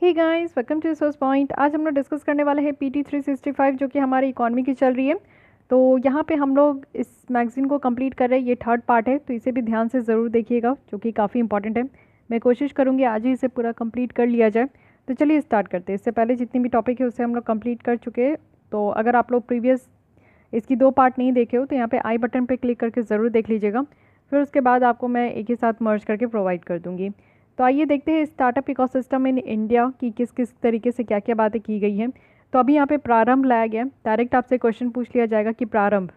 Hey guys, welcome to resource point. आज हम लोग डिस्कस करने वाले हैं पीटी 365 जो कि हमारी इकॉनमी की चल रही है। तो यहाँ पे हम लोग इस मैगज़ीन को कंप्लीट कर रहे हैं। ये थर्ड पार्ट है, तो इसे भी ध्यान से ज़रूर देखिएगा जो कि काफ़ी इंपॉर्टेंट है। मैं कोशिश करूँगी आज ही इसे पूरा कंप्लीट कर लिया जाए। तो चलिए स्टार्ट करते हैं। इससे पहले जितनी भी टॉपिक है उसे हम लोग कंप्लीट कर चुके हैं। तो अगर आप लोग प्रीवियस इसकी 2 पार्ट नहीं देखे हो तो यहाँ पे आई बटन पे क्लिक करके ज़रूर देख लीजिएगा। फिर उसके बाद आपको मैं एक ही साथ मर्ज करके प्रोवाइड कर दूँगी। तो आइए देखते हैं स्टार्टअप इकोसिस्टम इन इंडिया की किस किस तरीके से क्या क्या बातें की गई हैं। तो अभी यहाँ पे प्रारंभ लाया गया है। डायरेक्ट आपसे क्वेश्चन पूछ लिया जाएगा कि प्रारंभ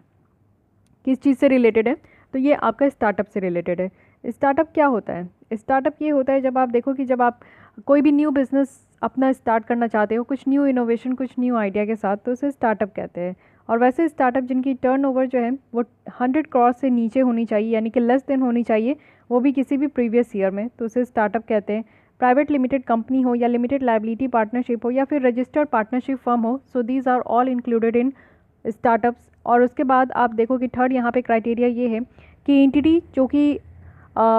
किस चीज़ से रिलेटेड है। तो ये आपका स्टार्टअप से रिलेटेड है। स्टार्टअप क्या होता है? स्टार्टअप ये होता है जब आप देखो कि जब आप कोई भी न्यू बिज़नेस अपना स्टार्ट करना चाहते हो, कुछ न्यू इनोवेशन, कुछ न्यू आइडिया के साथ, तो उसे स्टार्टअप कहते हैं। और वैसे स्टार्टअप जिनकी टर्नओवर जो है वो 100 करोड़ से नीचे होनी चाहिए, यानी कि लेस देन होनी चाहिए, वो भी किसी भी प्रीवियस ईयर में, तो उसे स्टार्टअप कहते हैं। प्राइवेट लिमिटेड कंपनी हो या लिमिटेड लाइबिलिटी पार्टनरशिप हो या फिर रजिस्टर्ड पार्टनरशिप फर्म हो, so these are all included in startups. और उसके बाद आप देखो कि थर्ड यहाँ पे क्राइटेरिया ये है कि एंटिटी जो कि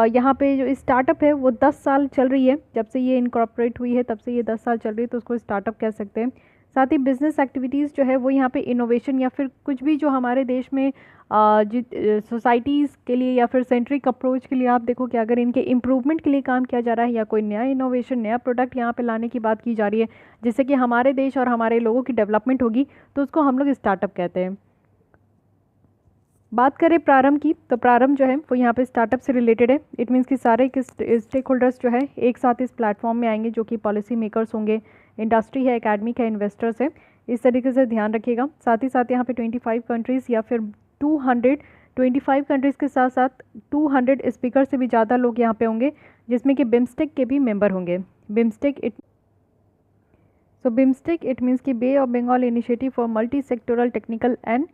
यहाँ पे जो स्टार्टअप है वो 10 साल चल रही है, जब से ये इनकॉर्पोरेट हुई है तब से ये 10 साल चल रही है, तो उसको स्टार्टअप कह सकते हैं। साथ ही बिजनेस एक्टिविटीज़ जो है वो यहाँ पे इनोवेशन या फिर कुछ भी जो हमारे देश में सोसाइटीज़ के लिए या फिर सेंट्रिक अप्रोच के लिए आप देखो कि अगर इनके इम्प्रूवमेंट के लिए काम किया जा रहा है या कोई नया इनोवेशन, नया प्रोडक्ट यहाँ पे लाने की बात की जा रही है जिससे कि हमारे देश और हमारे लोगों की डेवलपमेंट होगी, तो उसको हम लोग स्टार्टअप कहते हैं। बात करें प्रारंभ की, तो प्रारंभ जो है वो यहाँ पे स्टार्टअप से रिलेटेड है। इट मीन्स कि सारे स्टेक होल्डर्स जो है एक साथ इस प्लेटफॉर्म में आएंगे, जो कि पॉलिसी मेकर्स होंगे, इंडस्ट्री है, एकेडमिक है, इन्वेस्टर्स है। इस तरीके से ध्यान रखिएगा। साथ ही साथ यहाँ पे 25 कंट्रीज़ या फिर 225 कंट्रीज़ के साथ साथ 200 स्पीकर से भी ज़्यादा लोग यहाँ पे होंगे, जिसमें कि बिम्स्टेक के भी मेंबर होंगे। बिम्स्टेक इट मीन्स कि bay of Bengal initiative for multi sectoral technical and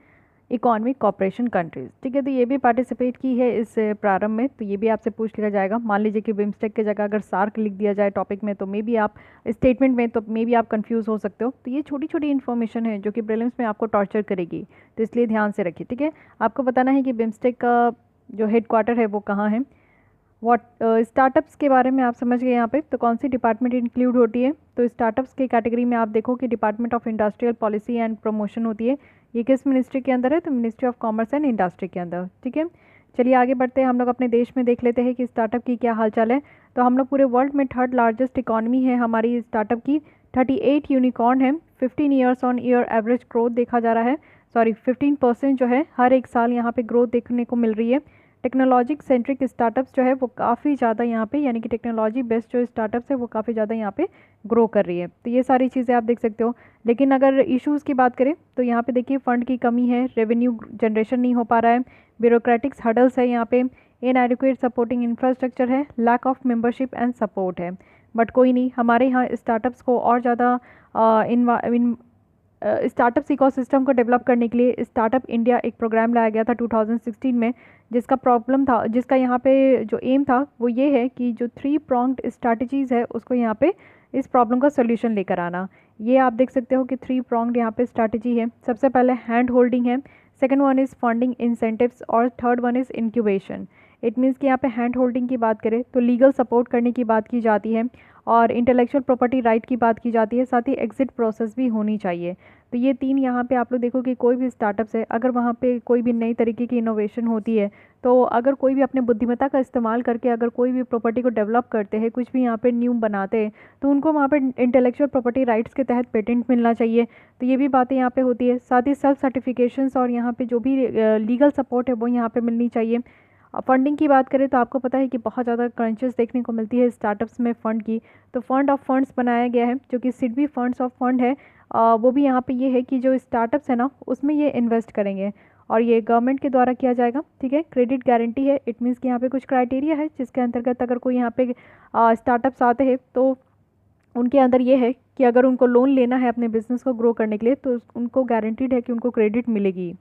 economic cooperation countries, ठीक है। तो ये भी पार्टिसिपेट की है इस प्रारंभ में। तो ये भी आपसे पूछ लिया जाएगा। मान लीजिए कि बिम्स्टेक की जगह अगर सार्क लिख दिया जाए टॉपिक में, तो मे बी आप स्टेटमेंट में, तो मे बी आप कंफ्यूज हो सकते हो। तो ये छोटी छोटी इन्फॉर्मेशन है जो कि प्रीलिम्स में आपको टॉर्चर करेगी, तो इसलिए ध्यान से रखिए, ठीक है। आपको बताना है कि बिम्स्टेक का जो हेड क्वार्टर है वो कहाँ है। स्टार्टअप्स के बारे में आप समझ गए यहाँ पे। तो कौन सी डिपार्टमेंट इंक्लूड होती है? तो स्टार्टअप्स के कैटेगरी में आप देखो कि department of industrial policy and promotion होती है। ये किस मिनिस्ट्री के अंदर है? तो ministry of commerce and industry के अंदर, ठीक है। चलिए आगे बढ़ते हैं। हम लोग अपने देश में देख लेते हैं कि स्टार्टअप की क्या हालचाल है। तो हम लोग पूरे वर्ल्ड में थर्ड लार्जेस्ट इकॉनमी है हमारी स्टार्टअप की। 38 यूनिकॉर्न है। 15 years on year average growth देखा जा रहा है। 15% जो है हर एक साल यहाँ पे ग्रोथ देखने को मिल रही है। टेक्नोलॉजी सेंट्रिक स्टार्टअप्स जो है वो काफ़ी ज़्यादा यहाँ पे, यानी कि टेक्नोलॉजी बेस्ड जो स्टार्टअप्स है वो काफ़ी ज़्यादा यहाँ पे ग्रो कर रही है। तो ये सारी चीज़ें आप देख सकते हो। लेकिन अगर इश्यूज़ की बात करें तो यहाँ पे देखिए फंड की कमी है, रेवेन्यू जनरेशन नहीं हो पा रहा है, ब्यूरोक्रेटिक्स हडल्स है, यहाँ पे इनएडिक्वेट सपोर्टिंग इंफ्रास्ट्रक्चर है, lack of membership and support है। बट कोई नहीं, हमारे यहाँ स्टार्टअप्स को और ज़्यादा स्टार्टअप्स इकोसिस्टम को डेवलप करने के लिए स्टार्टअप इंडिया एक प्रोग्राम लाया गया था 2016 में, जिसका यहाँ पे जो एम था वो ये है कि जो 3 प्रॉन्ग्ड स्ट्रैटेजीज़ है उसको यहाँ पे इस प्रॉब्लम का सोल्यूशन लेकर आना। ये आप देख सकते हो कि 3 प्रॉन्ग्ड यहाँ पे स्ट्रैटेजी है। सबसे पहले हैंड होल्डिंग है, second one is funding incentives और third one is incubation. It means कि यहाँ पे हैंड होल्डिंग की बात करें तो लीगल सपोर्ट करने की बात की जाती है और इंटेलेक्चुअल प्रॉपर्टी राइट की बात की जाती है, साथ ही एग्जिट प्रोसेस भी होनी चाहिए। तो ये 3 यहाँ पे आप लोग देखो कि कोई भी स्टार्टअप्स है, अगर वहाँ पे कोई भी नई तरीके की इनोवेशन होती है, तो अगर कोई भी अपने बुद्धिमत्ता का इस्तेमाल करके अगर कोई भी प्रॉपर्टी को डेवलप करते हैं, कुछ भी यहाँ पे न्यू बनाते हैं, तो उनको वहाँ पे इंटेलेक्चुअल प्रॉपर्टी राइट्स के तहत पेटेंट मिलना चाहिए। तो ये भी बातें यहाँ पे होती है। साथ ही सेल्फ सर्टिफिकेशंस और यहाँ पे जो भी लीगल सपोर्ट है वो यहाँ पे मिलनी चाहिए। फंडिंग की बात करें तो आपको पता है कि बहुत ज़्यादा क्रंचेस देखने को मिलती है स्टार्टअप्स में फ़ंड की। तो फंड ऑफ फंड्स बनाया गया है, जो कि सिडबी फंड्स ऑफ फंड है। वो भी यहाँ पे ये है कि जो स्टार्टअप्स है ना उसमें ये इन्वेस्ट करेंगे और ये गवर्नमेंट के द्वारा किया जाएगा, ठीक है। क्रेडिट गारंटी है। इट मीन्स कि यहाँ पे कुछ क्राइटेरिया है जिसके अंतर्गत अगर कोई यहाँ पे स्टार्टअप्स आते हैं तो उनके अंदर ये है कि अगर उनको लोन लेना है अपने बिजनेस को ग्रो करने के लिए तो उनको गारंटीड है कि उनको क्रेडिट मिलेगी।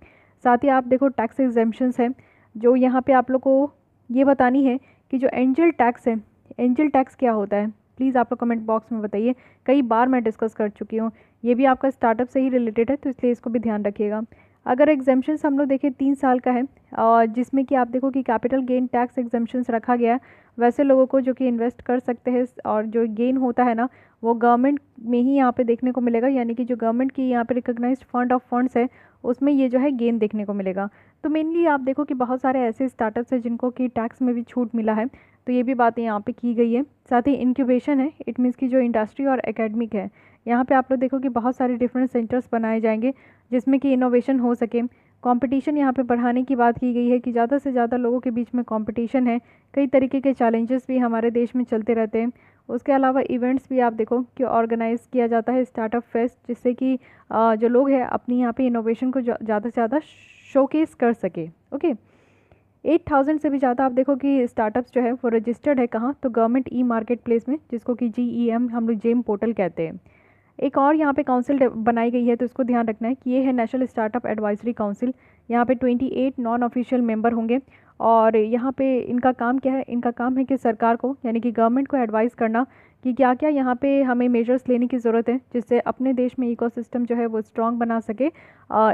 साथ ही आप देखो टैक्स एग्जेम्पशंस है, जो यहाँ पे आप लोग को ये बतानी है कि जो एंजल टैक्स है, एंजल टैक्स क्या होता है, प्लीज़ आप लोग कमेंट बॉक्स में बताइए। कई बार मैं डिस्कस कर चुकी हूँ, ये भी आपका स्टार्टअप से ही रिलेटेड है, तो इसलिए इसको भी ध्यान रखिएगा। अगर एग्जाम्पशंस हम लोग देखें 3 साल का है, और जिसमें कि आप देखो कि कैपिटल गेन टैक्स एग्जाम्पशंस रखा गया है वैसे लोगों को जो कि इन्वेस्ट कर सकते हैं, और जो गेन होता है ना वो गवर्नमेंट में ही यहाँ पे देखने को मिलेगा, यानी कि जो गवर्नमेंट की यहाँ पे रिकॉग्नाइज्ड फंड ऑफ फंड्स है उसमें ये जो है गेन देखने को मिलेगा। तो मेनली आप देखो कि बहुत सारे ऐसे स्टार्टअप्स हैं जिनको कि टैक्स में भी छूट मिला है, तो ये भी बातें यहाँ पे की गई है। साथ ही इंक्यूबेशन है, इट मीन्स की जो इंडस्ट्री और एकेडमिक है, यहाँ पे आप लोग देखो कि बहुत सारे डिफरेंट सेंटर्स बनाए जाएंगे जिसमें कि इनोवेशन हो सके। कंपटीशन यहाँ पे बढ़ाने की बात की गई है कि ज़्यादा से ज़्यादा लोगों के बीच में कंपटीशन है, कई तरीके के चैलेंजेस भी हमारे देश में चलते रहते हैं। उसके अलावा इवेंट्स भी आप देखो कि ऑर्गेनाइज़ किया जाता है, स्टार्टअप फेस्ट, जिससे कि जो लोग हैं अपनी यहाँ पे इनोवेशन को ज़्यादा से ज़्यादा शोकेस कर सके। ओके, 8,000 से भी ज़्यादा आप देखो कि स्टार्टअप्स जो है वो रजिस्टर्ड है कहाँ, तो गवर्नमेंट ई मार्केट प्लेस में, जिसको कि GEM हम लोग जेम पोर्टल कहते हैं। एक और यहाँ पे काउंसिल बनाई गई है, तो इसको ध्यान रखना है कि ये है नेशनल स्टार्टअप एडवाइजरी काउंसिल। यहाँ पे 28 नॉन ऑफिशियल मेंबर होंगे, और यहाँ पे इनका काम क्या है, इनका काम है कि सरकार को यानी कि गवर्नमेंट को एडवाइस करना कि क्या क्या यहाँ पे हमें मेजर्स लेने की ज़रूरत है जिससे अपने देश में इकोसिस्टम जो है वो स्ट्रॉन्ग बना सके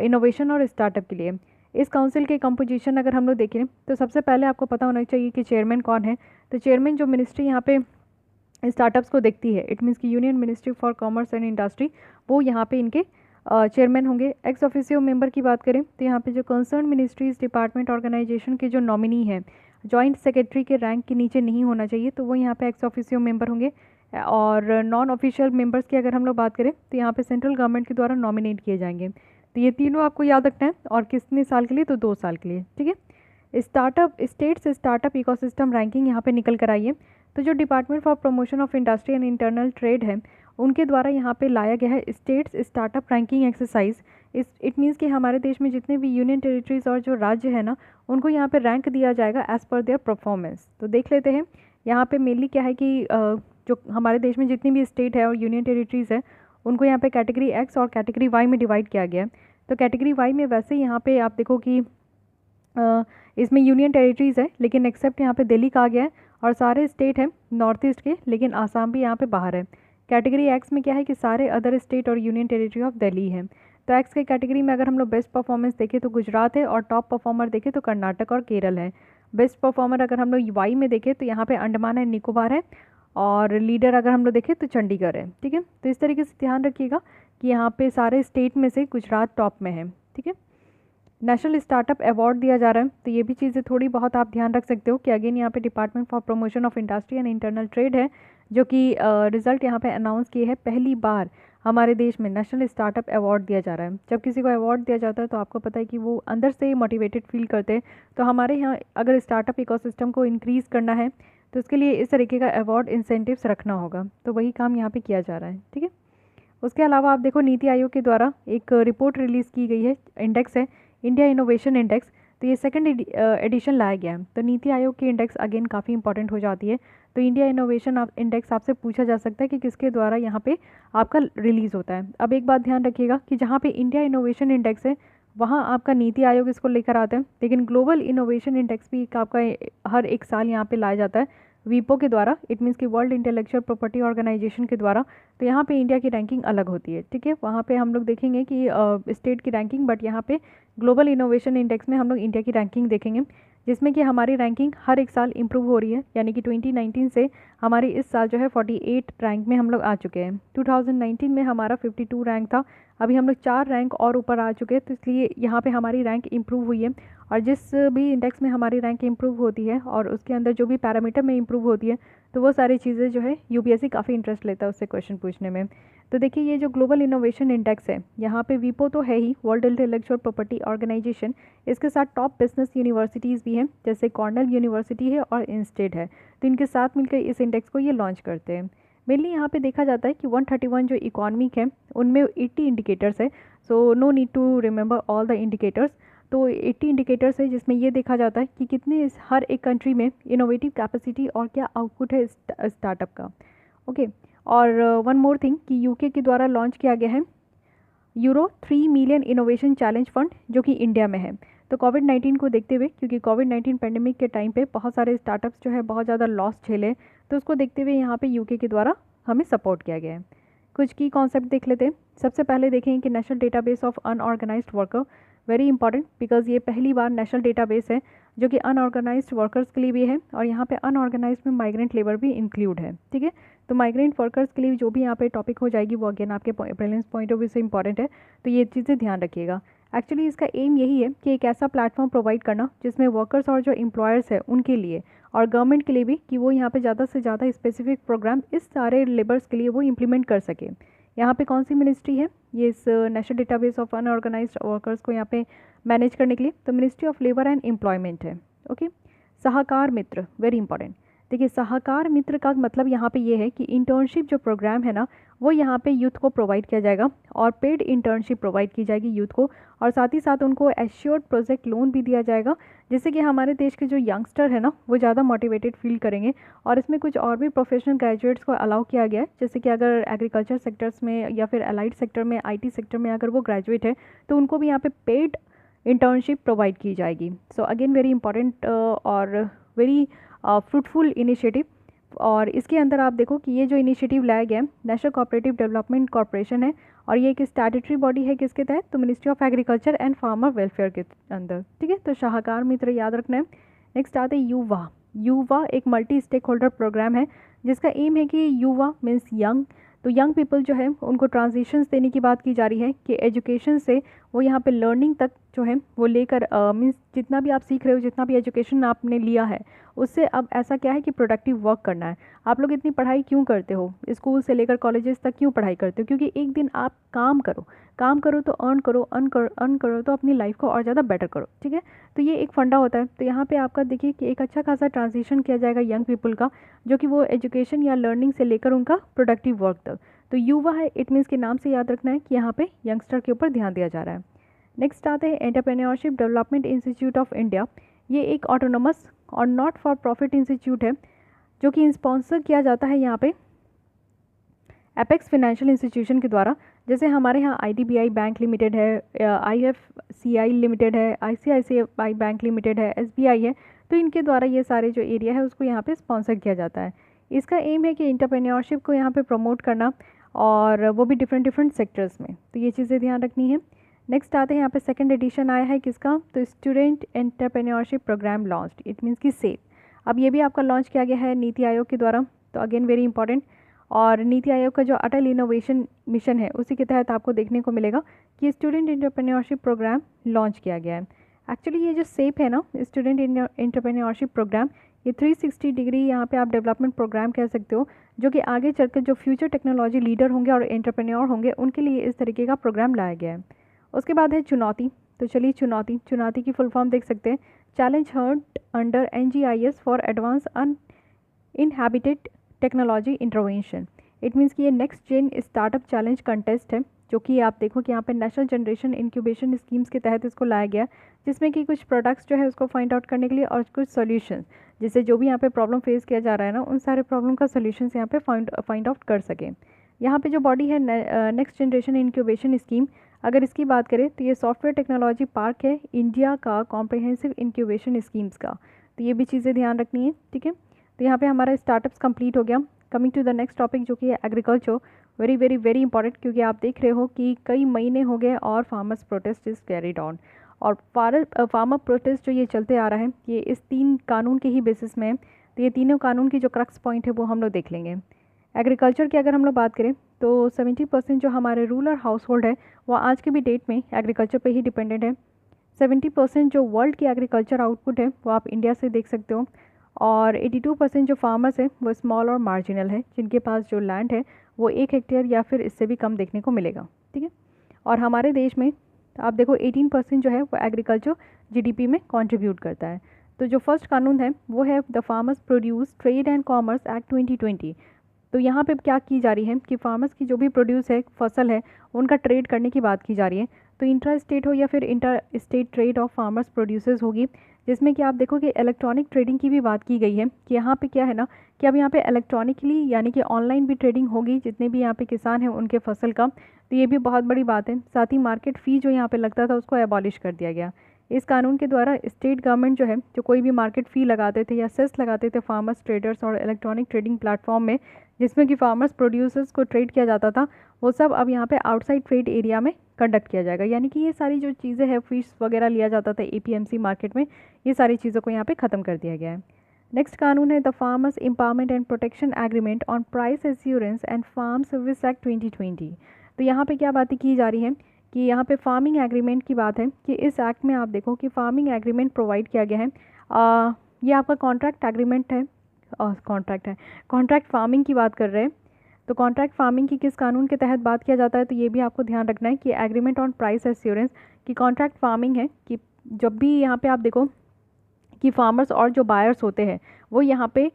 इनोवेशन और स्टार्टअप के लिए। इस काउंसिल के कंपोजिशन अगर हम लोग देखें तो सबसे पहले आपको पता होना चाहिए कि चेयरमैन कौन है। तो चेयरमैन जो मिनिस्ट्री यहाँ पे स्टार्टअप्स को देखती है, इट मीन्स की union ministry for commerce and industry, वो यहाँ पे इनके चेयरमैन होंगे। एक्स ऑफिसियो मेंबर की बात करें तो यहाँ पे जो कंसर्न मिनिस्ट्रीज डिपार्टमेंट ऑर्गेनाइजेशन के जो नॉमिनी है जॉइंट सेक्रेटरी के रैंक के नीचे नहीं होना चाहिए, तो वो यहाँ पे एक्स ऑफिसियो मेंबर होंगे। और नॉन ऑफिशियल मेंबर्स की अगर हम लोग बात करें तो यहाँ पे सेंट्रल गवर्नमेंट के द्वारा नॉमिनेट किए जाएंगे। तो ये तीनों आपको याद रखना है, और कितने साल के लिए, तो 2 साल के लिए। ठीक है, startup states startup ecosystem ranking यहाँ पे निकल कर आई है। तो जो department for promotion of industry and internal trade है उनके द्वारा यहाँ पे लाया गया है states startup ranking exercise. It means कि हमारे देश में जितने भी यूनियन टेरिटरीज और जो राज्य है ना उनको यहाँ पे रैंक दिया जाएगा एज़ पर देयर परफॉर्मेंस। तो देख लेते हैं यहाँ पे मेनली क्या है कि जो हमारे देश में जितनी भी स्टेट है और यूनियन टेरिटरीज है उनको यहाँ पे कैटेगरी एक्स और कैटेगरी वाई में डिवाइड किया गया है। तो कैटेगरी वाई में वैसे यहाँ पे आप देखो कि इसमें यूनियन टेरिटरीज़ है, लेकिन एक्सेप्ट यहाँ पे दिल्ली कहा गया है, और सारे स्टेट हैं नॉर्थ ईस्ट के, लेकिन आसाम भी यहाँ पे बाहर है। कैटेगरी एक्स में क्या है कि सारे अदर स्टेट और यूनियन टेरिटरी ऑफ दिल्ली है। तो एक्स के कैटेगरी में अगर हम लोग बेस्ट परफॉर्मेंस देखें तो गुजरात है, और टॉप परफॉर्मर देखें तो कर्नाटक और केरल है। बेस्ट परफॉर्मर अगर हम लोग वाई में देखें तो यहाँ पे अंडमान एंड निकोबार है, और लीडर अगर हम लोग देखें तो चंडीगढ़ है। ठीक है, तो इस तरीके से ध्यान रखिएगा कि यहाँ पे सारे स्टेट में से गुजरात टॉप में है। ठीक है, नेशनल स्टार्टअप अवार्ड दिया जा रहा है, तो ये भी चीज़ें थोड़ी बहुत आप ध्यान रख सकते हो कि अगेन यहाँ पे department for promotion of industry and internal trade है जो कि रिजल्ट यहाँ पे अनाउंस किए हैं। पहली बार हमारे देश में नेशनल स्टार्टअप अवार्ड दिया जा रहा है। जब किसी को अवार्ड दिया जाता है तो आपको पता है कि वो अंदर से मोटिवेटेड फील करते हैं। तो हमारे यहाँ अगर स्टार्टअप इकोसिस्टम को इंक्रीज़ करना है तो उसके लिए इस तरीके का अवार्ड इंसेंटिव्स रखना होगा, तो वही काम यहाँ पर किया जा रहा है। ठीक है, उसके अलावा आप देखो नीति आयोग के द्वारा एक रिपोर्ट रिलीज़ की गई है, इंडेक्स है इंडिया इनोवेशन इंडेक्स। तो ये सेकंड एडिशन लाया गया है। तो नीति आयोग की इंडेक्स अगेन काफ़ी इंपॉर्टेंट हो जाती है। तो इंडिया इनोवेशन इंडेक्स आपसे पूछा जा सकता है कि किसके द्वारा यहाँ पे आपका रिलीज़ होता है। अब एक बात ध्यान रखिएगा कि जहाँ पे इंडिया इनोवेशन इंडेक्स है वहाँ आपका नीति आयोग इसको लेकर आता है, लेकिन ग्लोबल इनोवेशन इंडेक्स भी आपका हर एक साल यहाँ पे लाया जाता है वीपो के द्वारा, इट मीन्स कि वर्ल्ड इंटेलेक्चुअल प्रॉपर्टी ऑर्गेनाइजेशन के द्वारा। तो यहाँ पे इंडिया की रैंकिंग अलग होती है। ठीक है, वहाँ पे हम लोग देखेंगे कि स्टेट की रैंकिंग, बट यहाँ पे ग्लोबल इनोवेशन इंडेक्स में हम लोग इंडिया की रैंकिंग देखेंगे, जिसमें कि हमारी रैंकिंग हर एक साल इंप्रूव हो रही है। यानी कि 2019 से हमारी इस साल जो है 48 रैंक में हम लोग आ चुके हैं। 2019 में हमारा 52 रैंक था, अभी हम लोग 4 रैंक और ऊपर आ चुके हैं। तो इसलिए यहाँ पे हमारी रैंक इंप्रूव हुई है, और जिस भी इंडेक्स में हमारी रैंक इंप्रूव होती है और उसके अंदर जो भी पैरामीटर में इंप्रूव होती है तो वो सारी चीज़ें जो है यूपीएससी काफ़ी इंटरेस्ट लेता है उससे क्वेश्चन पूछने में। तो देखिए ये जो ग्लोबल इनोवेशन इंडेक्स है यहाँ पे वीपो तो है ही, वर्ल्ड इंटेलेक्चुअल प्रॉपर्टी ऑर्गेनाइजेशन, इसके साथ टॉप बिजनेस यूनिवर्सिटीज़ भी हैं जैसे कॉर्नेल यूनिवर्सिटी है और इंस्टेड है। तो इनके साथ मिलकर इस इंडेक्स को ये लॉन्च करते हैं। मेनली यहाँ पे देखा जाता है कि 131 जो इकॉनमिक है उनमें 80 इंडिकेटर्स है। So no need to remember all the indicators. तो 80 इंडिकेटर्स है जिसमें ये देखा जाता है कि कितने हर एक कंट्री में इनोवेटिव कैपेसिटी और क्या आउटपुट है स्टार्टअप का। ओके, और वन मोर थिंग कि यूके के द्वारा लॉन्च किया गया है euro 3 million innovation challenge fund जो कि इंडिया में है। तो कोविड-19 को देखते हुए, क्योंकि कोविड-19 पेंडेमिक के टाइम पे बहुत सारे स्टार्टअप्स जो है बहुत ज़्यादा लॉस झेले, तो उसको देखते हुए यहाँ पे यूके के द्वारा हमें सपोर्ट किया गया है। कुछ की कॉन्सेप्ट देख लेते हैं। सबसे पहले देखेंगे कि national database of unorganised worker very important because ये पहली बार नेशनल डेटाबेस है जो कि अनऑर्गेनाइज्ड वर्कर्स के लिए भी है, और यहाँ पे अनऑर्गेनाइज्ड में माइग्रेंट लेबर भी इंक्लूड है। ठीक है, तो माइग्रेंट वर्कर्स के लिए जो भी यहाँ पे टॉपिक हो जाएगी वो अगेन आपके प्रीलिम्स पॉइंट ऑफ व्यू से इंपॉर्टेंट है, तो ये चीज़ें ध्यान रखिएगा। एक्चुअली इसका एम यही है कि एक ऐसा प्लेटफॉर्म प्रोवाइड करना जिसमें वर्कर्स और जो एम्प्लॉयर्स है उनके लिए और गवर्नमेंट के लिए भी कि वो यहाँ पे ज़्यादा से ज़्यादा स्पेसिफिक प्रोग्राम इस सारे लेबर्स के लिए वो इम्प्लीमेंट कर सके। यहाँ पे कौन सी मिनिस्ट्री है ये इस national database of unorganised workers को यहाँ पे मैनेज करने के लिए? तो ministry of labour and employment है। ओके, सहकार मित्र वेरी इंपॉर्टेंट। देखिए सहकार मित्र का मतलब यहाँ पे ये है कि इंटर्नशिप जो प्रोग्राम है ना वो यहाँ पे यूथ को प्रोवाइड किया जाएगा और पेड इंटर्नशिप प्रोवाइड की जाएगी यूथ को, और साथ ही साथ उनको एश्योर्ड प्रोजेक्ट लोन भी दिया जाएगा, जिससे कि हमारे देश के जो यंगस्टर है ना वो ज़्यादा मोटिवेटेड फील करेंगे। और इसमें कुछ और भी प्रोफेशनल ग्रेजुएट्स को अलाउ किया गया है, जैसे कि अगर एग्रीकल्चर सेक्टर्स में या फिर अलाइड सेक्टर में, IT सेक्टर में अगर वो ग्रेजुएट है तो उनको भी यहाँ पे पेड इंटर्नशिप प्रोवाइड की जाएगी। सो अगेन वेरी इंपॉर्टेंट और वेरी फ्रूटफुल इनिशिएटिव। और इसके अंदर आप देखो कि ये जो इनिशिएटिव लाया गया है नेशनल कोऑपरेटिव डेवलपमेंट कॉर्पोरेशन है, और ये एक स्टैट्यूटरी बॉडी है किसके तहत? तो ministry of agriculture and farmer welfare के अंदर। ठीक है, तो सहकार मित्र याद रखना है। नेक्स्ट आते हैं युवा। युवा एक मल्टी स्टेक होल्डर प्रोग्राम है जिसका एम है कि युवा मीन्स यंग, तो यंग पीपल जो है उनको ट्रांजिशंस देने की बात की जा रही है कि एजुकेशन से वो यहाँ पे लर्निंग तक जो है वो लेकर मीन्स जितना भी आप सीख रहे हो, जितना भी एजुकेशन आपने लिया है उससे अब ऐसा क्या है कि प्रोडक्टिव वर्क करना है। आप लोग इतनी पढ़ाई क्यों करते हो, स्कूल से लेकर कॉलेजेस तक क्यों पढ़ाई करते हो? क्योंकि एक दिन आप काम करो तो अर्न करो तो अपनी लाइफ को और ज़्यादा बेटर करो। ठीक है, तो ये एक फंडा होता है। तो यहाँ पे आपका देखिए कि एक अच्छा खासा ट्रांजिशन किया जाएगा यंग पीपल का, जो कि वो एजुकेशन या लर्निंग से लेकर उनका प्रोडक्टिव वर्क तक। तो युवा है, इट मीन्स के नाम से याद रखना है कि यहाँ पे यंगस्टर के ऊपर ध्यान दिया जा रहा है। नेक्स्ट आते हैं entrepreneurship development institute of India. ये एक ऑटोनोमस और नॉट फॉर प्रॉफिट इंस्टीट्यूट है जो कि स्पॉन्सर किया जाता है यहाँ पे एपेक्स फाइनेंशियल इंस्टीट्यूशन के द्वारा। जैसे हमारे यहाँ IDBI बैंक लिमिटेड है, IFCI लिमिटेड है, ICICI बैंक लिमिटेड है, SBI है, तो इनके द्वारा ये सारे जो एरिया है उसको यहाँ पे स्पॉन्सर किया जाता है। इसका एम है कि एंटरप्रेन्योरशिप को यहाँ पे प्रमोट करना, और वो भी डिफरेंट सेक्टर्स में, तो ये चीज़ें ध्यान रखनी है। नेक्स्ट आते हैं यहाँ पे सेकंड एडिशन आया है किसका? तो student entrepreneurship programme launched, it means कि सेफ। अब ये भी आपका लॉन्च किया गया है नीति आयोग के द्वारा, तो अगेन वेरी इंपॉर्टेंट। और नीति आयोग का जो अटल इनोवेशन मिशन है उसी के तहत आपको देखने को मिलेगा कि स्टूडेंट एंटरप्रेन्योरशिप प्रोग्राम लॉन्च किया गया है। एक्चुअली ये जो सेप है ना स्टूडेंट एंटरप्रेन्योरशिप प्रोग्राम, ये 360 डिग्री यहाँ पे आप डेवलपमेंट प्रोग्राम कह सकते हो, जो कि आगे चलकर जो फ्यूचर टेक्नोलॉजी लीडर होंगे और एंटरप्रेन्योर होंगे उनके लिए इस तरीके का प्रोग्राम लाया गया है। उसके बाद है चुनौती। तो चलिए चुनौती की फुल फॉर्म देख सकते हैं, challenge hurt under NGIS for advance uninhabited technology intervention. It means कि ये next gen startup challenge contest है, जो कि आप देखो कि यहाँ पे नेशनल जनरेशन इंक्यूबेशन स्कीम्स के तहत इसको लाया गया, जिसमें कि कुछ प्रोडक्ट्स जो है उसको फाइंड आउट करने के लिए और कुछ सॉल्यूशंस, जिससे जो भी यहाँ पे प्रॉब्लम फेस किया जा रहा है ना उन सारे प्रॉब्लम का सॉल्यूशंस यहाँ पे फाइंड आउट कर सकें। यहाँ पे जो बॉडी है नेक्स्ट जनरेशन इंक्यूबेशन स्कीम, अगर इसकी बात करें तो ये सॉफ्टवेयर टेक्नोलॉजी पार्क है इंडिया का कॉम्प्रिहेंसिव इंक्यूबेशन स्कीम्स का, तो ये भी चीज़ें ध्यान रखनी है। ठीक है, तो यहाँ पे हमारा स्टार्टअप्स कंप्लीट हो गया। Coming to the next topic जो कि है agriculture, very very very important, क्योंकि आप देख रहे हो कि कई महीने हो गए और farmers protest is carried on, और फार्मर प्रोटेस्ट जो ये चलते आ रहा है ये इस 3 कानून के ही बेसिस में है। तो ये तीनों कानून की जो क्रक्स पॉइंट है वो हम लोग देख लेंगे। एग्रीकल्चर की अगर हम लोग बात करें तो 70% जो हमारे रूरल हाउस होल्ड है वो आज के भी डेट में एग्रीकल्चर पे ही डिपेंडेंट है। 70% जो वर्ल्ड की एग्रीकल्चर आउटपुट है वो आप इंडिया से देख सकते हो, और 82% जो फार्मर्स है वो स्मॉल और मार्जिनल है, जिनके पास जो लैंड है वो 1 हेक्टेयर या फिर इससे भी कम देखने को मिलेगा। ठीक है, और हमारे देश में आप देखो 18% जो है वो एग्रीकल्चर GDP में कंट्रीब्यूट करता है। तो जो फर्स्ट कानून है वो है the farmers produce trade and commerce act 2020। तो यहाँ पे क्या की जा रही है कि फार्मर्स की जो भी प्रोड्यूस है फसल है उनका ट्रेड करने की बात की जा रही है। तो इंट्रा स्टेट हो या फिर inter state trade off farmers producers होगी, जिसमें कि आप देखो कि इलेक्ट्रॉनिक ट्रेडिंग की भी बात की गई है कि यहाँ पे क्या है ना कि अब यहाँ पे इलेक्ट्रॉनिकली यानी कि ऑनलाइन भी ट्रेडिंग होगी जितने भी यहाँ पे किसान हैं उनके फसल का, तो ये भी बहुत बड़ी बात है। साथ ही मार्केट फ़ी जो यहाँ पे लगता था उसको एबॉलिश कर दिया गया। इस कानून के द्वारा स्टेट गवर्नमेंट जो है, जो कोई भी मार्केट फ़ी लगाते थे या सेस लगाते थे फार्मर्स, ट्रेडर्स और इलेक्ट्रॉनिक ट्रेडिंग प्लेटफॉर्म में, जिसमें कि फार्मर्स प्रोड्यूसर्स को ट्रेड किया जाता था, वो सब अब यहाँ पे आउटसाइड ट्रेड एरिया में कंडक्ट किया जाएगा। यानी कि ये सारी जो चीज़ें हैं, फीस वगैरह लिया जाता था APMC मार्केट में, ये सारी चीज़ों को यहाँ पे ख़त्म कर दिया गया है। नेक्स्ट कानून है the farmers empowerment and protection agreement on price assurance and farm service act 2020। तो यहाँ पे क्या बातें की जा रही हैं कि यहाँ पे फार्मिंग एग्रीमेंट की बात है कि इस एक्ट में आप देखो कि फार्मिंग एग्रीमेंट प्रोवाइड किया गया है। ये आपका कॉन्ट्रैक्ट एग्रीमेंट है, कॉन्ट्रैक्ट फार्मिंग की बात कर रहे हैं। तो कॉन्ट्रैक्ट फार्मिंग की किस कानून के तहत बात किया जाता है, तो ये भी आपको ध्यान रखना है कि एग्रीमेंट ऑन प्राइस एश्योरेंस की कॉन्ट्रैक्ट फार्मिंग है कि जब भी यहाँ पे आप देखो कि फार्मर्स और जो बायर्स होते हैं वो यहाँ पे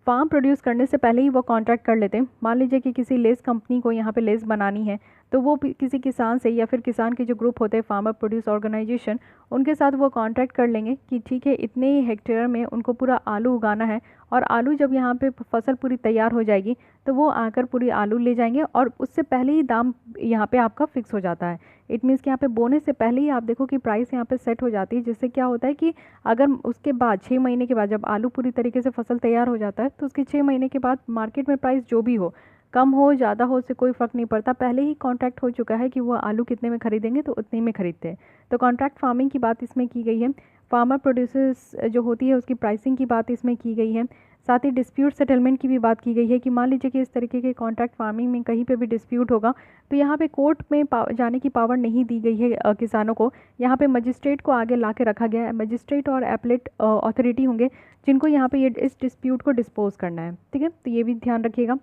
फार्म प्रोड्यूस करने से पहले ही वो कॉन्ट्रैक्ट कर लेते हैं। मान लीजिए कि किसी लेस कंपनी को यहाँ पे लेस बनानी है, तो वो किसी किसान से या फिर किसान के जो ग्रुप होते हैं फार्मर प्रोड्यूस ऑर्गेनाइजेशन, उनके साथ वो कॉन्ट्रैक्ट कर लेंगे कि ठीक है इतने हेक्टेयर में उनको पूरा आलू उगाना है, और आलू जब यहाँ पे फसल पूरी तैयार हो जाएगी तो वो आकर पूरी आलू ले जाएंगे, और उससे पहले ही दाम यहाँ पे आपका फिक्स हो जाता है। इट मीन्स कि यहाँ पे बोने से पहले ही आप देखो कि प्राइस यहाँ पे सेट हो जाती है, जिससे क्या होता है कि अगर उसके बाद 6 महीने के बाद जब आलू पूरी तरीके से फसल तैयार हो जाता है, तो उसके 6 महीने के बाद मार्केट में प्राइस जो भी हो, कम हो ज़्यादा हो, उससे कोई फ़र्क नहीं पड़ता, पहले ही कॉन्ट्रैक्ट हो चुका है कि वो आलू कितने में खरीदेंगे तो उतने में खरीदते हैं। तो कॉन्ट्रैक्ट फार्मिंग की बात इसमें की गई है। फार्मर प्रोड्यूसर्स जो होती है उसकी प्राइसिंग की बात इसमें की गई है। साथ ही डिस्प्यूट सेटलमेंट की भी बात की गई है कि मान लीजिए कि इस तरीके के कॉन्ट्रैक्ट फार्मिंग में कहीं पे भी डिस्प्यूट होगा तो यहाँ पे कोर्ट में जाने की पावर नहीं दी गई है किसानों को। यहाँ पे मजिस्ट्रेट को आगे ला के रखा गया है। मजिस्ट्रेट और एपलेट अथॉरिटी होंगे जिनको यहाँ पे ये इस डिस्प्यूट को डिस्पोज करना है। ठीक है, तो ये भी ध्यान रखिएगा।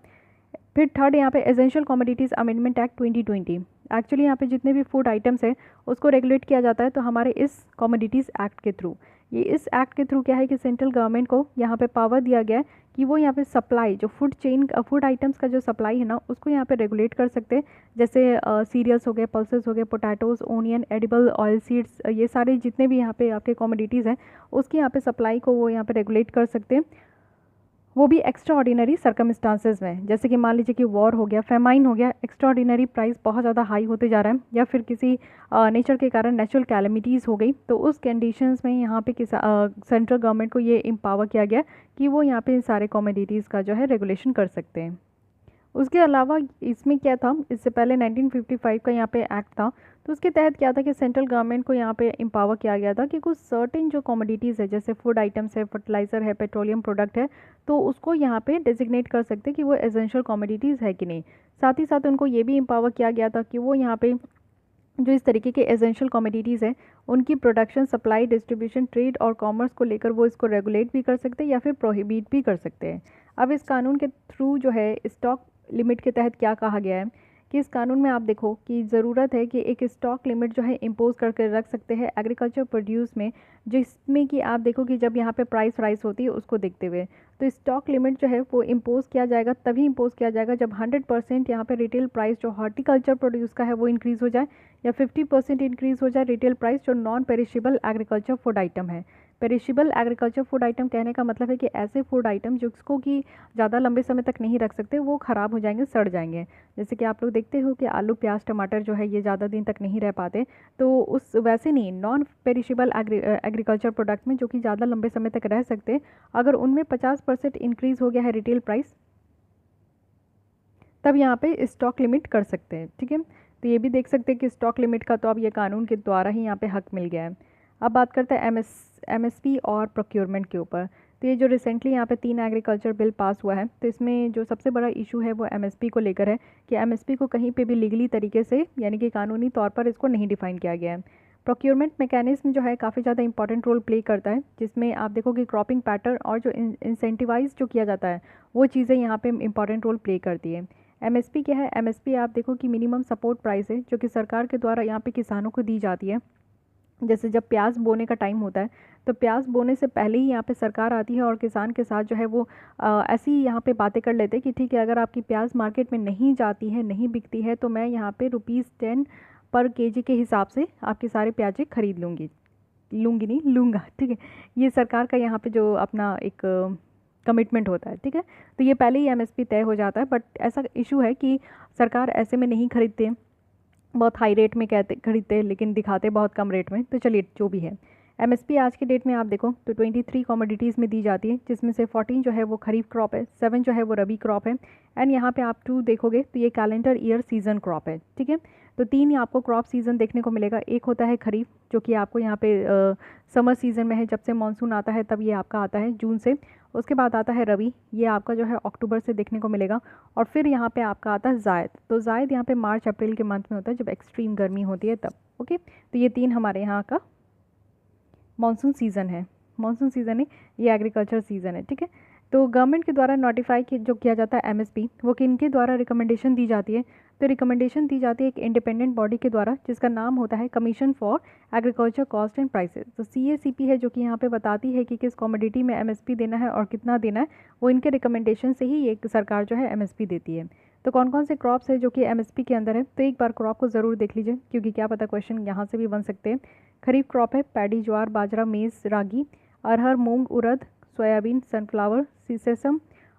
फिर थर्ड यहाँ पे essential commodities amendment act 2020। Actually यहाँ पे जितने भी फूड आइटम्स है उसको रेगुलेट किया जाता है तो हमारे इस कमोडिटीज़ एक्ट के थ्रू। ये इस एक्ट के थ्रू क्या है कि सेंट्रल गवर्नमेंट को यहाँ पे पावर दिया गया है कि वो यहाँ पे सप्लाई, जो फूड आइटम्स का जो सप्लाई है ना, उसको यहाँ पे रेगुलेट कर सकते हैं। जैसे सीरियल्स हो गए, पल्सेस हो गए, potatoes, onion, edible oil seeds, ये सारे जितने भी यहाँ पे आपके कमोडिटीज़ हैं उसकी यहाँ पे सप्लाई को वो यहाँ पे रेगुलेट कर सकते हैं, वो भी एक्स्ट्रा ऑर्डिनरी सर्कमस्टांसेस में। जैसे कि मान लीजिए कि वॉर हो गया, फेमाइन हो गया, एक्स्ट्रा ऑर्डिनरी प्राइस बहुत ज़्यादा हाई होते जा रहा है, या फिर किसी नेचर के कारण नेचुरल कैलेमिटीज़ हो गई, तो उस कंडीशंस में यहाँ पे सेंट्रल गवर्नमेंट को ये एम्पावर किया गया कि वो यहाँ पे सारे कमोडिटीज़ का जो है रेगुलेशन कर सकते हैं। उसके अलावा इसमें क्या था, इससे पहले 1955 का यहाँ पे एक्ट था, तो उसके तहत क्या था कि सेंट्रल गवर्नमेंट को यहाँ पे एम्पावर किया गया था कि कुछ सर्टेन जो कमोडिटीज़ है, जैसे फूड आइटम्स है, फर्टिलाइज़र है, पेट्रोलियम प्रोडक्ट है, तो उसको यहाँ पे डेजिग्नेट कर सकते कि वो एसेंशियल कमोडिटीज़ है कि नहीं। साथ ही साथ उनको ये भी एम्पावर किया गया था कि वो यहाँ पे जो इस तरीके के एसेंशियल कमोडिटीज़ हैं उनकी प्रोडक्शन, सप्लाई, डिस्ट्रीब्यूशन, ट्रेड और कॉमर्स को लेकर वो इसको रेगुलेट भी कर सकते हैं या फिर प्रोहिबिट भी कर सकते हैं। अब इस कानून के थ्रू जो है स्टॉक लिमिट के तहत क्या कहा गया है कि इस कानून में आप देखो कि ज़रूरत है कि एक स्टॉक लिमिट जो है इम्पोज करके रख सकते हैं एग्रीकल्चर प्रोड्यूस में, जिसमें कि आप देखो कि जब यहाँ पे प्राइस राइस होती है उसको देखते हुए, तो स्टॉक लिमिट जो है वो इम्पोज किया जाएगा, तभी इम्पोज किया जाएगा जब 100% यहाँ पे रिटेल प्राइस जो हॉर्टिकल्चर प्रोड्यूस का है वो इंक्रीज़ हो जाए, या 50% इंक्रीज़ हो जाए रिटेल प्राइस जो non perishable agriculture food item है। पेरिशेबल एग्रीकल्चर फूड आइटम कहने का मतलब है कि ऐसे फूड आइटम जिसको कि ज़्यादा लंबे समय तक नहीं रख सकते, वो ख़राब हो जाएंगे, सड़ जाएंगे। जैसे कि आप लोग देखते हो कि आलू, प्याज, टमाटर जो है ये ज़्यादा दिन तक नहीं रह पाते, तो उस वैसे नहीं नॉन पेरिशेबल एग्रीकल्चर प्रोडक्ट में जो कि ज़्यादा लंबे समय तक रह सकते, अगर उनमें 50% इंक्रीज़ हो गया है रिटेल प्राइस, तब यहाँ पे स्टॉक लिमिट कर सकते हैं। ठीक है, तो ये भी देख सकते हैं कि स्टॉक लिमिट का तो अब ये कानून के द्वारा ही यहाँ पे हक मिल गया है। अब बात करते हैं MSP और प्रोक्योरमेंट के ऊपर। तो ये जो रिसेंटली यहाँ पे 3 एग्रीकल्चर बिल पास हुआ है, तो इसमें जो सबसे बड़ा इशू है वो MSP को लेकर है कि MSP को कहीं पे भी लीगली तरीके से, यानी कि कानूनी तौर पर इसको नहीं डिफाइन किया गया है। प्रोक्योरमेंट मैकेनिज्म जो है काफ़ी ज़्यादा इंपॉर्टेंट रोल प्ले करता है, जिसमें आप देखो कि क्रॉपिंग पैटर्न और जो इंसेंटिवाइज जो किया जाता है वो चीज़ें यहाँ पे इंपॉर्टेंट रोल प्ले करती है। MSP क्या है? MSP आप देखो कि मिनिमम सपोर्ट प्राइस है जो कि सरकार के द्वारा यहाँ पे किसानों को दी जाती है। जैसे जब प्याज बोने का टाइम होता है तो प्याज बोने से पहले ही यहाँ पे सरकार आती है और किसान के साथ जो है वो ऐसी यहाँ पे बातें कर लेते हैं कि ठीक है, अगर आपकी प्याज मार्केट में नहीं जाती है, नहीं बिकती है, तो मैं यहाँ पे ₹10 पर केजी के हिसाब से आपके सारे प्याजे खरीद लूँगा। ठीक है, ये सरकार का यहाँ पे जो अपना एक कमिटमेंट होता है। ठीक है, तो ये पहले ही MSP तय हो जाता है, बट ऐसा इशू है कि सरकार ऐसे में नहीं खरीदते, बहुत हाई रेट में कहते खरीदते हैं लेकिन दिखाते बहुत कम रेट में। तो चलिए जो भी है, एमएसपी आज के डेट में आप देखो तो 23 कमोडिटीज़ में दी जाती है, जिसमें से 14 जो है वो खरीफ क्रॉप है, 7 जो है वो रबी क्रॉप है, एंड यहाँ पे आप 2 देखोगे तो ये कैलेंडर ईयर सीजन क्रॉप है। ठीक है, तो 3 आपको क्रॉप सीज़न देखने को मिलेगा। एक होता है खरीफ, जो कि आपको यहाँ पे समर सीज़न में है, जब से मानसून आता है तब ये आपका आता है जून से। उसके बाद आता है रबी, ये आपका जो है अक्टूबर से देखने को मिलेगा। और फिर यहाँ पे आपका आता है जायद, तो जायद यहाँ पे मार्च अप्रैल के मंथ में होता है, जब एक्सट्रीम गर्मी होती है तब। ओके, तो ये 3 हमारे यहाँ का मानसून सीज़न है। मानसून सीज़न है, ये एग्रीकल्चर सीज़न है। ठीक है, तो गवर्नमेंट के द्वारा नोटिफाई जो किया जाता है एमएसपी, वो किनके द्वारा रिकमेंडेशन दी जाती है? तो रिकमेंडेशन दी जाती है एक इंडिपेंडेंट बॉडी के द्वारा, जिसका नाम होता है commission for agriculture cost and prices. तो सीएसीपी है, जो कि यहाँ पे बताती है कि किस कमोडिटी में एमएसपी देना है और कितना देना है। वो इनके रिकमेंडेशन से ही ये सरकार जो है एमएसपी देती है। तो कौन कौन से क्रॉप्स है जो कि एमएसपी के अंदर है? तो एक बार क्रॉप को ज़रूर देख लीजिए, क्योंकि क्या पता क्वेश्चन यहाँ से भी बन सकते हैं। खरीफ क्रॉप है पैडी, ज्वार, बाजरा, मेज़, रागी, अरहर, मूंग, उड़द, सोयाबीन, सनफ्लावर, सीसेसम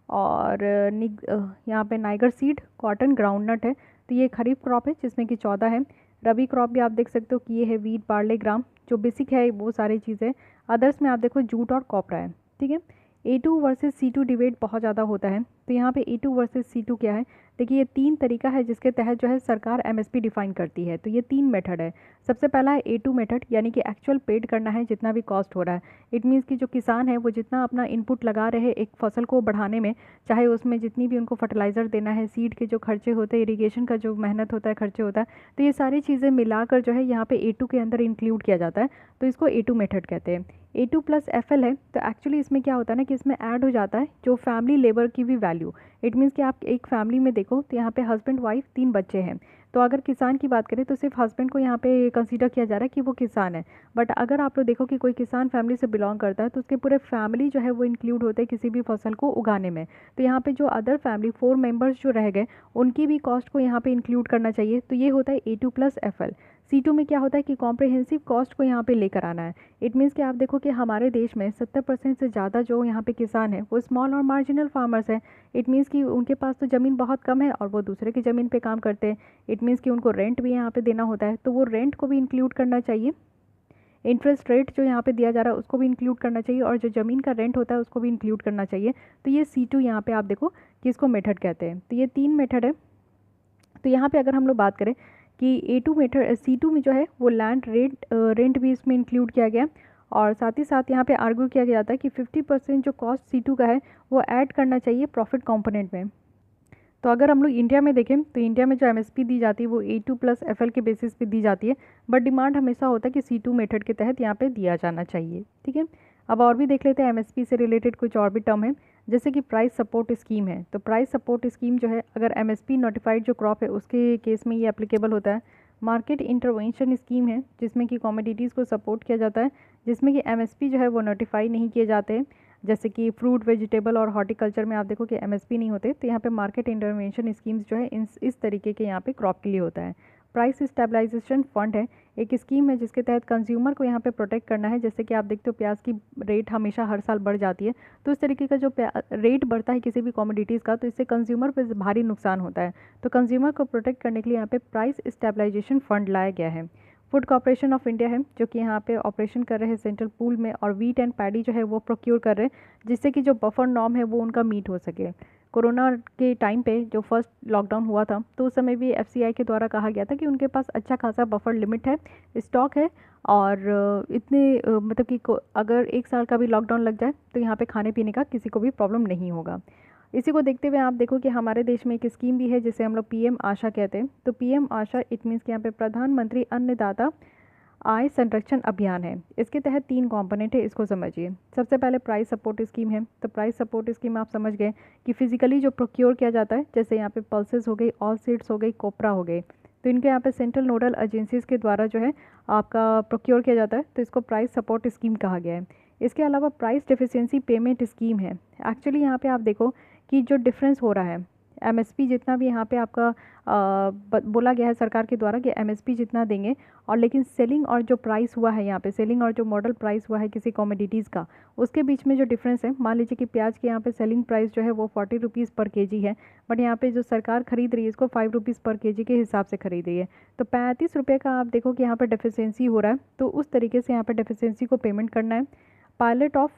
और यहाँ पे नाइगर सीड, कॉटन, ग्राउंडनट है। तो ये खरीफ क्रॉप है, जिसमें कि 14 है। रबी क्रॉप भी आप देख सकते हो कि ये है वीट, बार्ले, ग्राम, जो बेसिक है वो सारी चीज़ें। अदर्स में आप देखो जूट और कॉपरा है। ठीक है, A2 वर्सेस C2 डिबेट बहुत ज़्यादा होता है। तो यहाँ पे A2 वर्सेस C2 क्या है? देखिए, ये 3 तरीका है जिसके तहत जो है सरकार एमएसपी डिफाइन करती है। तो ये 3 मेथड है। सबसे पहला है A2 मेथड, यानी कि एक्चुअल पेड करना है जितना भी कॉस्ट हो रहा है। इट मीन्स कि जो किसान है वो जितना अपना इनपुट लगा रहे हैं एक फसल को बढ़ाने में, चाहे उसमें जितनी भी उनको फर्टिलाइज़र देना है, सीड के जो खर्चे होते हैं, इरीगेशन का जो मेहनत होता है, खर्चे होता है, तो ये सारी चीज़ें मिलाकर जो है यहाँ पे A2 के अंदर इंक्लूड किया जाता है। तो इसको A2 मेथड कहते हैं। A2 प्लस FL है, तो एक्चुअली इसमें क्या होता है ना कि इसमें ऐड हो जाता है जो फैमिली लेबर की भी वैल्यू। इट मीन्स कि आप एक फैमिली में देखो तो यहाँ पे हस्बैंड, वाइफ, 3 बच्चे हैं। तो अगर किसान की बात करें तो सिर्फ हस्बैंड को यहाँ पे कंसीडर किया जा रहा है कि वो किसान है। बट अगर आप लोग देखो कि कोई किसान फैमिली से बिलोंग करता है तो उसके पूरे फैमिली जो है वो इंक्लूड होते हैं किसी भी फसल को उगाने में। तो यहाँ पे जो अदर फैमिली 4 मेंबर्स जो रह गए, उनकी भी कॉस्ट को यहाँ पे इंक्लूड करना चाहिए। तो ये होता है A2 प्लस FL। C2 में क्या होता है कि कॉम्प्रिहेंसिव कॉस्ट को यहाँ पे लेकर आना है। इट मीन्स कि आप देखो कि हमारे देश में 70% से ज़्यादा जो यहाँ पे किसान है वो स्मॉल और मार्जिनल फार्मर्स हैं। इट मीन्स कि उनके पास तो ज़मीन बहुत कम है और वो दूसरे की ज़मीन पे काम करते हैं। इट मीन्स कि उनको रेंट भी यहाँ पे देना होता है, तो वो रेंट को भी इंक्लूड करना चाहिए। इंटरेस्ट रेट जो यहाँ पे दिया जा रहा है उसको भी इंक्लूड करना चाहिए, और जो ज़मीन का रेंट होता है उसको भी इंक्लूड करना चाहिए। तो ये C2 यहाँ पे आप देखो कि इसको मेथड कहते हैं। तो ये 3 मेथड है। तो यहाँ पे अगर हम लोग बात करें कि A2 मेथड, C2 में जो है वो लैंड रेंट भी इसमें इंक्लूड किया गया, और साथ ही साथ यहाँ पे आर्ग्यू किया गया था कि 50% जो कॉस्ट C2 का है वो ऐड करना चाहिए प्रॉफिट कंपोनेंट में। तो अगर हम लोग इंडिया में देखें तो इंडिया में जो एमएसपी दी जाती है वो A2 प्लस FL के बेसिस पे दी जाती है, बट डिमांड हमेशा होता है कि C2 मेथड के तहत यहाँ पे दिया जाना चाहिए। ठीक है, अब और भी देख लेते हैं एमएसपी से रिलेटेड कुछ और भी टर्म है, जैसे कि प्राइस सपोर्ट स्कीम है। तो प्राइस सपोर्ट स्कीम जो है, अगर एमएसपी नोटिफाइड जो क्रॉप है उसके केस में ये एप्लीकेबल होता है। मार्केट इंटरवेंशन स्कीम है, जिसमें कि कमोडिटीज़ को सपोर्ट किया जाता है, जिसमें कि एमएसपी जो है वो नोटिफाई नहीं किए जाते हैं। जैसे कि फ्रूट, वेजिटेबल और हॉर्टिकल्चर में आप देखो कि एमएसपी नहीं होते। तो यहाँ पे मार्केट इंटरवेंशन स्कीम्स जो है इस तरीके के यहाँ पे क्रॉप के लिए होता है। प्राइस स्टेबलाइजेशन फंड है, एक स्कीम है जिसके तहत कंज्यूमर को यहाँ पे प्रोटेक्ट करना है। जैसे कि आप देखते हो प्याज की रेट हमेशा हर साल बढ़ जाती है, तो इस तरीके का जो रेट बढ़ता है किसी भी कमोडिटीज़ का, तो इससे कंज्यूमर पर भारी नुकसान होता है। तो कंज्यूमर को प्रोटेक्ट करने के लिए यहाँ पे प्राइस स्टेबलाइजेशन फंड लाया गया है। फूड कॉर्पोरेशन ऑफ इंडिया है, जो कि यहाँ पे ऑपरेशन कर रहे हैं सेंट्रल पूल में, और वीट एंड पैडी जो है वो प्रोक्योर कर रहे हैं, जिससे कि जो बफर नॉर्म है वो उनका मीट हो सके। कोरोना के टाइम पे जो फर्स्ट लॉकडाउन हुआ था तो उस समय भी FCI के द्वारा कहा गया था कि उनके पास अच्छा खासा बफर लिमिट है, स्टॉक है, और इतने मतलब कि अगर 1 साल का भी लॉकडाउन लग जाए तो यहाँ पे खाने पीने का किसी को भी प्रॉब्लम नहीं होगा। इसी को देखते हुए आप देखो कि हमारे देश में एक स्कीम भी है जिसे हम लोग PM आशा कहते हैं। तो PM आशा इट मीन्स कि यहाँ पे प्रधानमंत्री अन्नदाता आय संरक्षण अभियान है। इसके तहत 3 कंपोनेंट है, इसको समझिए। सबसे पहले प्राइस सपोर्ट स्कीम है। तो प्राइस सपोर्ट स्कीम आप समझ गए कि फिजिकली जो प्रोक्योर किया जाता है, जैसे यहाँ पे पल्सेस हो गई, ऑल सीड्स हो गई, कोपरा हो गई, तो इनके यहाँ पे सेंट्रल नोडल एजेंसीज के द्वारा जो है आपका प्रोक्योर किया जाता है, तो इसको प्राइस सपोर्ट स्कीम कहा गया है। इसके अलावा प्राइस डेफिशिएंसी पेमेंट स्कीम है। एक्चुअली यहाँ पे आप देखो कि जो डिफरेंस हो रहा है एमएसपी जितना भी यहाँ पे आपका बोला गया है सरकार के द्वारा कि एमएसपी जितना देंगे, और लेकिन सेलिंग और जो प्राइस हुआ है यहाँ पे, सेलिंग और जो मॉडल प्राइस हुआ है किसी कॉमोडिटीज़ का, उसके बीच में जो डिफरेंस है, मान लीजिए कि प्याज के यहाँ पे सेलिंग प्राइस जो है वो 40 रुपीज़ पर केजी है, बट यहाँ पे जो सरकार खरीद रही है इसको 5 रुपीज़ पर केजी के हिसाब से खरीद रही है, तो 35 रुपये का आप देखो कि यहाँ पर डेफिशिएंसी हो रहा है। तो उस तरीके से यहाँ पर डेफिशिएंसी को पेमेंट करना है। Pilot of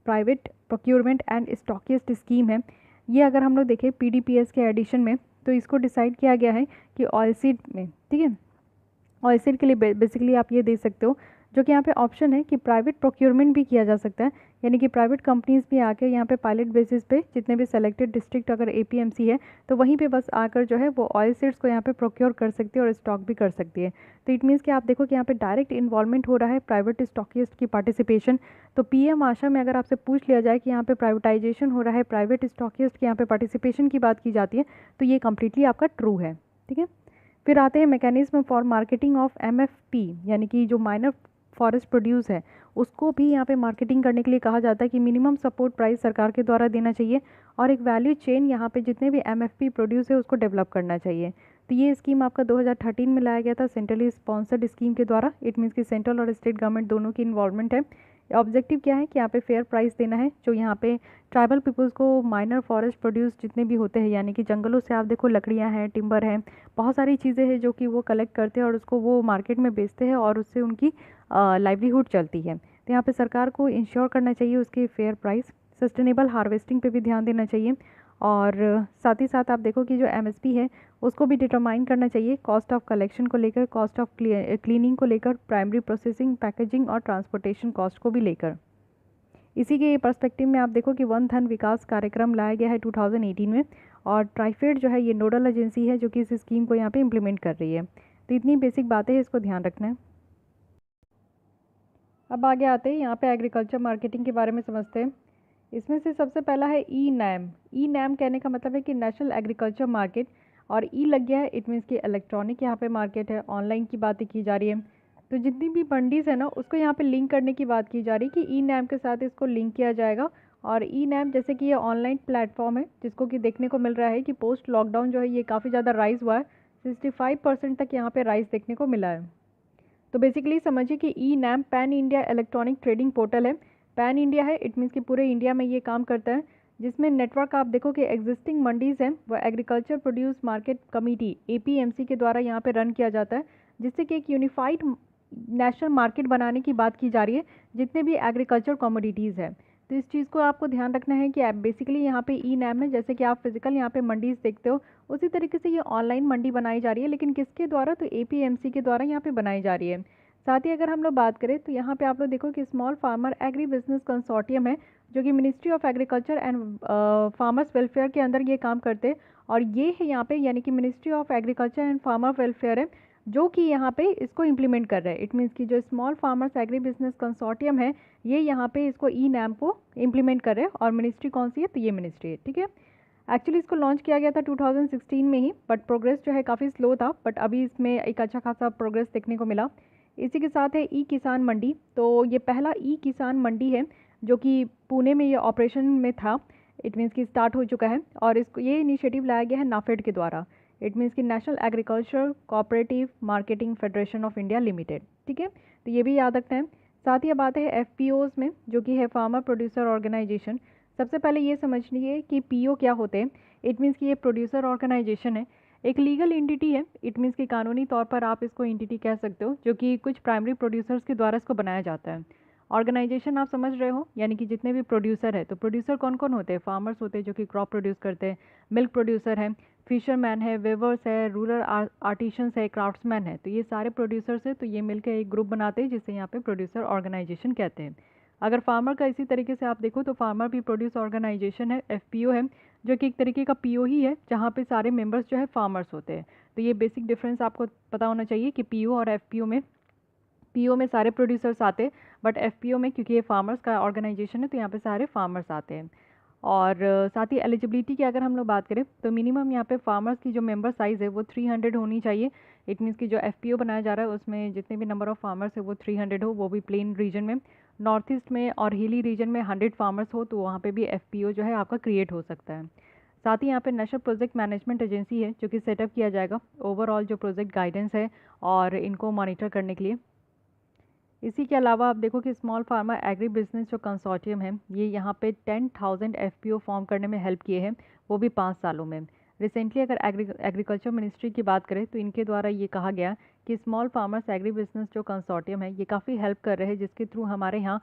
private procurement and stockist scheme है, ये अगर हम लोग देखें पीडीपीएस के एडिशन में, तो इसको डिसाइड किया गया है कि ऑयलसीड में, ठीक है, ऑयलसीड के लिए बेसिकली आप ये दे सकते हो, जो कि यहाँ पे ऑप्शन है कि प्राइवेट प्रोक्योरमेंट भी किया जा सकता है, यानी कि प्राइवेट कंपनीज भी आकर यहाँ पे पायलट बेसिस पे जितने भी सेलेक्टेड डिस्ट्रिक्ट अगर एपीएमसी है तो वहीं पे बस आकर जो है वो ऑयल सीड्स को यहाँ पे प्रोक्योर कर सकती है और स्टॉक भी कर सकती है। तो इट मीन्स कि आप देखो कि यहाँ पे डायरेक्ट इन्वॉल्वमेंट हो रहा है, प्राइवेट स्टॉकिस्ट की पार्टिसिपेशन। तो पीएम आशा में अगर आपसे पूछ लिया जाए कि यहाँ पे प्राइवेटाइजेशन हो रहा है, प्राइवेट स्टॉकिस्ट की यहाँ पे पार्टिसिपेशन की बात की जाती है, तो ये कम्प्लीटली आपका ट्रू है, ठीक है। फिर आते हैं mechanism for marketing of MFP, यानी कि जो माइनर फॉरेस्ट प्रोड्यूस है उसको भी यहाँ पे मार्केटिंग करने के लिए कहा जाता है कि मिनिमम सपोर्ट प्राइस सरकार के द्वारा देना चाहिए, और एक वैल्यू चेन यहाँ पे जितने भी एमएफपी प्रोड्यूस है उसको डेवलप करना चाहिए। तो ये स्कीम आपका 2013 में लाया गया था सेंट्रली स्पॉन्सर्ड स्कीम के द्वारा। इट मीन्स कि सेंट्रल और स्टेट गवर्नमेंट दोनों की इन्वॉल्वमेंट है। ऑब्जेक्टिव क्या है कि यहाँ पे फेयर प्राइस देना है, जो यहाँ पे ट्राइबल पीपल्स को माइनर फॉरेस्ट प्रोड्यूस जितने भी होते हैं, यानी कि जंगलों से आप देखो लकड़ियाँ हैं, टिम्बर हैं, बहुत सारी चीज़ें हैं जो कि वो कलेक्ट करते हैं और उसको वो मार्केट में बेचते हैं और उससे उनकी लाइवलीहुड चलती है। तो यहाँ पे सरकार को इंश्योर करना चाहिए उसकी फेयर प्राइस। सस्टेनेबल हार्वेस्टिंग पे भी ध्यान देना चाहिए, और साथ ही साथ आप देखो कि जो एमएसपी है उसको भी डिटरमाइन करना चाहिए, कॉस्ट ऑफ कलेक्शन को लेकर, कॉस्ट ऑफ क्लीनिंग को लेकर, प्राइमरी प्रोसेसिंग, पैकेजिंग और ट्रांसपोर्टेशन कॉस्ट को भी लेकर। इसी के पर्सपेक्टिव में आप देखो कि वन धन विकास कार्यक्रम लाया गया है 2018 में, और ट्राइफेड जो है ये नोडल एजेंसी है जो कि इस स्कीम को यहाँ पे इम्प्लीमेंट कर रही है। तो इतनी बेसिक बातें हैं, इसको ध्यान रखना है। अब आगे आते हैं यहाँ पे एग्रीकल्चर मार्केटिंग के बारे में समझते हैं। इसमें से सबसे पहला है ई नैम। ई नैम कहने का मतलब है कि नेशनल एग्रीकल्चर मार्केट, और ई लग गया है, इट मीन्स कि इलेक्ट्रॉनिक यहाँ पे मार्केट है, ऑनलाइन की बातें की जा रही है। तो जितनी भी मंडीज़ है ना उसको यहाँ पे लिंक करने की बात की जा रही है कि ई नैम के साथ इसको लिंक किया जाएगा। और ई नैम जैसे कि ये ऑनलाइन प्लेटफॉर्म है जिसको कि देखने को मिल रहा है कि पोस्ट लॉकडाउन जो है ये काफ़ी ज़्यादा राइज़ हुआ है, 65% तक यहाँ पर राइज़ देखने को मिला है। तो बेसिकली समझिए कि e NAM pan India electronic trading portal है। पैन इंडिया है, इट मीन्स कि पूरे इंडिया में ये काम करता है, जिसमें नेटवर्क आप देखो कि एग्जिस्टिंग मंडीज़ हैं वो agriculture produce market committee APMC के द्वारा यहाँ पे रन किया जाता है, जिससे कि एक यूनिफाइड नेशनल मार्केट बनाने की बात की जा रही है जितने भी एग्रीकल्चर कमोडिटीज़ है। तो इस चीज़ को आपको ध्यान रखना है कि बेसिकली यहाँ पे ई नैम है, जैसे कि आप फिजिकल यहाँ पे मंडीज़ देखते हो उसी तरीके से ये ऑनलाइन मंडी बनाई जा रही है, लेकिन किसके द्वारा, तो एपीएमसी के द्वारा यहाँ पे बनाई जा रही है। साथ ही अगर हम लोग बात करें तो यहाँ पे आप लोग देखो कि small farmer agri business consortium है, जो कि ministry of agriculture and farmers welfare के अंदर ये काम करते हैं, और ये है यहाँ पे यानी कि ministry of agriculture and farmer welfare है जो कि यहाँ पे इसको इम्प्लीमेंट कर रहा है। इट मीन्स कि जो small farmers agri business consortium है ये यहाँ पे इसको ई नैम को इम्प्लीमेंट कर रहे हैं, और मिनिस्ट्री कौन सी है, तो ये मिनिस्ट्री है, ठीक है। एक्चुअली इसको लॉन्च किया गया था 2016 में ही, बट प्रोग्रेस जो है काफ़ी स्लो था, बट अभी इसमें एक अच्छा खासा प्रोग्रेस देखने को मिला। इसी के साथ है ई किसान मंडी। तो ये पहला ई किसान मंडी है जो कि पुणे में ये ऑपरेशन में था, इट मीन्स कि स्टार्ट हो चुका है, और इसको ये इनिशिएटिव लाया गया है नाफेड के द्वारा, इट मीन्स कि national agriculture cooperative marketing federation of India limited, ठीक है। तो ये भी याद रखना है। साथ ही अब आते हैं एफपीओज में, जो कि है फार्मर प्रोड्यूसर ऑर्गेनाइजेशन। सबसे पहले ये समझिए कि पीओ क्या होते हैं। इट मीन्स कि ये प्रोड्यूसर ऑर्गेनाइजेशन है, एक लीगल एंटिटी है, इट मीन्स कि कानूनी तौर पर आप इसको एंटिटी कह सकते हो, जो कि कुछ प्राइमरी प्रोड्यूसर्स के द्वारा इसको बनाया जाता है। ऑर्गेनाइजेशन आप समझ रहे हो, यानी कि जितने भी प्रोड्यूसर है, तो प्रोड्यूसर कौन कौन होते हैं, फार्मर्स होते हैं जो कि क्रॉप प्रोड्यूस करते हैं, मिल्क प्रोड्यूसर है, फिशरमैन है, वेवर्स है, रूरल आर्टिशंस है, क्राफ्ट्समैन है, तो ये सारे प्रोड्यूसर्स है, तो ये मिलकर एक ग्रुप बनाते हैं जिसे यहाँ पे प्रोड्यूसर ऑर्गेनाइजेशन कहते हैं। अगर फार्मर का इसी तरीके से आप देखो तो फार्मर भी प्रोड्यूस ऑर्गेनाइजेशन है, एफपीओ है, जो कि एक तरीके का पीओ ही है जहाँ पे सारे मेंबर्स जो है फार्मर्स होते हैं। तो ये बेसिक डिफरेंस आपको पता होना चाहिए कि पीओ और एफपीओ में, पीओ में सारे प्रोड्यूसर्स आते हैं, बट एफपीओ में क्योंकि ये फार्मर्स का ऑर्गेनाइजेशन है तो यहाँ पे सारे फार्मर्स आते हैं। और साथ ही एलिजिबिलिटी की अगर हम लोग बात करें तो मिनिमम यहाँ पे फार्मर्स की जो मेंबर साइज़ है वो 300 होनी चाहिए। इट मीन्स कि जो एफपीओ बनाया जा रहा है उसमें जितने भी नंबर ऑफ़ फार्मर्स है वो 300 हो, वो भी प्लेन रीजन में। नॉर्थ ईस्ट में और हिली रीजन में 100 फार्मर्स हो तो वहाँ पे भी एफपीओ जो है आपका क्रिएट हो सकता है। साथ ही यहाँ पे नेशनल प्रोजेक्ट मैनेजमेंट एजेंसी है जो कि सेटअप किया जाएगा ओवरऑल जो प्रोजेक्ट गाइडेंस है और इनको मॉनिटर करने के लिए। इसी के अलावा आप देखो कि स्मॉल फार्मा एग्री बिजनेस जो कंसोर्टियम है ये यहाँ पे 10,000 एफपीओ फॉर्म करने में हेल्प किए हैं, वो भी 5 सालों में। रिसेंटली अगर एग्रीकल्चर मिनिस्ट्री की बात करें तो इनके द्वारा ये कहा गया कि स्मॉल फार्मर्स एग्री बिजनेस जो कंसोर्टियम है ये काफ़ी हेल्प कर रहे हैं, जिसके थ्रू हमारे यहाँ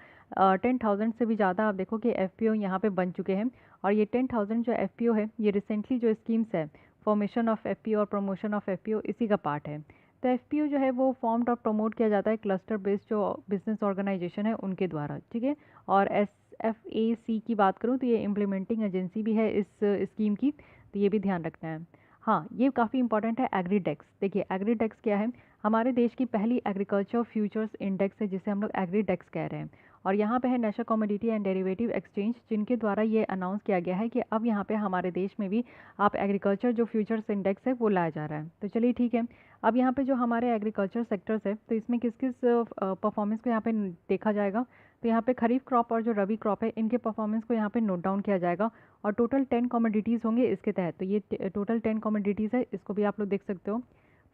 10,000 से भी ज़्यादा आप देखो कि एफपीओ यहाँ पे बन चुके हैं। और ये 10,000 जो एफपीओ है ये रिसेंटली जो स्कीम्स है फॉर्मेशन ऑफ एफपीओ और प्रमोशन ऑफ एफपीओ इसी का पार्ट है। तो एफपीओ जो है वो फॉर्म्ड और प्रमोट किया जाता है क्लस्टर बेस्ड जो बिजनेस ऑर्गेनाइजेशन है उनके द्वारा, ठीक है। और SFAC की बात करूँ तो ये इम्प्लीमेंटिंग एजेंसी भी है इस स्कीम की, तो ये भी ध्यान रखना है। हाँ, ये काफ़ी इंपॉर्टेंट है एग्रीडेक्स। देखिए एग्रीडेक्स क्या है, हमारे देश की पहली एग्रीकल्चर फ्यूचर्स इंडेक्स है जिसे हम लोग एग्रीडेक्स कह रहे हैं। और यहाँ पे है national commodity and derivative exchange, जिनके द्वारा ये अनाउंस किया गया है कि अब यहाँ पे हमारे देश में भी आप एग्रीकल्चर जो फ्यूचर्स इंडेक्स है वो लाया जा रहा है। तो चलिए ठीक है, अब यहाँ पे जो हमारे एग्रीकल्चर सेक्टर्स है तो इसमें किस किस परफॉर्मेंस को यहाँ पे देखा जाएगा। तो यहाँ पे खरीफ क्रॉप और जो रबी क्रॉप है इनके परफॉर्मेंस को यहाँ पे नोट डाउन किया जाएगा और टोटल 10 कमोडिटीज़ होंगे इसके तहत। तो ये टोटल 10 कमोडिटीज़ है, इसको भी आप लोग देख सकते हो।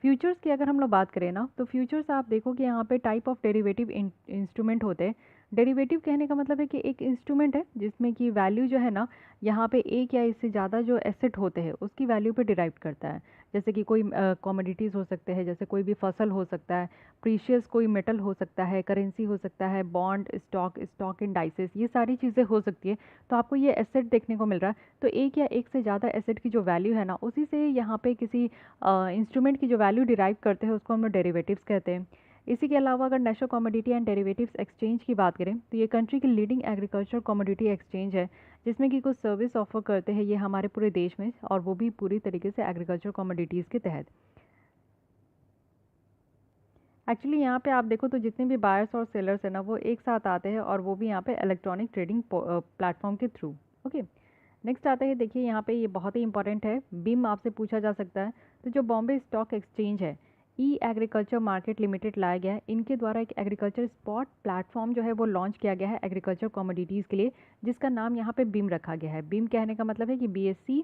फ्यूचर्स की अगर हम लोग बात करें ना तो फ्यूचर्स आप देखो कि यहाँ पे टाइप ऑफ डेरिवेटिव इंस्ट्रूमेंट होते हैं। डेरिवेटिव कहने का मतलब है कि एक इंस्ट्रूमेंट है जिसमें कि वैल्यू जो है ना यहाँ पे एक या इससे ज़्यादा जो एसेट होते हैं उसकी वैल्यू पे डिराइव करता है। जैसे कि कोई कमोडिटीज़ हो सकते हैं, जैसे कोई भी फसल हो सकता है, प्रीशियस कोई मेटल हो सकता है, करेंसी हो सकता है, बॉन्ड, स्टॉक इंडाइसेस, ये सारी चीज़ें हो सकती है। तो आपको ये एसेट देखने को मिल रहा है। तो एक या एक से ज़्यादा एसेट की जो वैल्यू है ना उसी से यहाँ पे किसी इंस्ट्रूमेंट की जो वैल्यू डिराइव करते हैं उसको हम लोग डेरिवेटिव्स कहते हैं। इसी के अलावा अगर national commodity and derivatives exchange की बात करें तो ये कंट्री की लीडिंग एग्रीकल्चर कमोडिटी एक्सचेंज है, जिसमें कि कुछ सर्विस ऑफर करते हैं ये हमारे पूरे देश में, और वो भी पूरी तरीके से एग्रीकल्चर कमोडिटीज़ के तहत। एक्चुअली यहाँ पे आप देखो तो जितने भी बायर्स और सेलर्स हैं ना वो एक साथ आते हैं, और वो भी यहाँ पे इलेक्ट्रॉनिक ट्रेडिंग प्लेटफॉर्म के थ्रू। ओके, नेक्स्ट आते हैं, देखिए यहाँ पे ये बहुत ही इंपॉर्टेंट है, बीम आपसे पूछा जा सकता है। तो जो बॉम्बे स्टॉक एक्सचेंज है, ई एग्रीकल्चर मार्केट लिमिटेड लाया गया है, इनके द्वारा एक एग्रीकल्चर स्पॉट प्लेटफॉर्म जो है वो लॉन्च किया गया है एग्रीकल्चर कमोडिटीज़ के लिए, जिसका नाम यहाँ पे बीम रखा गया है। बीम कहने का मतलब है कि BSC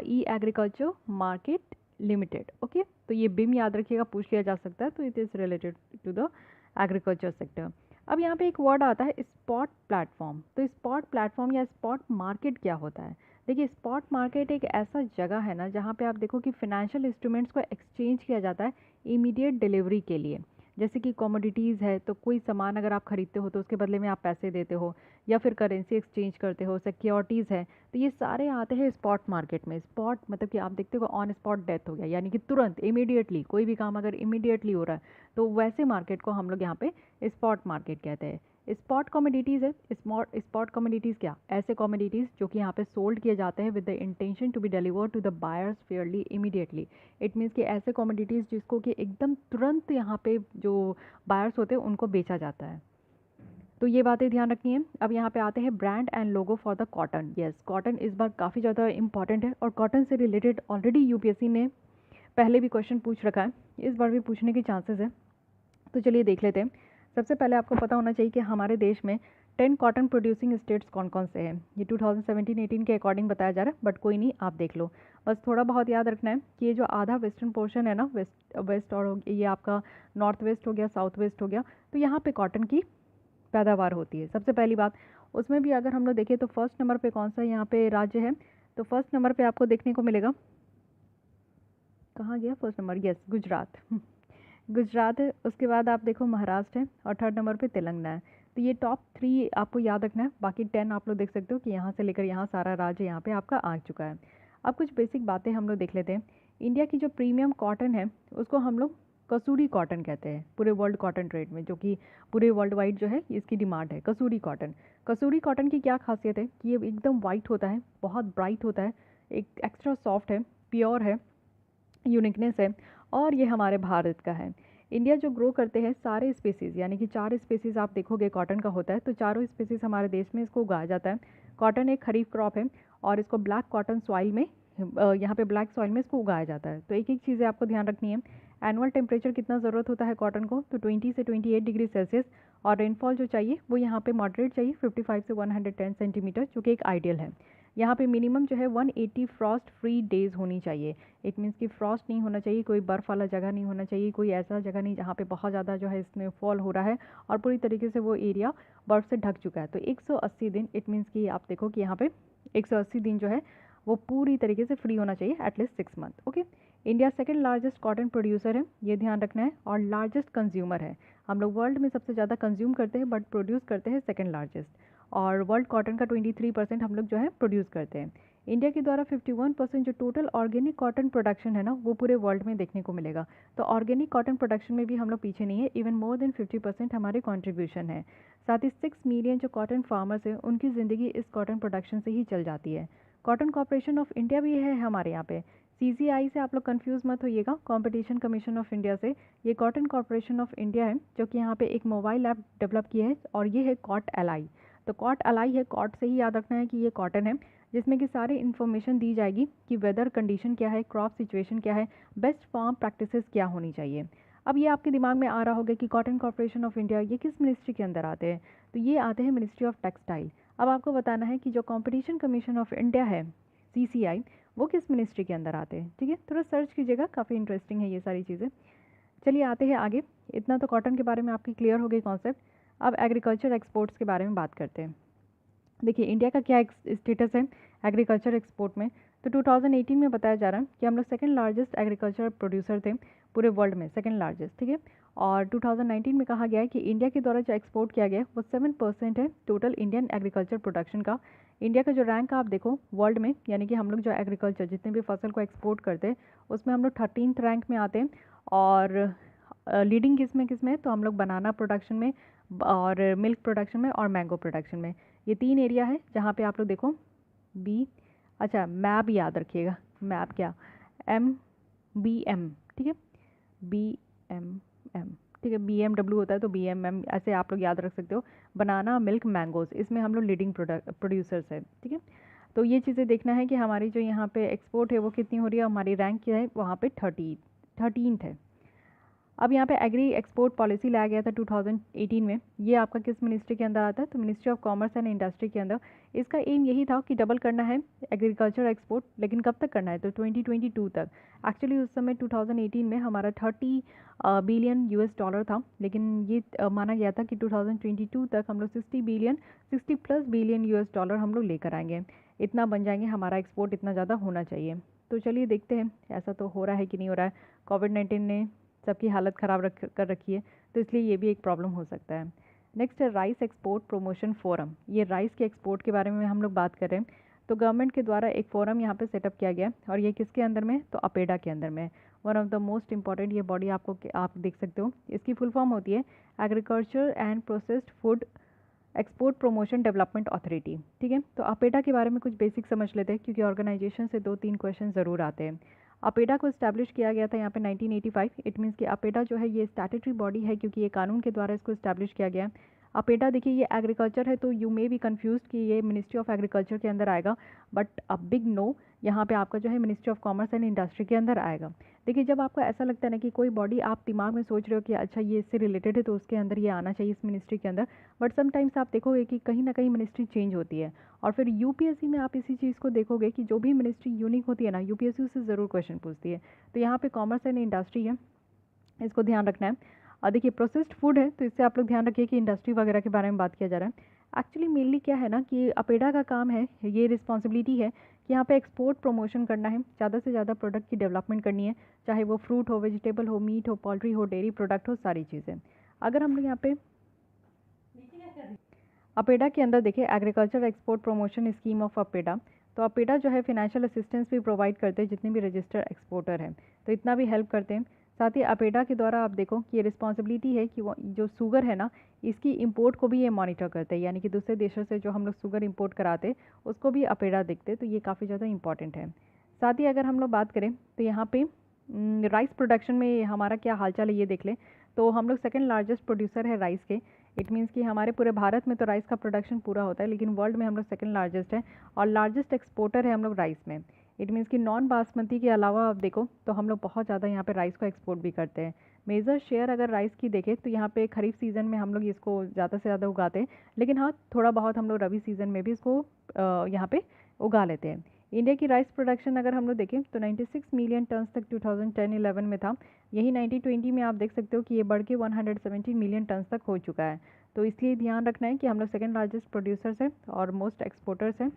ई एग्रीकल्चर मार्केट लिमिटेड। ओके, तो ये बीम याद रखिएगा, पूछ लिया जा सकता है, तो it is related to the agriculture sector. अब यहाँ पे एक वर्ड आता है स्पॉट प्लेटफॉर्म। तो स्पॉट प्लेटफॉर्म या स्पॉट मार्केट क्या होता है? देखिए स्पॉट मार्केट एक ऐसा जगह है ना जहाँ पे आप देखो कि फिनेंशियल इंस्ट्रूमेंट्स को एक्सचेंज किया जाता है इमीडिएट डिलीवरी के लिए। जैसे कि कमोडिटीज़ है तो कोई सामान अगर आप खरीदते हो तो उसके बदले में आप पैसे देते हो, या फिर करेंसी एक्सचेंज करते हो, सिक्योरिटीज़ है, तो ये सारे आते हैं स्पॉट मार्केट में। स्पॉट मतलब कि आप देखते हो ऑन स्पॉट डेथ हो गया, यानी कि तुरंत इमीडिएटली कोई भी काम अगर इमीडिएटली हो रहा है तो वैसे मार्केट को हम लोग यहाँ पे स्पॉट मार्केट कहते हैं। स्पॉट कमोडिटीज़ है, स्पॉट कमोडिटीज़ क्या, ऐसे कमोडिटीज़ जो कि यहाँ पे सोल्ड किए जाते हैं with the intention to be deliver to the buyers fairly immediately. It means कि ऐसे कमोडिटीज़ जिसको कि एकदम तुरंत यहाँ पे जो बायर्स होते हैं उनको बेचा जाता है। तो ये बातें ध्यान रखनी है। अब यहाँ पे आते हैं brand and logo for the cotton. Yes, cotton इस बार काफ़ी ज़्यादा इंपॉर्टेंट है, और कॉटन से रिलेटेड ऑलरेडी यूपीएससी ने पहले भी क्वेश्चन पूछ रखा है, इस बार भी पूछने की चांसेस है। तो चलिए देख लेते हैं। सबसे पहले आपको पता होना चाहिए कि हमारे देश में 10 कॉटन प्रोड्यूसिंग स्टेट्स कौन कौन से हैं। ये 2017-18 के अकॉर्डिंग बताया जा रहा है, बट कोई नहीं, आप देख लो। बस थोड़ा बहुत याद रखना है कि ये जो आधा वेस्टर्न पोर्शन है ना, वेस्ट और ये आपका नॉर्थ वेस्ट हो गया, साउथ वेस्ट हो गया, तो यहाँ पे कॉटन की पैदावार होती है। सबसे पहली बात, उसमें भी अगर हम लोग देखें तो फर्स्ट नंबर पे कौन सा यहाँ पे राज्य है, तो फर्स्ट नंबर पे आपको देखने को मिलेगा, कहाँ गया first number, yes Gujarat. Gujarat है, उसके बाद आप देखो महाराष्ट्र है, और थर्ड नंबर पे तेलंगाना है। तो ये टॉप 3 आपको याद रखना है। बाकी 10 आप लोग देख सकते हो कि यहाँ से लेकर यहाँ सारा राज्य यहाँ पे आपका आ चुका है। अब कुछ बेसिक बातें हम लोग देख लेते हैं। इंडिया की जो प्रीमियम कॉटन है उसको हम लोग कसूरी कॉटन कहते हैं पूरे वर्ल्ड कॉटन ट्रेड में, जो कि पूरे वर्ल्ड वाइड जो है इसकी डिमांड है कसूरी कॉटन। कसूरी कॉटन की क्या खासियत है कि ये एकदम वाइट होता है, बहुत ब्राइट होता है, एक एक्स्ट्रा सॉफ्ट है, प्योर है, यूनिकनेस है, और ये हमारे भारत का है। इंडिया जो ग्रो करते हैं सारे स्पेसीज़, यानी कि 4 स्पेसीज़ आप देखोगे कॉटन का होता है, तो चारों स्पेसीज़ हमारे देश में इसको उगाया जाता है। कॉटन एक खरीफ क्रॉप है, और इसको ब्लैक कॉटन सॉइल में यहाँ पे ब्लैक सॉइल में इसको उगाया जाता है। तो एक एक चीज़ें आपको ध्यान रखनी है। एनुअल टेम्परेचर कितना ज़रूरत होता है कॉटन को, तो 20 से 28 डिग्री सेल्सियस, और रेनफॉल जो चाहिए वो यहाँ पे मॉडरेट चाहिए, 55 से 110 सेंटीमीटर, जो कि एक आइडियल है। यहाँ पे मिनिमम जो है 180 फ्रॉस्ट फ्री डेज़ होनी चाहिए। इट मीन्स कि फ्रॉस्ट नहीं होना चाहिए, कोई बर्फ़ वाला जगह नहीं होना चाहिए, कोई ऐसा जगह नहीं जहाँ पे बहुत ज़्यादा जो है स्नोफॉल हो रहा है और पूरी तरीके से वो एरिया बर्फ़ से ढक चुका है। तो 180 दिन, इट मीन्स कि आप देखो कि यहाँ पे 180 दिन जो है वो पूरी तरीके से फ्री होना चाहिए, at least 6 month. Okay, India second largest cotton producer है, ये ध्यान रखना है, और लार्जेस्ट कंज्यूमर है। हम लोग वर्ल्ड में सबसे ज़्यादा कंज्यूम करते हैं बट प्रोड्यूस करते हैं सेकंड लार्जेस्ट, और वर्ल्ड कॉटन का 23% हम लोग जो है प्रोड्यूस करते हैं। इंडिया के द्वारा 51% जो टोटल ऑर्गेनिक कॉटन प्रोडक्शन है ना, वो पूरे वर्ल्ड में देखने को मिलेगा। तो ऑर्गेनिक कॉटन प्रोडक्शन में भी हम लोग पीछे नहीं है, इवन मोर देन 50% हमारे कॉन्ट्रीब्यूशन है। साथ ही 6 मिलियन जो कॉटन फार्मर्स हैं उनकी ज़िंदगी इस कॉटन प्रोडक्शन से ही चल जाती है। कॉटन कॉर्पोरेशन ऑफ इंडिया भी है हमारे यहाँ पे। CCI से आप लोग कंफ्यूज मत होइएगा, कंपटीशन कमीशन ऑफ इंडिया से। ये कॉटन कॉर्पोरेशन ऑफ इंडिया है जो कि यहाँ पे एक मोबाइल ऐप डेवलप किया है, और ये है कॉट एलाई। तो कॉट एलाई है, कॉट से ही याद रखना है कि ये कॉटन है, जिसमें कि सारी इन्फॉर्मेशन दी जाएगी कि वेदर कंडीशन क्या है, क्रॉप सिचुएशन क्या है, बेस्ट फार्म प्रैक्टिसेस क्या होनी चाहिए। अब ये आपके दिमाग में आ रहा होगा कि कॉटन कॉर्पोरेशन ऑफ इंडिया ये किस मिनिस्ट्री के अंदर आते हैं। तो ये आते हैं मिनिस्ट्री ऑफ टेक्सटाइल। अब आपको बताना है कि जो कंपटीशन कमीशन ऑफ इंडिया है, CCI, वो किस मिनिस्ट्री के अंदर आते हैं। ठीक है, थोड़ा सर्च कीजिएगा, काफ़ी इंटरेस्टिंग है ये सारी चीज़ें। चलिए आते हैं आगे। इतना तो कॉटन के बारे में आपकी क्लियर हो गई कॉन्सेप्ट। अब एग्रीकल्चर एक्सपोर्ट्स के बारे में बात करते हैं। देखिए इंडिया का क्या स्टेटस है एग्रीकल्चर एक्सपोर्ट में। तो 2018 में बताया जा रहा है कि हम लोग सेकंड लार्जेस्ट एग्रीकल्चर प्रोड्यूसर थे पूरे वर्ल्ड में, सेकंड लार्जेस्ट। ठीक है, और 2019 में कहा गया है कि इंडिया के द्वारा जो एक्सपोर्ट किया गया है वो 7% है टोटल इंडियन एग्रीकल्चर प्रोडक्शन का। इंडिया का जो रैंक आप देखो वर्ल्ड में, यानी कि हम लोग जो एग्रीकल्चर जितने भी फसल को एक्सपोर्ट करते हैं उसमें हम लोग 13th रैंक में आते हैं। और लीडिंग किस में है, तो हम लोग बनाना प्रोडक्शन में, और मिल्क प्रोडक्शन में, और मैंगो प्रोडक्शन में। ये 3 एरिया है जहाँ पे आप लोग देखो बी, अच्छा मैप याद रखिएगा, मैप क्या, MBM। ठीक है, BMM। ठीक है, BMW होता है तो BMM ऐसे आप लोग याद रख सकते हो। बनाना, मिल्क, मैंगोज, इसमें हम लोग लीडिंग प्रोड्यूसर्स है। ठीक है, तो ये चीज़ें देखना है कि हमारी जो यहाँ पे एक्सपोर्ट है वो कितनी हो रही है, हमारी रैंक क्या है वहाँ पे 13th है। अब यहाँ पे एग्री एक्सपोर्ट पॉलिसी लाया गया था 2018 में। ये आपका किस मिनिस्ट्री के अंदर आता है, तो ministry of commerce and industry के अंदर। इसका एम यही था कि डबल करना है एग्रीकल्चर एक्सपोर्ट, लेकिन कब तक करना है, तो 2022 तक। एक्चुअली उस समय 2018 में हमारा 30 बिलियन US डॉलर था, लेकिन ये माना गया था कि 2022 तक हम लोग 60+ बिलियन US डॉलर हम लोग लेकर आएंगे। इतना बन जाएंगे, हमारा एक्सपोर्ट इतना ज़्यादा होना चाहिए। तो चलिए देखते हैं ऐसा तो हो रहा है कि नहीं हो रहा है। कोविड-19 ने सबकी हालत ख़राब कर रखी है, तो इसलिए ये भी एक प्रॉब्लम हो सकता है। नेक्स्ट है राइस एक्सपोर्ट प्रमोशन फोरम। ये राइस के एक्सपोर्ट के बारे में हम लोग बात कर रहे हैं। तो गवर्नमेंट के द्वारा एक फोरम यहाँ पे सेटअप किया गया, और ये किसके अंदर में, तो अपेडा के अंदर में। One of the most important ये बॉडी आपको आप देख सकते हो, इसकी फुल फॉर्म होती है agriculture and processed food export promotion development authority. ठीक है, तो अपेडा के बारे में कुछ बेसिक समझ लेते हैं, क्योंकि ऑर्गेनाइजेशन से 2-3 क्वेश्चन ज़रूर आते हैं। अपेडा को इस्टेब्लिश किया गया था यहाँ पे 1985। इट मीन्स कि अपेडा जो है ये स्टैट्यूटरी बॉडी है, क्योंकि ये कानून के द्वारा इसको इस्टेब्लिश किया गया है। अपेडा देखिए ये एग्रीकल्चर है, तो यू मे बी कन्फ्यूज कि ये मिनिस्ट्री ऑफ एग्रीकल्चर के अंदर आएगा, बट अ बिग नो, यहाँ पे आपका जो है ministry of commerce and industry के अंदर आएगा। देखिए जब आपको ऐसा लगता है ना कि कोई बॉडी आप दिमाग में सोच रहे हो कि अच्छा ये इससे रिलेटेड है, तो उसके अंदर ये आना चाहिए इस मिनिस्ट्री के अंदर, बट समटाइम्स आप देखोगे कि कहीं ना कहीं मिनिस्ट्री चेंज होती है। और फिर यूपीएससी में आप इसी चीज़ को देखोगे कि जो भी मिनिस्ट्री यूनिक होती है ना, यूपीएससी उससे ज़रूर क्वेश्चन पूछती है। तो यहाँ पे कॉमर्स एंड इंडस्ट्री है, इसको ध्यान रखना है। और देखिए प्रोसेस्ड फूड है, तो इससे आप लोग ध्यान रखिए कि इंडस्ट्री वगैरह के बारे में बात किया जा रहा है। एक्चुअली मेनली क्या है ना कि अपेडा का काम है, ये रिस्पॉन्सिबिलिटी है कि यहाँ पे एक्सपोर्ट प्रमोशन करना है, ज़्यादा से ज़्यादा प्रोडक्ट की डेवलपमेंट करनी है, चाहे वो फ्रूट हो, वेजिटेबल हो, मीट हो, पोल्ट्री हो, डेयरी प्रोडक्ट हो, सारी चीज़ें। अगर हम लोग यहाँ पे अपेडा के अंदर देखें agriculture export promotion scheme of APEDA, तो अपेडा जो है फिनेंशियल असिस्टेंस भी प्रोवाइड करते हैं जितने भी रजिस्टर्ड एक्सपोर्टर हैं, तो इतना भी हेल्प करते हैं। साथ ही अपेडा के द्वारा आप देखो कि ये रिस्पॉन्सिबिलिटी है कि वो जो शुगर है ना, इसकी इंपोर्ट को भी ये मॉनिटर करते हैं, यानी कि दूसरे देशों से जो हम लोग शुगर इंपोर्ट कराते उसको भी अपेडा देखते, तो ये काफ़ी ज़्यादा इंपॉर्टेंट है। साथ ही अगर हम लोग बात करें तो यहाँ पे राइस प्रोडक्शन में हमारा क्या हालचाल है ये देख लें। तो हम लोग सेकंड लार्जेस्ट प्रोड्यूसर है राइस के। इट मीन्स कि हमारे पूरे भारत में तो राइस का प्रोडक्शन पूरा होता है, लेकिन वर्ल्ड में हम लोग सेकंड लार्जेस्ट है, और लार्जेस्ट एक्सपोर्टर है हम लोग राइस में। इट मीन्स कि नॉन बासमती के अलावा आप देखो तो हम लोग बहुत ज़्यादा यहाँ पे राइस को एक्सपोर्ट भी करते हैं। मेजर शेयर अगर राइस की देखें तो यहाँ पे खरीफ सीज़न में हम लोग इसको ज़्यादा से ज़्यादा उगाते हैं, लेकिन हाँ थोड़ा बहुत हम लोग रबी सीज़न में भी इसको यहाँ पे उगा लेते हैं। इंडिया की राइस प्रोडक्शन अगर हम लोग देखें तो 96 मिलियन टन्स तक 2010-11 में था। यही 1920 में आप देख सकते हो कि ये बढ़ के 117 मिलियन टन्स तक हो चुका है। तो इसलिए ध्यान रखना है कि हम लोग सेकेंड लार्जेस्ट प्रोड्यूसर्स हैं और मोस्ट एक्सपोर्टर्स हैं।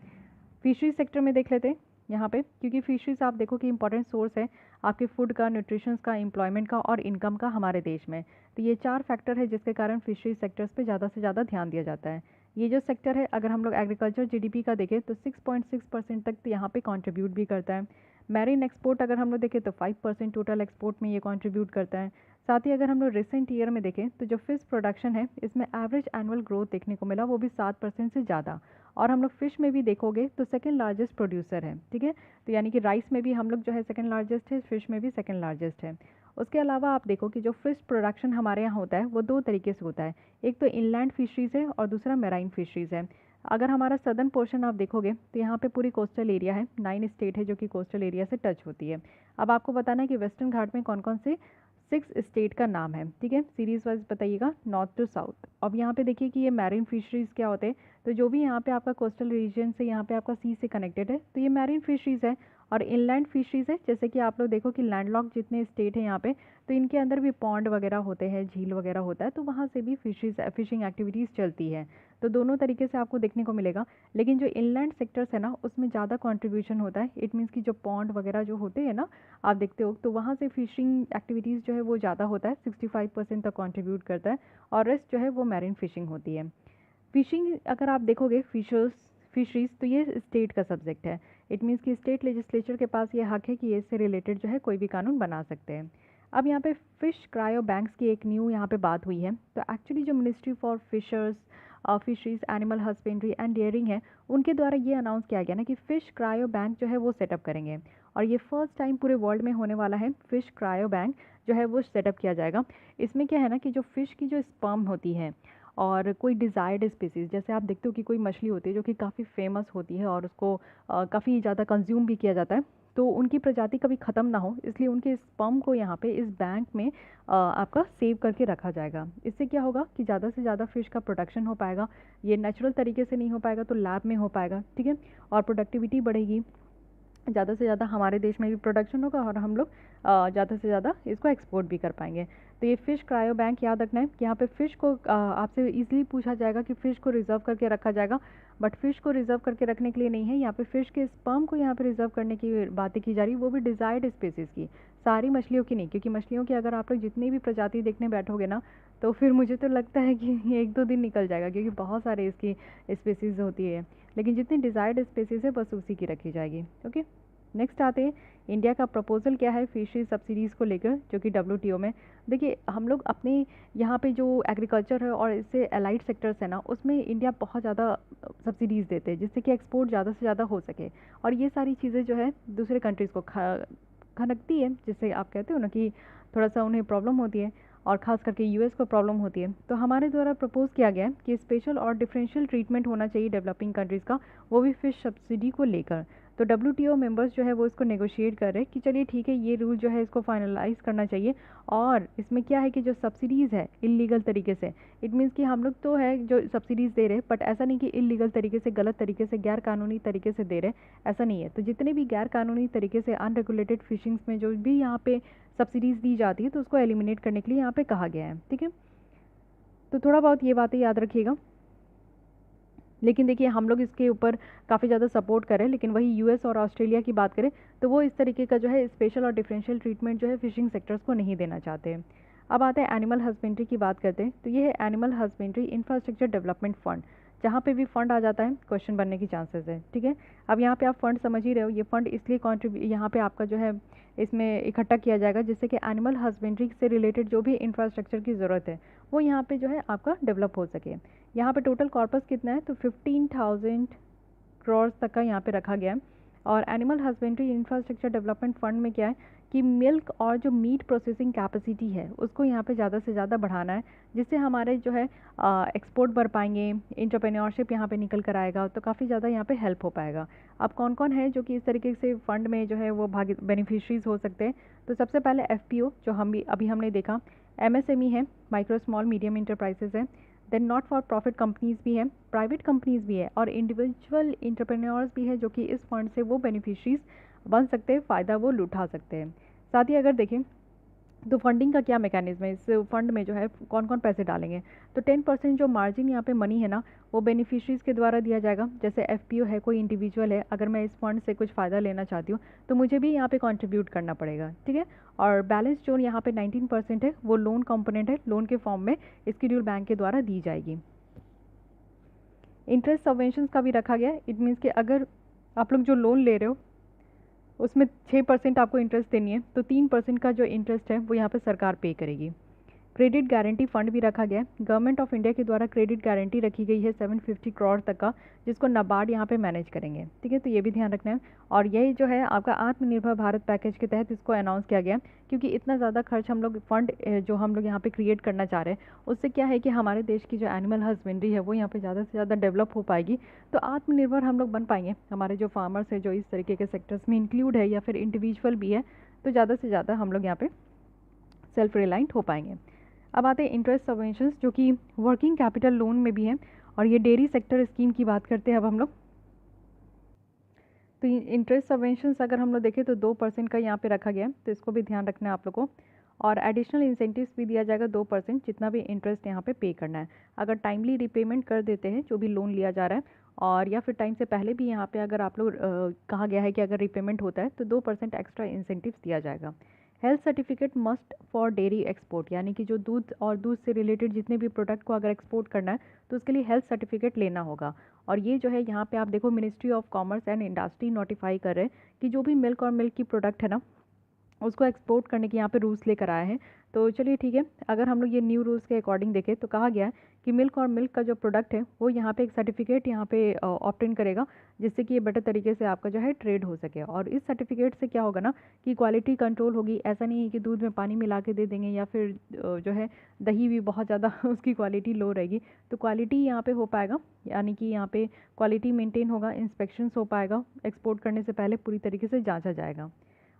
फिशरी सेक्टर में देख लेते हैं यहाँ पे, क्योंकि फिशरीज आप देखो कि इंपॉर्टेंट सोर्स है आपके फूड का, न्यूट्रिशंस का, एम्प्लॉयमेंट का और इनकम का हमारे देश में। तो ये 4 फैक्टर है जिसके कारण फिशरी सेक्टर्स पे ज़्यादा से ज़्यादा ध्यान दिया जाता है। ये जो सेक्टर है अगर हम लोग एग्रीकल्चर जीडीपी का देखें तो 6.6% तक यहाँ पे कंट्रीब्यूट भी करता है। मैरीन एक्सपोर्ट अगर हम लोग देखें तो 5% टोटल एक्सपोर्ट में ये कंट्रीब्यूट करता है। साथ ही अगर हम लोग रिसेंट ईयर में देखें तो जो फिश प्रोडक्शन है इसमें एवरेज एनुअल ग्रोथ देखने को मिला, वो भी 7% से ज़्यादा। और हम लोग फिश में भी देखोगे तो सेकंड लार्जेस्ट प्रोड्यूसर है, ठीक है। तो यानी कि राइस में भी हम लोग जो है सेकंड लार्जेस्ट है, फिश में भी सेकंड लार्जेस्ट है। उसके अलावा आप देखो कि जो फिश प्रोडक्शन हमारे यहाँ होता है वो 2 तरीके से होता है, एक तो इनलैंड फिशरीज़ है और दूसरा मैराइन फिशरीज़ है। अगर हमारा सदर्न पोर्शन आप देखोगे तो यहाँ पे पूरी कोस्टल एरिया है, 9 स्टेट है जो कि कोस्टल एरिया से टच होती है। अब आपको बताना है कि वेस्टर्न घाट में कौन कौन से 6 स्टेट का नाम है, ठीक है। सीरीज वाइज बताइएगा नॉर्थ टू साउथ। अब यहाँ पे देखिए कि ये मैरीन फिशरीज़ क्या होते हैं, तो जो भी यहाँ पे आपका कोस्टल रीजन से यहाँ पे आपका सी से कनेक्टेड है तो ये मैरीन फिशरीज़ है। और इनलैंड फिशरीज़ है, जैसे कि आप लोग देखो कि लैंडलॉक जितने स्टेट हैं यहाँ पे तो इनके अंदर भी पॉन्ड वगैरह होते हैं, झील वगैरह होता है, तो वहाँ से भी फिशिंग एक्टिविटीज़ चलती है। तो दोनों तरीके से आपको देखने को मिलेगा। लेकिन जो इनलैंड सेक्टर्स है ना उसमें ज़्यादा कंट्रीब्यूशन होता है। इट मीन्स कि जो पॉन्ड वगैरह जो होते हैं ना आप देखते हो तो वहाँ से फिशिंग एक्टिविटीज़ जो है वो ज़्यादा होता है, 65% तक कंट्रीब्यूट करता है। और रेस्ट जो है वो मैरीन फिशिंग होती है। फिशिंग अगर आप देखोगे फिशरीज़ तो ये स्टेट का सब्जेक्ट है। इट मीन्स कि स्टेट लेजिस्लेचर के पास ये हक है कि ये इससे रिलेटेड जो है कोई भी कानून बना सकते हैं। अब यहाँ पे फ़िश क्रायो बैंक्स की एक न्यू यहाँ पे बात हुई है। तो एक्चुअली जो ministry for fisheries, animal husbandry and dairying है, उनके द्वारा ये अनाउंस किया गया ना कि फ़िश क्रायो बैंक जो है वो सेटअप करेंगे। और ये फर्स्ट टाइम पूरे वर्ल्ड में होने वाला है, फ़िश क्रायो बैंक जो है वो सेटअप किया जाएगा। इसमें क्या है ना कि जो फ़िश की जो स्पर्म होती है और कोई डिज़ायर्ड स्पीसीज़, जैसे आप देखते हो कि कोई मछली होती है जो कि काफ़ी फेमस होती है और उसको काफ़ी ज़्यादा कंज्यूम भी किया जाता है, तो उनकी प्रजाति कभी ख़त्म ना हो इसलिए उनके स्पर्म को यहाँ पे इस बैंक में आपका सेव करके रखा जाएगा। इससे क्या होगा कि ज़्यादा से ज़्यादा फ़िश का प्रोडक्शन हो पाएगा। ये नेचुरल तरीके से नहीं हो पाएगा तो लैब में हो पाएगा, ठीक है। और प्रोडक्टिविटी बढ़ेगी, ज़्यादा से ज़्यादा हमारे देश में भी प्रोडक्शन होगा और हम लोग ज़्यादा से ज़्यादा इसको एक्सपोर्ट भी कर पाएंगे। तो ये फ़िश क्रायो बैंक याद रखना है कि यहाँ पे फ़िश को आपसे इजीली पूछा जाएगा कि फ़िश को रिज़र्व करके रखा जाएगा, बट फ़िश को रिज़र्व करके रखने के लिए नहीं है, यहाँ पे फ़िश के स्पर्म को यहाँ पे रिज़र्व करने की बातें की जा रही है, वो भी डिज़ायर्ड स्पीसीज़ की, सारी मछलियों की नहीं। क्योंकि मछलियों की अगर आप लोग जितनी भी प्रजाति देखने बैठोगे ना तो फिर मुझे तो लगता है कि 1-2 दिन निकल जाएगा, क्योंकि बहुत सारे इसकी स्पीसीज़ होती है। लेकिन जितनी डिज़ायर्ड स्पीसीज़ है बस उसी की रखी जाएगी, ओके। नेक्स्ट आते हैं इंडिया का प्रपोजल क्या है फिशरी सब्सिडीज़ को लेकर, जो कि WTO में। देखिए हम लोग अपने यहाँ पे जो एग्रीकल्चर है और इससे अलाइड सेक्टर्स है ना उसमें इंडिया बहुत ज़्यादा सब्सिडीज़ देते हैं जिससे कि एक्सपोर्ट ज़्यादा से ज़्यादा हो सके। और ये सारी चीज़ें जो है दूसरे कंट्रीज़ को खनकती है, जिससे आप कहते हो ना कि थोड़ा सा उन्हें प्रॉब्लम होती है और ख़ास करके US को प्रॉब्लम होती है। तो हमारे द्वारा प्रपोज़ किया गया है कि स्पेशल और डिफरेंशियल ट्रीटमेंट होना चाहिए डेवलपिंग कंट्रीज़ का, वो भी फ़िश सब्सिडी को लेकर। तो WTO मेंबर्स जो है वो इसको नेगोशिएट कर रहे हैं कि चलिए ठीक है ये रूल जो है इसको फाइनलाइज करना चाहिए। और इसमें क्या है कि जो सब्सिडीज़ है इलीगल तरीके से, इट मीन्स कि हम लोग तो है जो सब्सिडीज़ दे रहे हैं बट ऐसा नहीं कि इलीगल तरीके से, गलत तरीके से, गैर कानूनी तरीके से दे रहे हैं, ऐसा नहीं है। तो जितने भी गैर कानूनी तरीके से अनरेगुलेटेड फिशिंग्स में जो भी यहाँ पे सब्सिडीज़ दी जाती है तो उसको एलिमिनेट करने के लिए यहाँ पे कहा गया है, ठीक है। तो थोड़ा बहुत ये बातें याद रखिएगा। लेकिन देखिए हम लोग इसके ऊपर काफ़ी ज़्यादा सपोर्ट करें, लेकिन वही US और ऑस्ट्रेलिया की बात करें तो वो इस तरीके का जो है स्पेशल और डिफरेंशियल ट्रीटमेंट जो है फिशिंग सेक्टर्स को नहीं देना चाहते। अब आते हैं एनिमल हस्बेंड्री की बात करते हैं। तो ये है animal husbandry infrastructure development fund. जहाँ पे भी फंड आ जाता है क्वेश्चन बनने की चांसेस है, ठीक है। अब यहाँ पे आप फंड समझ ही रहे हो, ये फंड इसलिए यहाँ पे आपका जो है इसमें इकट्ठा किया जाएगा जिससे कि एनिमल हस्बेंड्री से रिलेटेड जो भी इंफ्रास्ट्रक्चर की ज़रूरत है वो यहाँ पे जो है आपका डेवलप हो सके। यहाँ पे टोटल कॉर्पस कितना है तो 15,000 करोड़ तक का यहाँ पे रखा गया है। और animal husbandry infrastructure development fund में क्या है कि मिल्क और जो मीट प्रोसेसिंग कैपेसिटी है उसको यहाँ पे ज़्यादा से ज़्यादा बढ़ाना है, जिससे हमारे जो है एक्सपोर्ट बढ़ पाएंगे, इंटरप्रेन्योरशिप यहाँ पे निकल कर आएगा, तो काफ़ी ज़्यादा यहाँ पे हेल्प हो पाएगा। अब कौन कौन है जो कि इस तरीके से फ़ंड में जो है वो बेनिफिशरीज हो सकते हैं। तो सबसे पहले FPO जो हमने देखा, MSME है, माइक्रो स्मॉल मीडियम इंटरप्राइजेज है। Then not for profit companies भी हैं, प्राइवेट कंपनीज़ भी है और इंडिविजुअल इंटरप्रेन्योर्स भी है जो कि इस फंड से वो बेनिफिशरीज बन सकते हैं, फ़ायदा वो लुटा सकते हैं। साथ ही अगर देखें तो फंडिंग का क्या मैकेनिज्म है, इस फंड में जो है कौन कौन पैसे डालेंगे। तो 10% जो मार्जिन यहाँ पे मनी है ना वो बेनिफिशरीज के द्वारा दिया जाएगा। जैसे एफपीओ है, कोई इंडिविजुअल है, अगर मैं इस फंड से कुछ फ़ायदा लेना चाहती हूँ तो मुझे भी यहाँ पे कंट्रीब्यूट करना पड़ेगा, ठीक है। और बैलेंस जो यहाँ पे 19% है वो लोन कंपोनेंट है, लोन के फॉर्म में स्केड्यूल बैंक के द्वारा दी जाएगी। इंटरेस्ट सबवेंशन का भी रखा गया है। इट मीन्स कि अगर आप लोग जो लोन ले रहे हो उसमें 6% आपको इंटरेस्ट देनी है तो 3% का जो इंटरेस्ट है वो यहाँ पे सरकार पे करेगी। क्रेडिट गारंटी फंड भी रखा गया है। गवर्नमेंट ऑफ इंडिया के द्वारा क्रेडिट गारंटी रखी गई है 750 करोड़ तक का, जिसको नाबार्ड यहाँ पे मैनेज करेंगे, ठीक है। तो ये भी ध्यान रखना है। और यही जो है आपका आत्मनिर्भर भारत पैकेज के तहत इसको अनाउंस किया गया, क्योंकि इतना ज़्यादा खर्च हम लोग फंड जो हम लोग यहाँ पे क्रिएट करना चाह रहे हैं उससे क्या है कि हमारे देश की जो एनिमल हस्बेंड्री है वो यहाँ पे ज़्यादा से ज़्यादा डेवलप हो पाएगी। तो आत्मनिर्भर हम लोग बन पाएंगे। हमारे जो फार्मर्स है जो इस तरीके के सेक्टर्स में इंक्लूड है या फिर इंडिविजुअल भी है, तो ज़्यादा से ज़्यादा हम लोग यहाँ पे सेल्फ रिलायंट हो पाएंगे। अब आते हैं इंटरेस्ट सबवेंशंस जो कि वर्किंग कैपिटल लोन में भी है, और ये डेयरी सेक्टर स्कीम की बात करते हैं अब हम लोग। तो इंटरेस्ट सबवेंशंस अगर हम लोग देखें तो 2% का यहाँ पे रखा गया है, तो इसको भी ध्यान रखना है आप लोग को। और एडिशनल इंसेंटिव्स भी दिया जाएगा 2%, जितना भी इंटरेस्ट यहाँ पे करना है। अगर टाइमली रिपेमेंट कर देते हैं जो भी लोन लिया जा रहा है, और या फिर टाइम से पहले भी यहाँ पे अगर आप लोग कहा गया है कि अगर रिपेमेंट होता है तो 2% एक्स्ट्रा इंसेंटिव्स दिया जाएगा। Health certificate must for dairy export, यानी कि जो दूध और दूध से रिलेटेड जितने भी प्रोडक्ट को अगर एक्सपोर्ट करना है तो उसके लिए हेल्थ सर्टिफिकेट लेना होगा। और ये जो है यहाँ पे आप देखो ministry of commerce and industry notify कर रहे हैं कि जो भी मिल्क और मिल्क की प्रोडक्ट है ना उसको एक्सपोर्ट करने के यहाँ पे रूल्स लेकर आए हैं। तो चलिए ठीक है, अगर हम लोग ये न्यू रूल्स के अकॉर्डिंग देखें तो कहा गया है कि मिल्क और मिल्क का जो प्रोडक्ट है वो यहाँ पे एक सर्टिफिकेट यहाँ पे ऑप्टेन करेगा, जिससे कि ये बेटर तरीके से आपका जो है ट्रेड हो सके। और इस सर्टिफिकेट से क्या होगा ना कि क्वालिटी कंट्रोल होगी। ऐसा नहीं है कि दूध में पानी मिला के दे देंगे या फिर जो है दही भी बहुत ज़्यादा उसकी क्वालिटी लो रहेगी। तो क्वालिटी यहाँ पे हो पाएगा, यानी कि यहाँ पे क्वालिटी मेंटेन होगा, इंस्पेक्शंस हो पाएगा, एक्सपोर्ट करने से पहले पूरी तरीके से जाँचा जाएगा।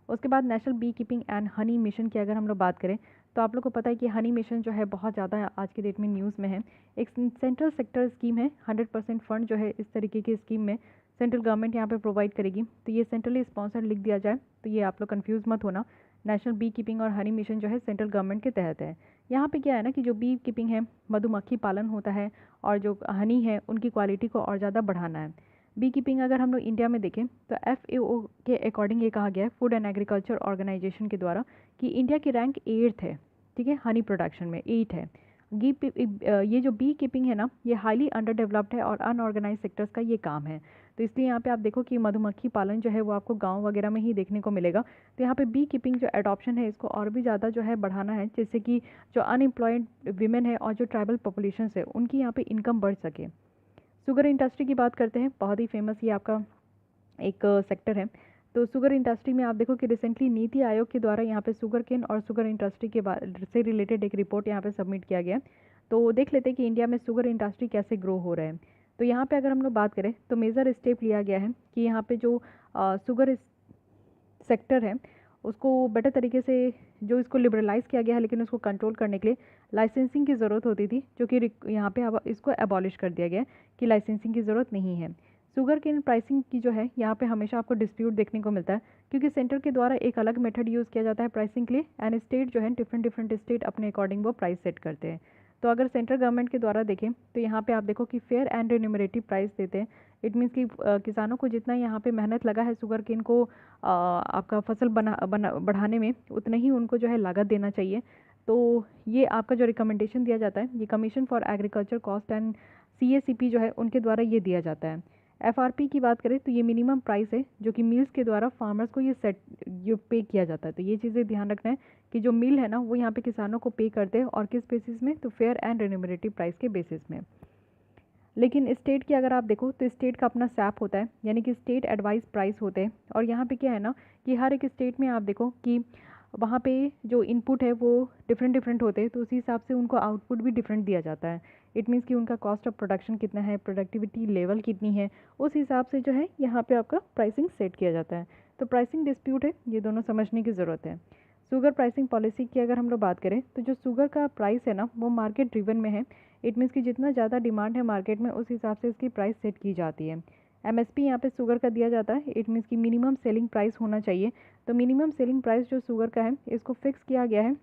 उसके बाद national bee keeping and honey mission की अगर हम लोग बात करें तो आप लोग को पता है कि हनी मिशन जो है बहुत ज़्यादा आज के डेट में न्यूज़ में है। एक सेंट्रल सेक्टर स्कीम है, 100% फंड जो है इस तरीके की स्कीम में सेंट्रल गवर्नमेंट यहाँ पे प्रोवाइड करेगी। तो ये सेंट्रली स्पॉन्सर्ड लिख दिया जाए तो ये आप लोग कन्फ्यूज़ मत होना। नेशनल बी कीपिंग और हनी मिशन जो है सेंट्रल गवर्नमेंट के तहत है। यहाँ पे क्या है ना कि जो बी कीपिंग है, मधुमक्खी पालन होता है, और जो हनी है उनकी क्वालिटी को और ज़्यादा बढ़ाना है। बी कीपिंग अगर हम लोग इंडिया में देखें तो FAO के अकॉर्डिंग ये कहा गया है, फूड एंड एग्रीकल्चर ऑर्गेनाइजेशन के द्वारा, कि इंडिया की रैंक 8th है, ठीक है, हनी प्रोडक्शन में 8 है। ये जो बी कीपिंग है ना ये हाईली अंडर डेवलप्ड है और अनऑर्गेनाइज सेक्टर्स का ये काम है। तो इसलिए यहाँ पे आप देखो कि मधुमक्खी पालन जो है वो आपको गांव वगैरह में ही देखने को मिलेगा। तो यहाँ पे बी कीपिंग जो एडॉप्शन है इसको और भी ज़्यादा जो है बढ़ाना है, जिससे कि जो अनएम्प्लॉयड वीमेन है और जो ट्राइबल पॉपुलेशन है उनकी यहाँ पे इनकम बढ़ सके। शुगर इंडस्ट्री की बात करते हैं, बहुत ही फेमस ये आपका एक सेक्टर है। तो शुगर इंडस्ट्री में आप देखो कि रिसेंटली नीति आयोग के द्वारा यहाँ पे शुगर केन और शुगर इंडस्ट्री के बारे से रिलेटेड एक रिपोर्ट यहाँ पे सबमिट किया गया। तो देख लेते हैं कि इंडिया में शुगर इंडस्ट्री कैसे ग्रो हो रहा है। तो यहाँ पे अगर हम लोग बात करें तो मेजर स्टेप लिया गया है कि यहाँ पे जो शुगर सेक्टर है उसको बेटर तरीके से जो इसको लिबरलाइज़ किया गया है, लेकिन उसको कंट्रोल करने के लिए लाइसेंसिंग की ज़रूरत होती थी, जो कि यहाँ पे अब इसको एबॉलिश कर दिया गया है कि लाइसेंसिंग की ज़रूरत नहीं है। शुगर केन प्राइसिंग की जो है यहाँ पे हमेशा आपको डिस्प्यूट देखने को मिलता है, क्योंकि सेंटर के द्वारा एक अलग मेथड यूज़ किया जाता है प्राइसिंग के लिए, एंड स्टेट जो है डिफरेंट स्टेट अपने अकॉर्डिंग वो प्राइस सेट करते हैं। तो अगर सेंट्रल गवर्नमेंट के द्वारा देखें तो यहाँ पे आप देखो कि फेयर एंड रिन्यूमरेटिव प्राइस देते हैं। इट मीन्स कि किसानों को जितना यहाँ पे मेहनत लगा है शुगर केन को आपका फसल बढ़ाने में, उतना ही उनको जो है लागत देना चाहिए। तो ये आपका जो रिकमेंडेशन दिया जाता है ये commission for agriculture cost and CACP जो है उनके द्वारा ये दिया जाता है। FRP की बात करें तो ये मिनिमम प्राइस है जो कि मिल्स के द्वारा फार्मर्स को ये पे किया जाता है। तो ये चीज़ें ध्यान रखना है कि जो मिल है ना वो यहाँ पे किसानों को पे करते हैं, और किस बेसिस में, तो फेयर एंड रिन्यूमरेटिव प्राइस के बेसिस में। लेकिन स्टेट की अगर आप देखो तो स्टेट का अपना सैप होता है, यानी कि स्टेट एडवाइस प्राइस होते हैं। और यहाँ पे क्या है ना कि हर एक स्टेट में आप देखो कि वहाँ पे जो इनपुट है वो डिफरेंट होते हैं, तो उसी हिसाब से उनको आउटपुट भी डिफरेंट दिया जाता है। इट मीन्स कि उनका कॉस्ट ऑफ प्रोडक्शन कितना है, प्रोडक्टिविटी लेवल कितनी है, उस हिसाब से जो है यहाँ पे आपका प्राइसिंग सेट किया जाता है। तो प्राइसिंग डिस्प्यूट है, ये दोनों समझने की ज़रूरत है। शुगर प्राइसिंग पॉलिसी की अगर हम लोग बात करें तो जो शुगर का प्राइस है ना वो मार्केट ड्रिवन में है। इट मीन्स कि जितना ज़्यादा डिमांड है मार्केट में उस हिसाब से इसकी प्राइस सेट की जाती है। एमएसपी यहाँ पे शुगर का दिया जाता है। इट मीन्स कि मिनिमम सेलिंग प्राइस होना चाहिए। तो मिनिमम सेलिंग प्राइस जो शुगर का है इसको फिक्स किया गया है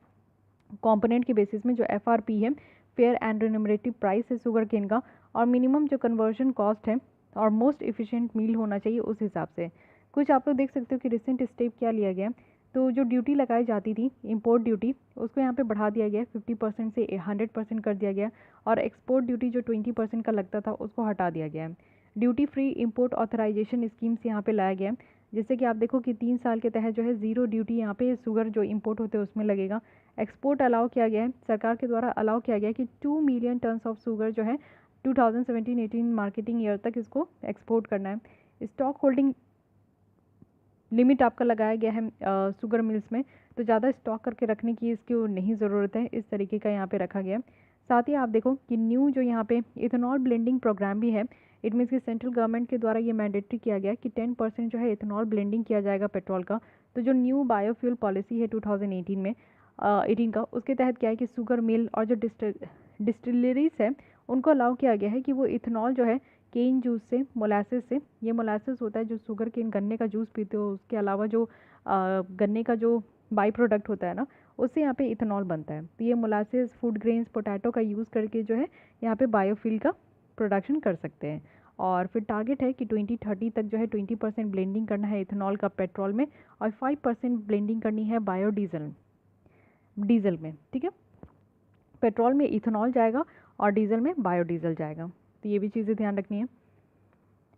कंपोनेंट के बेसिस में, जो एफआरपी है, फेयर एंड रिन्यूमरेटिव प्राइस है शुगर केन का, और मिनिमम जो कन्वर्जन कॉस्ट है और मोस्ट इफिशिएंट मील होना चाहिए उस हिसाब से। कुछ आप लोग देख सकते हो कि रिसेंट स्टेप क्या लिया गया। तो जो ड्यूटी लगाई जाती थी इंपोर्ट ड्यूटी उसको यहाँ पे बढ़ा दिया गया, 50% से 100% कर दिया गया, और एक्सपोर्ट ड्यूटी जो 20% का लगता था उसको हटा दिया गया है। Duty free import authorisation schemes यहाँ पे लाया गया है, जिससे कि आप देखो कि 3 साल के तहत जो है ज़ीरो ड्यूटी यहाँ पे शुगर जो इंपोर्ट होते हैं उसमें लगेगा। एक्सपोर्ट अलाउ किया गया है, सरकार के द्वारा अलाउ किया गया है कि 2 मिलियन टन्स ऑफ शुगर जो है 2017-18 मार्केटिंग ईयर तक इसको एक्सपोर्ट करना है। स्टॉक होल्डिंग लिमिट आपका लगाया गया है शुगर मिल्स में, तो ज़्यादा स्टॉक करके रखने की इसकी नहीं ज़रूरत है, इस तरीके का यहाँ पे रखा गया है। साथ ही आप देखो कि न्यू जो यहाँ पे इथेनॉल ब्लेंडिंग प्रोग्राम भी है। इट मीन्स कि सेंट्रल गवर्नमेंट के द्वारा ये मैंडेटरी किया गया कि 10% जो है इथेनॉल ब्लेंडिंग किया जाएगा पेट्रोल का। तो जो न्यू बायोफ्यूल पॉलिसी है 2018 में 18 का, उसके तहत क्या है कि शुगर मिल और जो डिस्टिलरीज है उनको अलाउ किया गया है कि वो इथेनॉल जो है केन जूस से, मोलासेस से, ये मोलासेस होता है जो शुगर केन गन्ने का जूस पीते हो उसके अलावा जो गन्ने का जो बाई प्रोडक्ट होता है ना उससे यहाँ पे इथेनॉल बनता है। तो ये मोलासेस, फूड ग्रेन्स, पोटैटो का यूज़ करके जो है यहाँ पे बायोफ्यूल का प्रोडक्शन कर सकते हैं। और फिर टारगेट है कि 2030 तक जो है 20% ब्लेंडिंग करना है इथेनॉल का पेट्रोल में, और 5% ब्लेंडिंग करनी है बायोडीजल डीजल में। ठीक है, पेट्रोल में इथेनॉल जाएगा और डीजल में बायोडीजल जाएगा, तो ये भी चीज़ें ध्यान रखनी है।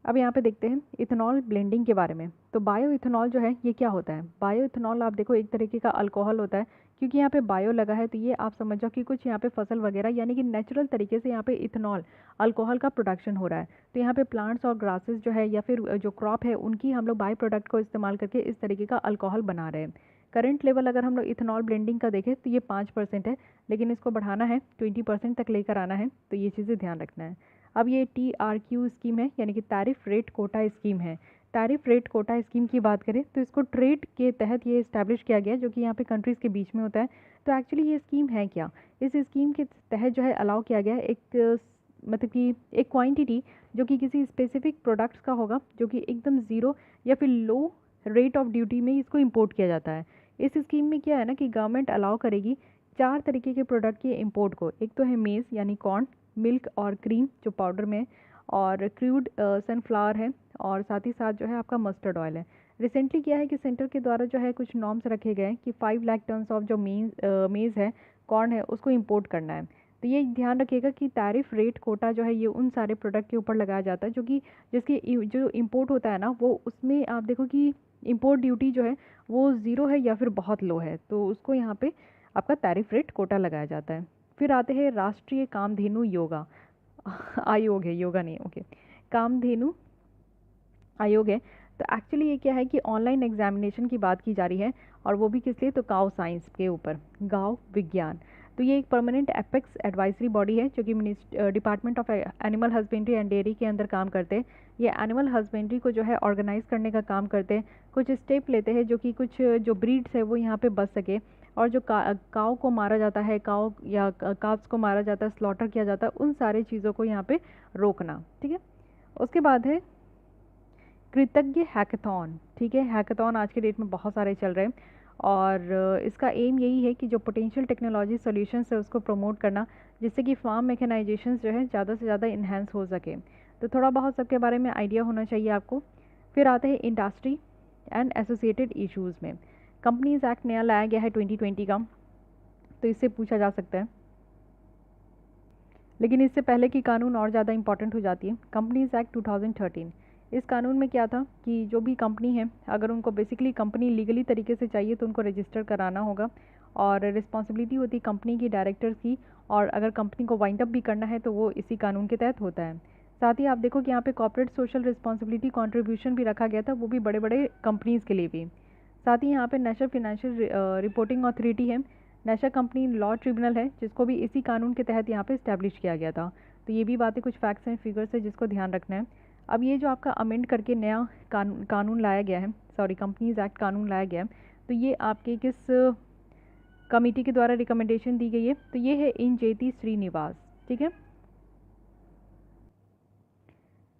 अब यहाँ पे देखते हैं इथेनॉल ब्लेंडिंग के बारे में। तो बायो इथेनॉल जो है ये क्या होता है? बायो इथेनॉल आप देखो एक तरीके का अल्कोहल होता है, क्योंकि यहाँ पे बायो लगा है तो ये आप समझ जाओ कि कुछ यहाँ पे फसल वगैरह यानी कि नेचुरल तरीके से यहाँ पे इथेनॉल अल्कोहल का प्रोडक्शन हो रहा है। तो यहाँ पे प्लांट्स और ग्रासेस जो है या फिर जो क्रॉप है उनकी हम लोग बाई प्रोडक्ट को इस्तेमाल करके इस तरीके का अल्कोहल बना रहे हैं। करंट लेवल अगर हम लोग इथेनॉल ब्लेंडिंग का देखें तो ये 5% है, लेकिन इसको बढ़ाना है 20% तक लेकर आना है, तो ये चीज़ें ध्यान रखना है। अब ये TRQ स्कीम है, यानी कि टैरिफ रेट कोटा स्कीम है। टैरिफ रेट कोटा स्कीम की बात करें तो इसको ट्रेड के तहत ये इस्टेब्लिश किया गया, जो कि यहाँ पे कंट्रीज़ के बीच में होता है। तो एक्चुअली ये स्कीम है क्या? इस स्कीम के तहत जो है अलाउ किया गया है एक मतलब कि एक क्वांटिटी जो कि किसी स्पेसिफिक प्रोडक्ट्स का होगा, जो कि एकदम ज़ीरो या फिर लो रेट ऑफ ड्यूटी में इसको इम्पोर्ट किया जाता है। इस स्कीम में क्या है ना कि गवर्नमेंट अलाउ करेगी 4 तरीके के प्रोडक्ट के इंपोर्ट को। एक तो है मेज़ यानी कॉर्न, मिल्क और क्रीम जो पाउडर में, और क्रूड सनफ्लावर है, और साथ ही साथ जो है आपका मस्टर्ड ऑयल है। रिसेंटली क्या है कि सेंटर के द्वारा जो है कुछ नॉर्म्स रखे गए हैं कि 5 लाख टन्स ऑफ जो मेज़ है, कॉर्न है, उसको इंपोर्ट करना है। तो ये ध्यान रखिएगा कि टैरिफ रेट कोटा जो है ये उन सारे प्रोडक्ट के ऊपर लगाया जाता है जो कि जिसकी जो इंपोर्ट होता है ना वो उसमें आप देखो कि इंपोर्ट ड्यूटी जो है वो ज़ीरो है या फिर बहुत लो है, तो उसको यहाँ पे आपका टैरिफ रेट कोटा लगाया जाता है। फिर आते हैं राष्ट्रीय कामधेनु योगा आयोग है, योगा नहीं, ओके, कामधेनु आयोग है। तो एक्चुअली ये क्या है कि ऑनलाइन एग्जामिनेशन की बात की जा रही है, और वो भी किस लिए? तो गांव साइंस के ऊपर, गांव विज्ञान। तो ये एक परमानेंट एपेक्स एडवाइजरी बॉडी है जो कि department of animal husbandry and dairy के अंदर काम करते हैं। ये एनिमल हस्बेंड्री को जो है ऑर्गेनाइज करने का काम करते हैं, कुछ स्टेप लेते हैं जो कि कुछ जो ब्रीड्स है वो यहाँ पे बच सके, और जो काव को मारा जाता है, काव या काव्स को मारा जाता है, स्लॉटर किया जाता है, उन सारे चीज़ों को यहाँ पे रोकना। ठीक है, उसके बाद है कृतज्ञ हैकाथॉन। ठीक है, हैकाथॉन आज के डेट में बहुत सारे चल रहे हैं, और इसका एम यही है कि जो पोटेंशियल टेक्नोलॉजी सॉल्यूशंस है उसको प्रमोट करना, जिससे कि फार्म मैकेनाइजेशन जो है ज़्यादा से ज़्यादा इन्हेंस हो सके। तो थोड़ा बहुत सबके बारे में आइडिया होना चाहिए आपको। फिर आते हैं इंडस्ट्री एंड एसोसिएटेड इश्यूज़ में। कंपनीज एक्ट नया लाया गया है 2020 का, तो इससे पूछा जा सकता है, लेकिन इससे पहले की कानून और ज़्यादा इंपॉर्टेंट हो जाती है, कंपनीज एक्ट 2013। इस कानून में क्या था कि जो भी कंपनी है अगर उनको बेसिकली कंपनी लीगली तरीके से चाहिए तो उनको रजिस्टर कराना होगा, और रिस्पॉन्सिबिलिटी होती है कंपनी की, डायरेक्टर्स की, और अगर कंपनी को वाइंड अप भी करना है तो वो इसी कानून के तहत होता है। साथ ही आप देखो कि यहाँ पे कॉर्पोरेट सोशल रिस्पॉन्सिबिलिटी कॉन्ट्रीब्यूशन भी रखा गया था, वो भी बड़े बड़े कंपनीज़ के लिए भी। साथ ही यहाँ पे नेशनल फिनेंशियल रिपोर्टिंग अथॉरिटी है, नेशनल कंपनी लॉ ट्रिब्यूनल है, जिसको भी इसी कानून के तहत यहाँ पे इस्टेब्लिश किया गया था। तो ये भी बातें कुछ फैक्ट्स एंड फिगर्स है जिसको ध्यान रखना है। अब ये जो आपका अमेंड करके नया कानून लाया गया है, सॉरी कंपनीज एक्ट कानून लाया गया है, तो ये आपके किस कमेटी के द्वारा रिकमेंडेशन दी गई है। तो ये है इंजेति श्रीनिवास, ठीक है।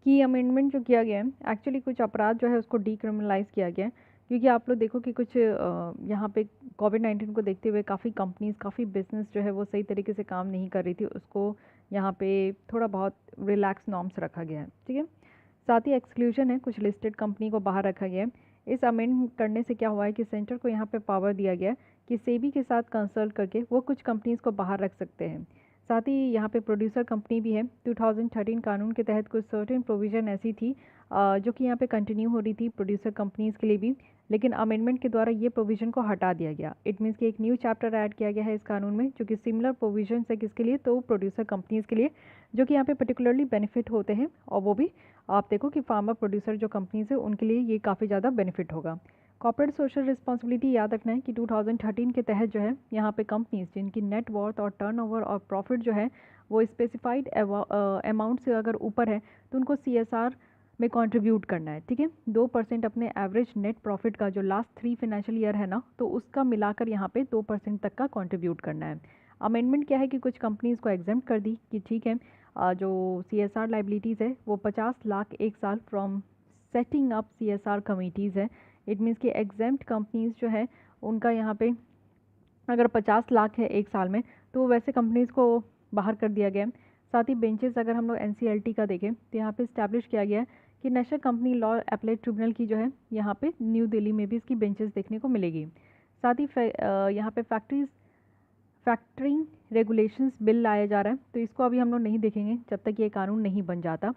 की अमेंडमेंट जो किया गया है, एक्चुअली कुछ अपराध जो है उसको डीक्रिमिनलाइज किया गया है, क्योंकि आप लोग देखो कि कुछ यहाँ पे कोविड-19 को देखते हुए काफ़ी कंपनीज, काफ़ी बिजनेस जो है वो सही तरीके से काम नहीं कर रही थी, उसको यहाँ पे थोड़ा बहुत रिलैक्स नॉर्म्स रखा गया है, ठीक है। साथ ही एक्सक्लूजन है, कुछ लिस्टेड कंपनी को बाहर रखा गया है। इस अमेंड करने से क्या हुआ है कि सेंटर को यहाँ पे पावर दिया गया है कि सेबी के साथ कंसल्ट करके वो कुछ कंपनीज को बाहर रख सकते हैं। साथ ही यहाँ पे प्रोड्यूसर कंपनी भी है। 2013 कानून के तहत कुछ सर्टेन प्रोविज़न ऐसी थी जो कि यहाँ पे कंटिन्यू हो रही थी प्रोड्यूसर कंपनीज़ के लिए भी, लेकिन अमेंडमेंट के द्वारा ये प्रोविज़न को हटा दिया गया। इट मीन्स कि एक न्यू चैप्टर ऐड किया गया है इस कानून में, जो कि सिमिलर प्रोविजन है किसके लिए, तो प्रोड्यूसर कंपनीज़ के लिए, जो कि यहाँ पे पर्टिकुलरली बेनिफिट होते हैं। और वो भी आप देखो कि फार्मर प्रोड्यूसर जो कंपनीज़ है उनके लिए ये काफ़ी ज़्यादा बेनिफिट होगा। कॉर्पोरेट सोशल रिस्पॉन्सिबिलिटी याद रखना है कि 2013 के तहत जो है यहाँ पे कंपनीज जिनकी नेट वर्थ और टर्नओवर और प्रॉफिट जो है वो स्पेसिफाइड अमाउंट से अगर ऊपर है तो उनको सीएसआर में कंट्रीब्यूट करना है, ठीक है। 2% अपने एवरेज नेट प्रॉफिट का जो लास्ट 3 फाइनेंशियल ईयर है ना, तो उसका मिलाकर यहाँ पे 2% तक का कंट्रीब्यूट करना है। अमेंडमेंट क्या है कि कुछ कंपनीज को एग्जेम्प्ट कर दी कि ठीक है, जो सीएसआर लाइबिलिटीज़ है वो 50 लाख एक साल from setting up CSR committees है। इट मीन्स कि एग्जेम्प्ट कंपनीज जो है उनका यहाँ पे अगर 50 लाख है एक साल में, तो वैसे कंपनीज को बाहर कर दिया गया है। साथ ही बेंचेस अगर हम लोग एनसीएलटी का देखें तो यहाँ पे इस्टेब्लिश किया गया है कि national company law applet tribunal की जो है यहाँ पे न्यू दिल्ली में भी इसकी बेंचेस देखने को मिलेगी। साथ ही यहाँ पे फैक्टरिंग रेगुलेशंस बिल लाया जा रहा है, तो इसको अभी हम लोग नहीं देखेंगे जब तक ये कानून नहीं बन जाता।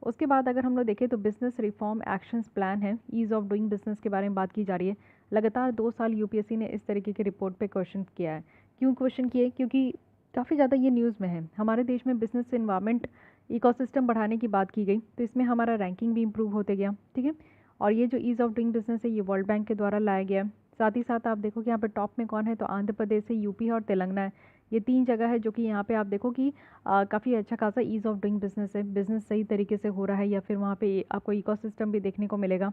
उसके बाद अगर हम लोग देखें तो बिजनेस रिफॉर्म एक्शंस प्लान है, ईज़ ऑफ डूइंग बिजनेस के बारे में बात की जा रही है। लगातार 2 साल यूपीएससी ने इस तरीके के रिपोर्ट पे क्वेश्चन किया है। क्यों क्वेश्चन किए, क्योंकि काफ़ी ज़्यादा ये न्यूज़ में है। हमारे देश में बिजनेस इन्वायरमेंट इकोसिस्टम बढ़ाने की बात की गई, तो इसमें हमारा रैंकिंग भी इम्प्रूव होते गया, ठीक है। और ये जो ईज़ ऑफ डूइंग बिजनेस है ये वर्ल्ड बैंक के द्वारा लाया गया है। साथ ही साथ आप देखो कि यहाँ पर टॉप में कौन है, तो आंध्र प्रदेश है, यूपी है और तेलंगाना है। ये 3 जगह है जो कि यहाँ पे आप देखो कि काफ़ी अच्छा खासा ईज़ ऑफ डूइंग बिजनेस है, बिजनेस सही तरीके से हो रहा है, या फिर वहाँ पे आपको इकोसिस्टम भी देखने को मिलेगा।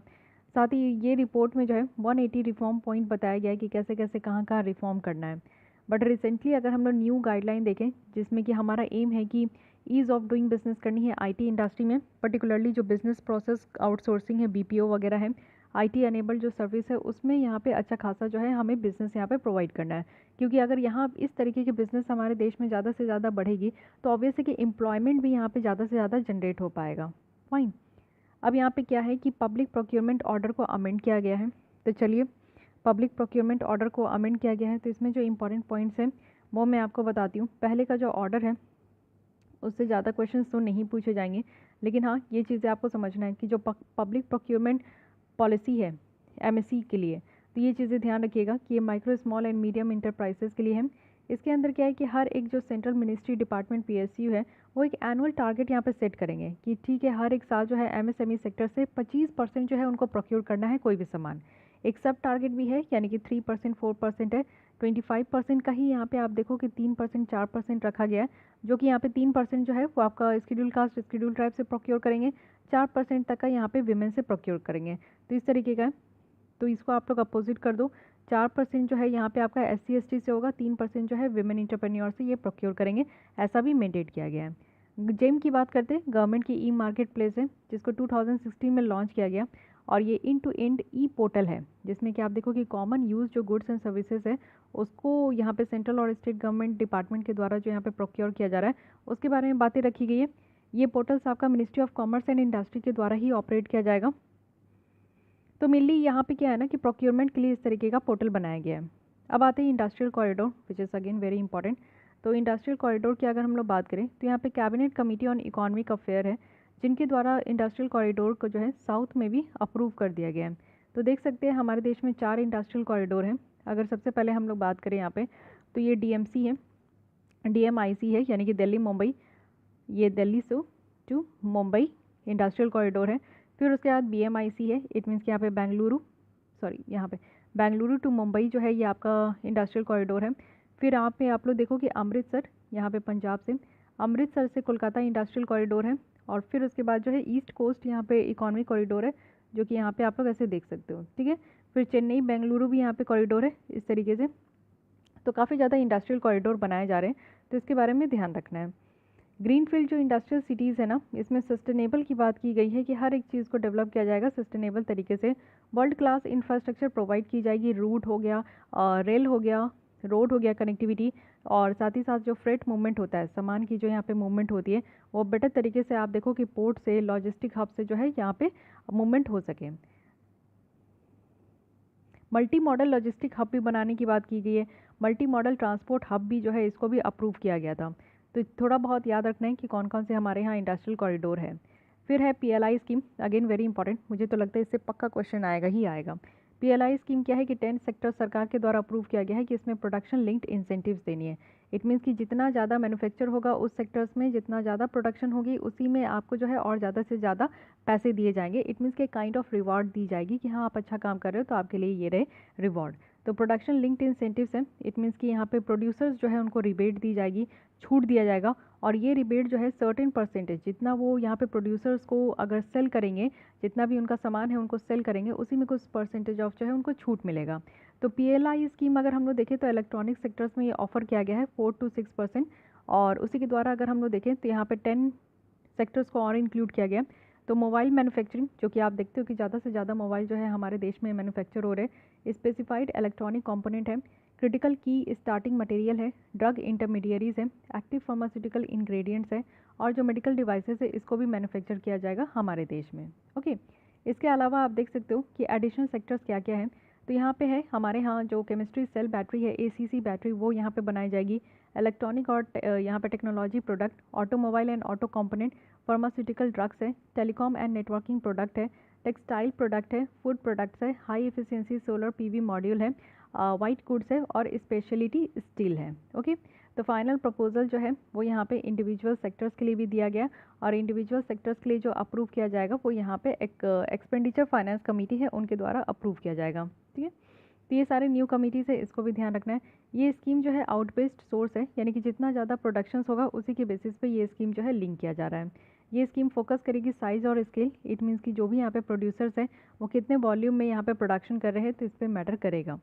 साथ ही ये रिपोर्ट में जो है 180 रिफॉर्म पॉइंट बताया गया है कि कैसे कैसे कहाँ कहाँ रिफॉर्म करना है। बट रिसेंटली अगर हम लोग न्यू गाइडलाइन देखें जिसमें कि हमारा एम है कि ईज़ ऑफ डूइंग बिजनेस करनी है आईटी इंडस्ट्री में, पर्टिकुलरली जो बिजनेस प्रोसेस आउटसोर्सिंग है, बीपीओ वगैरह है, आईटी अनेबल जो सर्विस है उसमें यहाँ पे अच्छा खासा जो है हमें बिज़नेस यहाँ पे प्रोवाइड करना है। क्योंकि अगर यहाँ इस तरीके की बिज़नेस हमारे देश में ज़्यादा से ज़्यादा बढ़ेगी तो ऑब्वियस है कि एम्प्लॉयमेंट भी यहाँ पे ज़्यादा से ज़्यादा जनरेट हो पाएगा। फाइन। अब यहाँ पे क्या है कि पब्लिक प्रोक्योरमेंट ऑर्डर को अमेंड किया गया है। तो चलिए, पब्लिक प्रोक्योरमेंट ऑर्डर को अमेंड किया गया है, तो इसमें जो इंपॉर्टेंट पॉइंट्स हैं वो मैं आपको बताती हूँ। पहले का जो ऑर्डर है उससे ज़्यादा क्वेश्चंस तो नहीं पूछे जाएंगे, लेकिन हाँ ये चीज़ें आपको समझना है कि जो पब्लिक प्रोक्योरमेंट पॉलिसी है एमएससी के लिए, तो ये चीज़ें ध्यान रखिएगा कि ये micro small and medium enterprises के लिए है। इसके अंदर क्या है कि हर एक जो सेंट्रल मिनिस्ट्री डिपार्टमेंट पीएसयू है वो एक एनुअल टारगेट यहाँ पे सेट करेंगे कि ठीक है हर एक साल जो है एमएसएमई सेक्टर से 25% जो है उनको प्रोक्योर करना है कोई भी सामान। एक सब टारगेट भी है, यानी कि 3% 4% है, 25% का ही यहाँ पे आप देखो कि 3% 4% रखा गया है, जो कि यहाँ पे 3% जो है वो आपका स्केड्यूल कास्ट स्केड्यूल ट्राइब से प्रोक्योर करेंगे, 4% तक का यहाँ पे विमेन से प्रोक्योर करेंगे। तो इस तरीके का है, तो इसको आप लोग अपोजिट कर दो। 4% जो है यहाँ पे आपका SC ST से होगा, 3% जो है विमेन इंटरप्रेन्योर से ये प्रोक्योर करेंगे, ऐसा भी मैंडेट किया गया है। जेम की बात करते हैं, गवर्नमेंट की ई मार्केट प्लेस है जिसको 2016 में लॉन्च किया गया, और ये end to end e portal है जिसमें कि आप देखो कि कॉमन यूज़ जो गुड्स एंड सर्विसेज है उसको यहाँ पे सेंट्रल और स्टेट गवर्नमेंट डिपार्टमेंट के द्वारा जो यहाँ पे प्रोक्योर किया जा रहा है उसके बारे में बातें रखी गई है। ये पोर्टल्स आपका ministry of commerce and industry के द्वारा ही ऑपरेट किया जाएगा। तो मेनली यहाँ पे क्या है ना कि प्रोक्योरमेंट के लिए इस तरीके का पोर्टल बनाया गया है। अब आते हैं industrial corridor, which is again very important. तो इंडस्ट्रियल कॉरिडोर की अगर हम लोग बात करें तो यहाँ पे cabinet committee on economic affair है जिनके द्वारा इंडस्ट्रियल कॉरिडोर को जो है साउथ में भी अप्रूव कर दिया गया है। तो देख सकते हैं हमारे देश में 4 इंडस्ट्रियल कॉरिडोर हैं। अगर सबसे पहले हम लोग बात करें यहाँ पे तो ये DMC है, DMIC है, यानी कि दिल्ली मुंबई, ये दिल्ली से टू मुंबई इंडस्ट्रियल कॉरिडोर है। फिर उसके बाद BMIC है, इट मीन्स कि यहाँ पे यहाँ पे बेंगलुरु टू मुंबई जो है ये आपका इंडस्ट्रियल कॉरिडोर है। फिर यहाँ पे आप लोग देखो कि अमृतसर, यहाँ पे पंजाब से अमृतसर से कोलकाता इंडस्ट्रियल कॉरिडोर है। और फिर उसके बाद जो है ईस्ट कोस्ट यहाँ पे इकोनॉमिक कॉरिडोर है, जो कि यहाँ पे आप लोग ऐसे देख सकते हो, ठीक है। फिर चेन्नई बेंगलुरु भी यहाँ पे कॉरिडोर है इस तरीके से। तो काफ़ी ज़्यादा इंडस्ट्रियल कॉरिडोर बनाए जा रहे हैं, तो इसके बारे में ध्यान रखना है। ग्रीनफील्ड जो इंडस्ट्रियल सिटीज़ है ना, इसमें सस्टेनेबल की बात की गई है कि हर एक चीज़ को डेवलप किया जाएगा सस्टेनेबल तरीके से। वर्ल्ड क्लास इंफ्रास्ट्रक्चर प्रोवाइड की जाएगी, रूट हो गया, रेल हो गया, रोड हो गया, कनेक्टिविटी, और साथ ही साथ जो फ्रेट मूवमेंट होता है, सामान की जो यहाँ पे मूवमेंट होती है, वो बेटर तरीके से आप देखो कि पोर्ट से, लॉजिस्टिक हब से जो है यहाँ पे मूवमेंट हो सके। मल्टी मॉडल लॉजिस्टिक हब भी बनाने की बात की गई है। मल्टी मॉडल ट्रांसपोर्ट हब भी जो है इसको भी अप्रूव किया गया था। तो थोड़ा बहुत याद रखना है कि कौन कौन से हमारे यहाँ इंडस्ट्रियल कॉरिडोर है। फिर है PLI scheme, again very important, मुझे तो लगता है इससे पक्का क्वेश्चन आएगा ही आएगा। पीएलआई स्कीम क्या है कि 10 सेक्टर सरकार के द्वारा अप्रूव किया गया है कि इसमें प्रोडक्शन लिंक्ड इंसेंटिव्स देनी है। इट मीन्स कि जितना ज़्यादा मैन्युफैक्चर होगा उस सेक्टर्स में, जितना ज़्यादा प्रोडक्शन होगी उसी में आपको जो है और ज़्यादा से ज़्यादा पैसे दिए जाएंगे। इट मीन्स कि काइंड ऑफ रिवॉर्ड दी जाएगी कि हाँ आप अच्छा काम कर रहे हो तो आपके लिए ये रहे रिवॉर्ड। तो प्रोडक्शन लिंक्ड इंसेंटिव्स हैं, इट मीन्स कि यहाँ पे प्रोड्यूसर्स जो है उनको रिबेट दी जाएगी, छूट दिया जाएगा, और ये रिबेट जो है सर्टेन परसेंटेज, जितना वो यहाँ पे प्रोड्यूसर्स को अगर सेल करेंगे, जितना भी उनका सामान है उनको सेल करेंगे, उसी में कुछ परसेंटेज ऑफ जो है उनको छूट मिलेगा। तो पीएलआई स्कीम अगर हम लोग देखें तो इलेक्ट्रॉनिक सेक्टर्स में ये ऑफर किया गया है 4 to 6%, और उसी के द्वारा अगर हम लोग देखें तो यहाँ पे 10 सेक्टर्स को और इंक्लूड किया गया। तो मोबाइल मैन्युफैक्चरिंग, जो कि आप देखते हो कि ज़्यादा से ज़्यादा मोबाइल जो है हमारे देश में मैन्युफैक्चर हो रहे हैं, स्पेसिफाइड इलेक्ट्रॉनिक कंपोनेंट है, क्रिटिकल की स्टार्टिंग मटेरियल है, ड्रग इंटरमीडियरीज है, एक्टिव फार्मास्यूटिकल इंग्रेडिएंट्स है, और जो मेडिकल डिवाइसेस है इसको भी मैन्युफैक्चर किया जाएगा हमारे देश में। ओके, इसके अलावा आप देख सकते हो कि एडिशनल सेक्टर्स क्या क्या हैं। तो यहाँ पे है हमारे यहाँ जो केमिस्ट्री सेल बैटरी है, एसीसी बैटरी, वो यहाँ पे बनाई जाएगी। इलेक्ट्रॉनिक और यहाँ पे technology product, automobile and auto component, pharmaceutical drugs है, टेलीकॉम एंड नेटवर्किंग प्रोडक्ट है, टेक्सटाइल प्रोडक्ट है, फूड प्रोडक्ट्स है, high efficiency solar PV module है, वाइट गुड्स है, और स्पेशलिटी स्टील है। ओके, तो फाइनल प्रपोजल जो है वो यहाँ पे इंडिविजुअल सेक्टर्स के लिए भी दिया गया, और इंडिविजुअल सेक्टर्स के लिए जो अप्रूव किया जाएगा वो यहाँ पे एक एक्सपेंडिचर फाइनेंस कमेटी है, उनके द्वारा अप्रूव किया जाएगा। ठीक है, तो ये सारे न्यू कमिटीज़ है, इसको भी ध्यान रखना है। ये स्कीम जो है आउट बेस्ड सोर्स है, यानी कि जितना ज़्यादा प्रोडक्शंस होगा उसी के बेसिस पे ये स्कीम जो है लिंक किया जा रहा है। ये स्कीम फोकस करेगी साइज़ और स्केल, इट मीन्स कि जो भी यहाँ पे प्रोड्यूसर्स हैं वो कितने वॉल्यूम में यहाँ पे प्रोडक्शन कर रहे हैं, तो इस पर मैटर करेगा।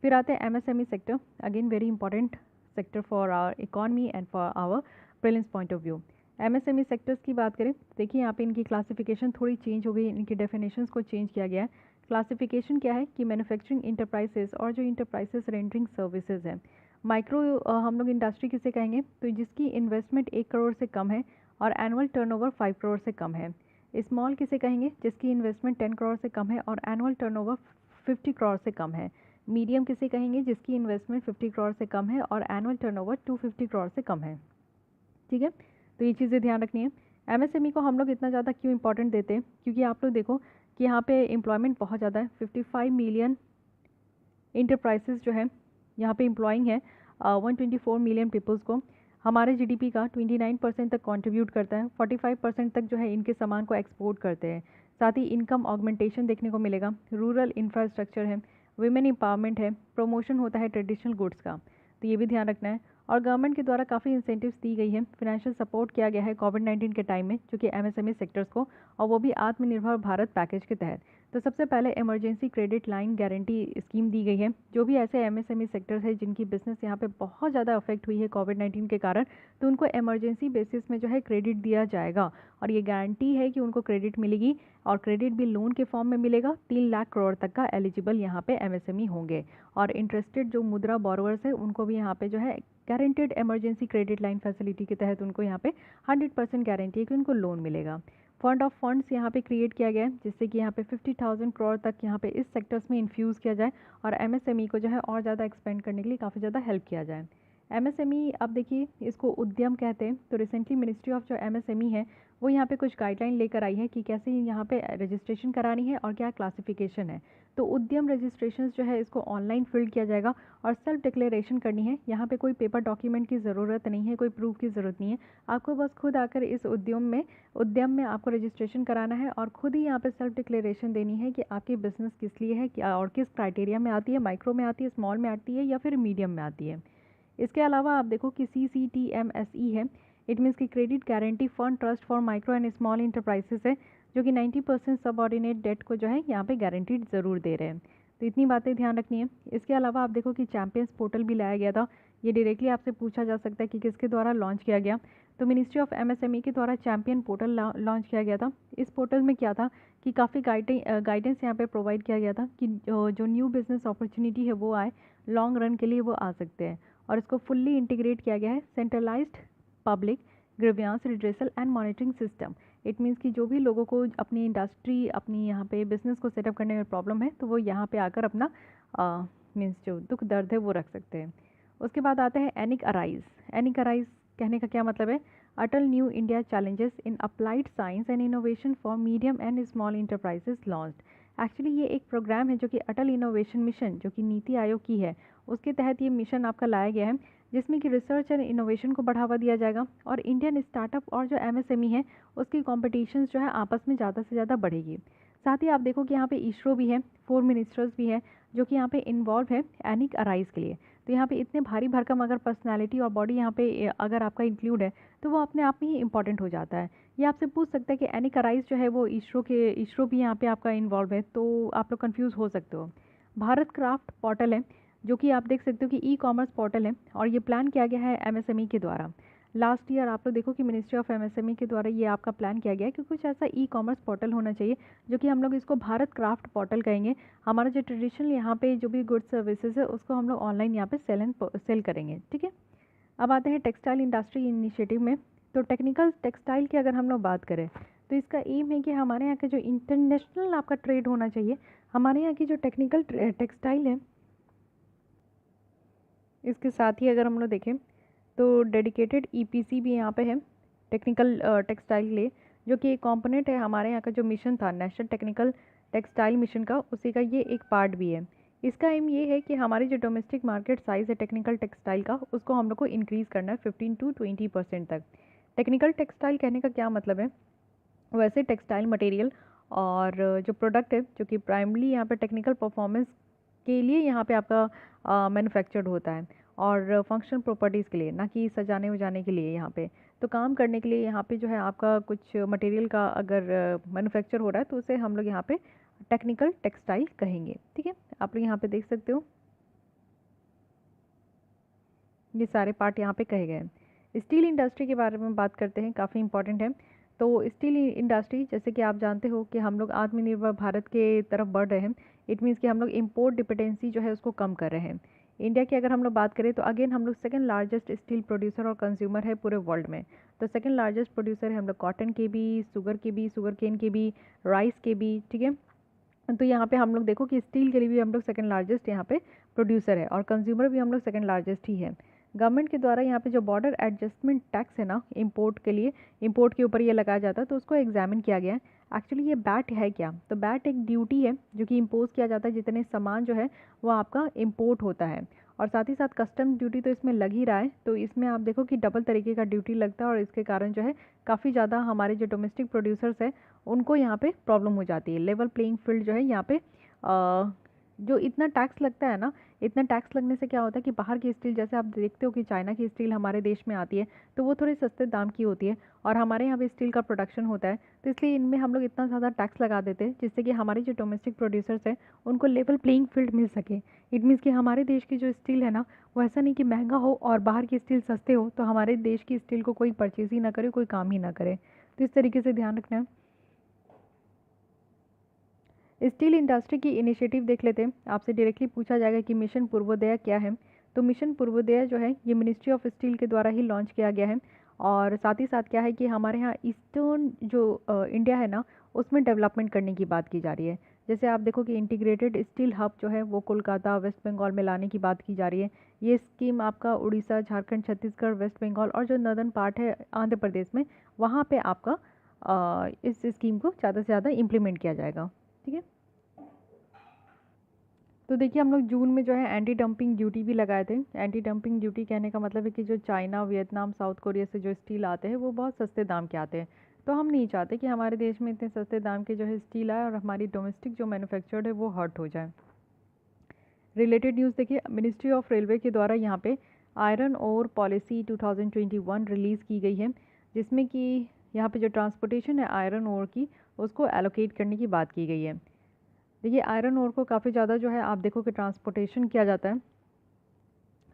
फिर आते हैं MSME sector, again very important sector for our economy and for our prelims point of view. MSME sectors की बात करें, देखिए यहाँ पे इनकी क्लासिफिकेशन थोड़ी चेंज हो गई, इनकी डेफिनेशंस को चेंज किया गया है। क्लासिफिकेशन क्या है कि मैन्युफैक्चरिंग इंटरप्राइजेस और जो इंटरप्राइजेस रेंडरिंग सर्विसेज है। माइक्रो हम लोग इंडस्ट्री किसे कहेंगे, तो जिसकी इन्वेस्टमेंट 1 करोड़ से कम है और एनुअल टर्नओवर 5 करोड़ से कम है। स्मॉल किसे कहेंगे, जिसकी इन्वेस्टमेंट 10 करोड़ से कम है और एनुअल टर्नओवर 50 करोड़ से कम है। मीडियम किसे कहेंगे, जिसकी इन्वेस्टमेंट 50 करोड़ से कम है और एनुअल टर्नओवर 250 करोड़ से कम है। ठीक है, तो ये चीज़ें ध्यान रखनी है। एमएसएमई को हम लोग इतना ज़्यादा क्यों इंपॉर्टेंट देते हैं, क्योंकि आप लोग देखो कि यहाँ पे एम्प्लॉयमेंट बहुत ज़्यादा है, 55 मिलियन इंटरप्राइजेस जो है यहाँ पे एम्प्लॉइंग है 124 मिलियन पीपल्स को। हमारे जीडीपी का 29% तक कंट्रीब्यूट करता है, 45% तक जो है इनके सामान को एक्सपोर्ट करते हैं। साथ ही इनकम ऑगमेंटेशन देखने को मिलेगा, रूरल इंफ्रास्ट्रक्चर है, वुमेन एम्पावरमेंट है, प्रमोशन होता है ट्रेडिशनल गुड्स का, तो ये भी ध्यान रखना है। और गवर्नमेंट के द्वारा काफ़ी इंसेंटिव्स दी गई है, फाइनेंशियल सपोर्ट किया गया है कोविड-19 के टाइम में, जो कि एमएसएमई सेक्टर्स को, और वो भी आत्मनिर्भर भारत पैकेज के तहत। तो सबसे पहले emergency credit line guarantee scheme दी गई है। जो भी ऐसे एमएसएमई सेक्टर्स है जिनकी बिजनेस यहाँ पे बहुत ज़्यादा अफेक्ट हुई है कोविड-19 के कारण, तो उनको इमरजेंसी बेसिस में जो है क्रेडिट दिया जाएगा, और ये गारंटी है कि उनको क्रेडिट मिलेगी, और क्रेडिट भी लोन के फॉर्म में मिलेगा। 3 लाख करोड़ तक का एलिजिबल यहाँ पे एमएसएमई होंगे, और इंटरेस्टेड जो मुद्रा बोरोवर्स है उनको भी यहाँ पे जो है guaranteed emergency credit line facility के तहत उनको यहाँ पे 100% गारंटी है कि उनको लोन मिलेगा। फंड ऑफ फंड्स यहाँ पे क्रिएट किया गया है, जिससे कि यहाँ पे 50,000 करोड़ तक यहाँ पे इस सेक्टर्स में इन्फ्यूज़ किया जाए, और एमएसएमई को जो है और ज़्यादा एक्सपेंड करने के लिए काफ़ी ज़्यादा हेल्प किया जाए। एमएसएमई, अब देखिए इसको उद्यम कहते हैं। तो रिसेंटली मिनिस्ट्री ऑफ जो एमएसएमई है वो यहाँ पे कुछ गाइडलाइन लेकर आई है कि कैसे यहाँ पे रजिस्ट्रेशन करानी है और क्या क्लासिफिकेशन है। तो उद्यम रजिस्ट्रेशन जो है इसको ऑनलाइन फिल किया जाएगा, और सेल्फ डिक्लेरेशन करनी है। यहाँ पे कोई पेपर डॉक्यूमेंट की ज़रूरत नहीं है, कोई प्रूफ की ज़रूरत नहीं है। आपको बस खुद आकर इस उद्यम में आपको रजिस्ट्रेशन कराना है, और खुद ही यहाँ पे सेल्फ डिक्लेरेशन देनी है कि आपकी बिज़नेस किस लिए है, क्या और किस क्राइटेरिया में आती है, माइक्रो में आती है, स्मॉल में आती है, या फिर मीडियम में आती है। इसके अलावा आप देखो कि CCTMSE है, इट मीन्स कि credit guarantee fund trust for micro and small enterprises है, जो कि 90% सबऑर्डिनेट डेट को जो है यहाँ पे गारंटीड ज़रूर दे रहे हैं। तो इतनी बातें ध्यान रखनी है। इसके अलावा आप देखो कि चैंपियंस पोर्टल भी लाया गया था। ये डायरेक्टली आपसे पूछा जा सकता है कि किसके द्वारा लॉन्च किया गया। तो मिनिस्ट्री ऑफ एमएसएमई के द्वारा चैंपियन पोर्टल लॉन्च किया गया था। इस पोर्टल में क्या था कि काफ़ी गाइडेंस यहाँ पे प्रोवाइड किया गया था कि जो न्यू बिजनेस अपॉर्चुनिटी है वो आए, लॉन्ग रन के लिए वो आ सकते हैं। और इसको फुल्ली इंटीग्रेट किया गया है centralised public grievance redressal and monitoring system. It means कि जो भी लोगों को अपनी इंडस्ट्री, अपनी यहाँ पे बिजनेस को सेटअप करने में प्रॉब्लम है तो वो यहाँ पे आकर अपना मीन्स जो दुख दर्द है वो रख सकते हैं। उसके बाद आता है एनिक अराइज। एनिक अराइज कहने का क्या मतलब है? Atal new India challenges in applied science and innovation for medium and small enterprises launched. Actually ये एक प्रोग्राम है जो कि अटल इनोवेशन मिशन, जो कि नीति आयोग की है, उसके तहत ये मिशन आपका लाया गया है, जिसमें कि रिसर्च एंड इनोवेशन को बढ़ावा दिया जाएगा और इंडियन स्टार्टअप और जो एमएसएमई है उसकी कॉम्पिटिशन जो है आपस में ज़्यादा से ज़्यादा बढ़ेगी। साथ ही आप देखो कि यहाँ पे इसरो भी है, 4 मिनिस्टर्स भी है जो कि यहाँ पे इन्वॉल्व है एनिक अराइज के लिए। तो यहाँ पे इतने भारी भरकम अगर पर्सनालिटी और बॉडी यहाँ पे अगर आपका इंक्लूड है तो वो अपने आप में ही इंपॉर्टेंट हो जाता है। ये आपसे पूछ सकता है कि एनिक अराइज जो है वो इसरो भी यहाँ पे आपका इन्वॉल्व है, तो आप लोग कन्फ्यूज़ हो सकते हो। भारत क्राफ्ट पोर्टल है जो कि आप देख सकते हो कि ई कॉमर्स पोर्टल है और ये प्लान किया गया है एमएसएमई के द्वारा। लास्ट ईयर आप लोग देखो कि मिनिस्ट्री ऑफ एमएसएमई के द्वारा ये आपका प्लान किया गया है कि कुछ ऐसा ई कॉमर्स पोर्टल होना चाहिए जो कि हम लोग इसको भारत क्राफ्ट पोर्टल कहेंगे। हमारा जो ट्रेडिशनल यहाँ पे जो भी गुड्स सर्विसेज है उसको हम लोग ऑनलाइन यहाँ पे सेल करेंगे, ठीक है। अब आते हैं टेक्सटाइल इंडस्ट्री इनिशिएटिव में। तो टेक्निकल टेक्सटाइल की अगर हम लोग बात करें तो इसका एम है कि हमारे यहाँ का जो इंटरनेशनल आपका ट्रेड होना चाहिए। हमारे यहाँ की जो टेक्निकल टेक्सटाइल है इसके साथ ही अगर हम लोग देखें तो डेडिकेटेड ईपीसी भी यहाँ पे है टेक्निकल टेक्सटाइल के लिए, जो कि एक कंपोनेंट है हमारे यहाँ का जो मिशन था नेशनल टेक्निकल टेक्सटाइल मिशन का, उसी का ये एक पार्ट भी है। इसका एम ये है कि हमारी जो डोमेस्टिक मार्केट साइज़ है टेक्निकल टेक्सटाइल का उसको हम लोग को इंक्रीज़ करना है 15 to 20% तक। टेक्निकल टेक्सटाइल कहने का क्या मतलब है? वैसे टेक्सटाइल मटेरियल और जो प्रोडक्ट है जो कि प्राइमरी यहाँ पे टेक्निकल परफॉर्मेंस के लिए यहाँ पे आपका मैन्युफैक्चर्ड होता है और फंक्शनल प्रॉपर्टीज़ के लिए, ना कि सजाने वजाने के लिए। यहाँ पे तो काम करने के लिए यहाँ पे जो है आपका कुछ मटेरियल का अगर मैन्युफैक्चर हो रहा है तो उसे हम लोग यहाँ पे टेक्निकल टेक्सटाइल कहेंगे, ठीक है। आप लोग यहाँ पे देख सकते हो ये सारे पार्ट यहाँ पे कहे गए हैं। स्टील इंडस्ट्री के बारे में बात करते हैं, काफ़ी इंपॉर्टेंट है। तो स्टील इंडस्ट्री जैसे कि आप जानते हो कि हम लोग आत्मनिर्भर भारत के तरफ बढ़ रहे हैं। इट मीन्स कि हम लोग इम्पोर्ट डिपेंडेंसी जो है उसको कम कर रहे हैं। इंडिया की अगर हम लोग बात करें तो अगेन हम लोग सेकंड लार्जेस्ट स्टील प्रोड्यूसर और कंज्यूमर है पूरे वर्ल्ड में। तो सेकंड लार्जेस्ट प्रोड्यूसर है हम लोग कॉटन के भी, शुगर के भी, शुगर केन के भी, राइस के भी, ठीक है। तो यहाँ पे हम लोग देखो कि स्टील के लिए भी हम लोग सेकंड लार्जेस्ट यहाँ पे प्रोड्यूसर है और कंज्यूमर भी हम लोग सेकंड लार्जेस्ट ही है। गवर्नमेंट के द्वारा यहाँ पे जो बॉर्डर एडजस्टमेंट टैक्स है ना इंपोर्ट के लिए, इंपोर्ट के ऊपर ये लगाया जाता है, तो उसको एग्जामिन किया गया है। एक्चुअली ये बैट है क्या? तो बैट एक ड्यूटी है जो कि इम्पोज किया जाता है जितने सामान जो है वो आपका इम्पोर्ट होता है, और साथ ही साथ कस्टम ड्यूटी तो इसमें लग ही रहा है। तो इसमें आप देखो कि डबल तरीके का ड्यूटी लगता है और इसके कारण जो है काफ़ी ज़्यादा हमारे जो डोमेस्टिक प्रोड्यूसर्स है उनको यहाँ पे प्रॉब्लम हो जाती है। लेवल प्लेइंग फील्ड जो है यहाँ पे जो इतना टैक्स लगता है ना, इतना टैक्स लगने से क्या होता है कि बाहर की स्टील, जैसे आप देखते हो कि चाइना की स्टील हमारे देश में आती है तो वो थोड़ी सस्ते दाम की होती है और हमारे यहाँ पे स्टील का प्रोडक्शन होता है, तो इसलिए इनमें हम लोग इतना ज़्यादा टैक्स लगा देते हैं जिससे कि हमारे जो डोमेस्टिक प्रोड्यूसर्स हैं उनको लेवल प्लेइंग फील्ड मिल सके। इट मीन्स कि हमारे देश की जो स्टील है ना वो ऐसा नहीं कि महंगा हो और बाहर की स्टील सस्ते हो तो हमारे देश की स्टील को कोई परचेज ही ना करे, कोई काम ही ना करे। तो इस तरीके से ध्यान रखना है। स्टील इंडस्ट्री की इनिशिएटिव देख लेते हैं। आपसे डायरेक्टली पूछा जाएगा कि मिशन पूर्वोदय क्या है। तो मिशन पूर्वोदय जो है ये मिनिस्ट्री ऑफ स्टील के द्वारा ही लॉन्च किया गया है और साथ ही साथ क्या है कि हमारे यहाँ ईस्टर्न जो इंडिया है ना उसमें डेवलपमेंट करने की बात की जा रही है। जैसे आप देखो कि इंटीग्रेटेड स्टील हब जो है वो कोलकाता, वेस्ट बंगाल में लाने की बात की जा रही है। ये स्कीम आपका उड़ीसा, झारखंड, छत्तीसगढ़, वेस्ट बंगाल और जो नॉर्दर्न पार्ट है आंध्र प्रदेश में, वहाँ पे आपका इस स्कीम को ज़्यादा से ज़्यादा इम्प्लीमेंट किया जाएगा, ठीक है। तो देखिए हम लोग जून में जो है एंटी डंपिंग ड्यूटी भी लगाए थे। एंटी डंपिंग ड्यूटी कहने का मतलब है कि जो चाइना, वियतनाम, साउथ कोरिया से जो स्टील आते हैं वो बहुत सस्ते दाम के आते हैं, तो हम नहीं चाहते कि हमारे देश में इतने सस्ते दाम के जो है स्टील आए और हमारी डोमेस्टिक जो मैन्युफैक्चर्ड है वो हर्ट हो जाए। रिलेटेड न्यूज़ देखिए, मिनिस्ट्री ऑफ रेलवे के द्वारा यहाँ पे आयरन ओर पॉलिसी 2021 रिलीज़ की गई है, जिसमें कि यहाँ पे जो ट्रांसपोर्टेशन है आयरन ओर की उसको एलोकेट करने की बात की गई है। देखिए आयरन ओर को काफ़ी ज़्यादा जो है आप देखो कि ट्रांसपोर्टेशन किया जाता है,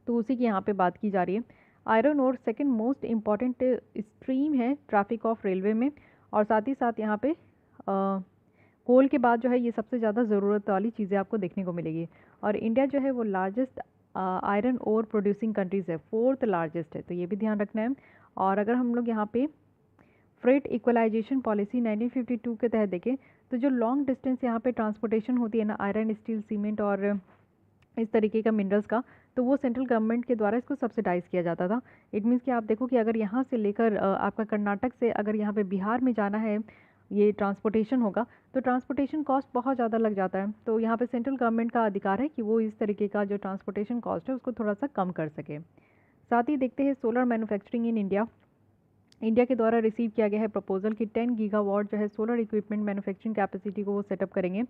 तो उसी की यहाँ पे बात की जा रही है। Iron ore second most important stream है ट्रैफिक ऑफ रेलवे में, और साथ ही साथ यहाँ पे कोल के बाद जो है ये सबसे ज़्यादा ज़रूरत वाली चीज़ें आपको देखने को मिलेगी। और इंडिया जो है वो largest iron ore producing countries है, फोर्थ लार्जेस्ट है, तो ये भी ध्यान रखना है। और अगर हम लोग यहाँ पे फ्रेट इक्वलाइजेशन पॉलिसी 1952 के तहत देखें, तो जो लॉन्ग डिस्टेंस यहाँ पे ट्रांसपोर्टेशन होती है ना आयरन, स्टील, सीमेंट और इस तरीके का मिनरल्स का, तो वो सेंट्रल गवर्नमेंट के द्वारा इसको सब्सिडाइज़ किया जाता था। इट मीन्स कि आप देखो कि अगर यहाँ से लेकर आपका कर्नाटक से अगर यहाँ पे बिहार में जाना है, ये ट्रांसपोर्टेशन होगा, तो ट्रांसपोर्टेशन कॉस्ट बहुत ज़्यादा लग जाता है। तो यहाँ पे सेंट्रल गवर्नमेंट का अधिकार है कि वो इस तरीके का जो ट्रांसपोर्टेशन कॉस्ट है उसको थोड़ा सा कम कर सके। साथ ही देखते हैं solar manufacturing in India. India के द्वारा रिसीव किया गया है प्रपोजल कि 10 गीगावाट जो है सोलर इक्विपमेंट मैन्युफैक्चरिंग कैपेसिटी को वो सेटअप करेंगे।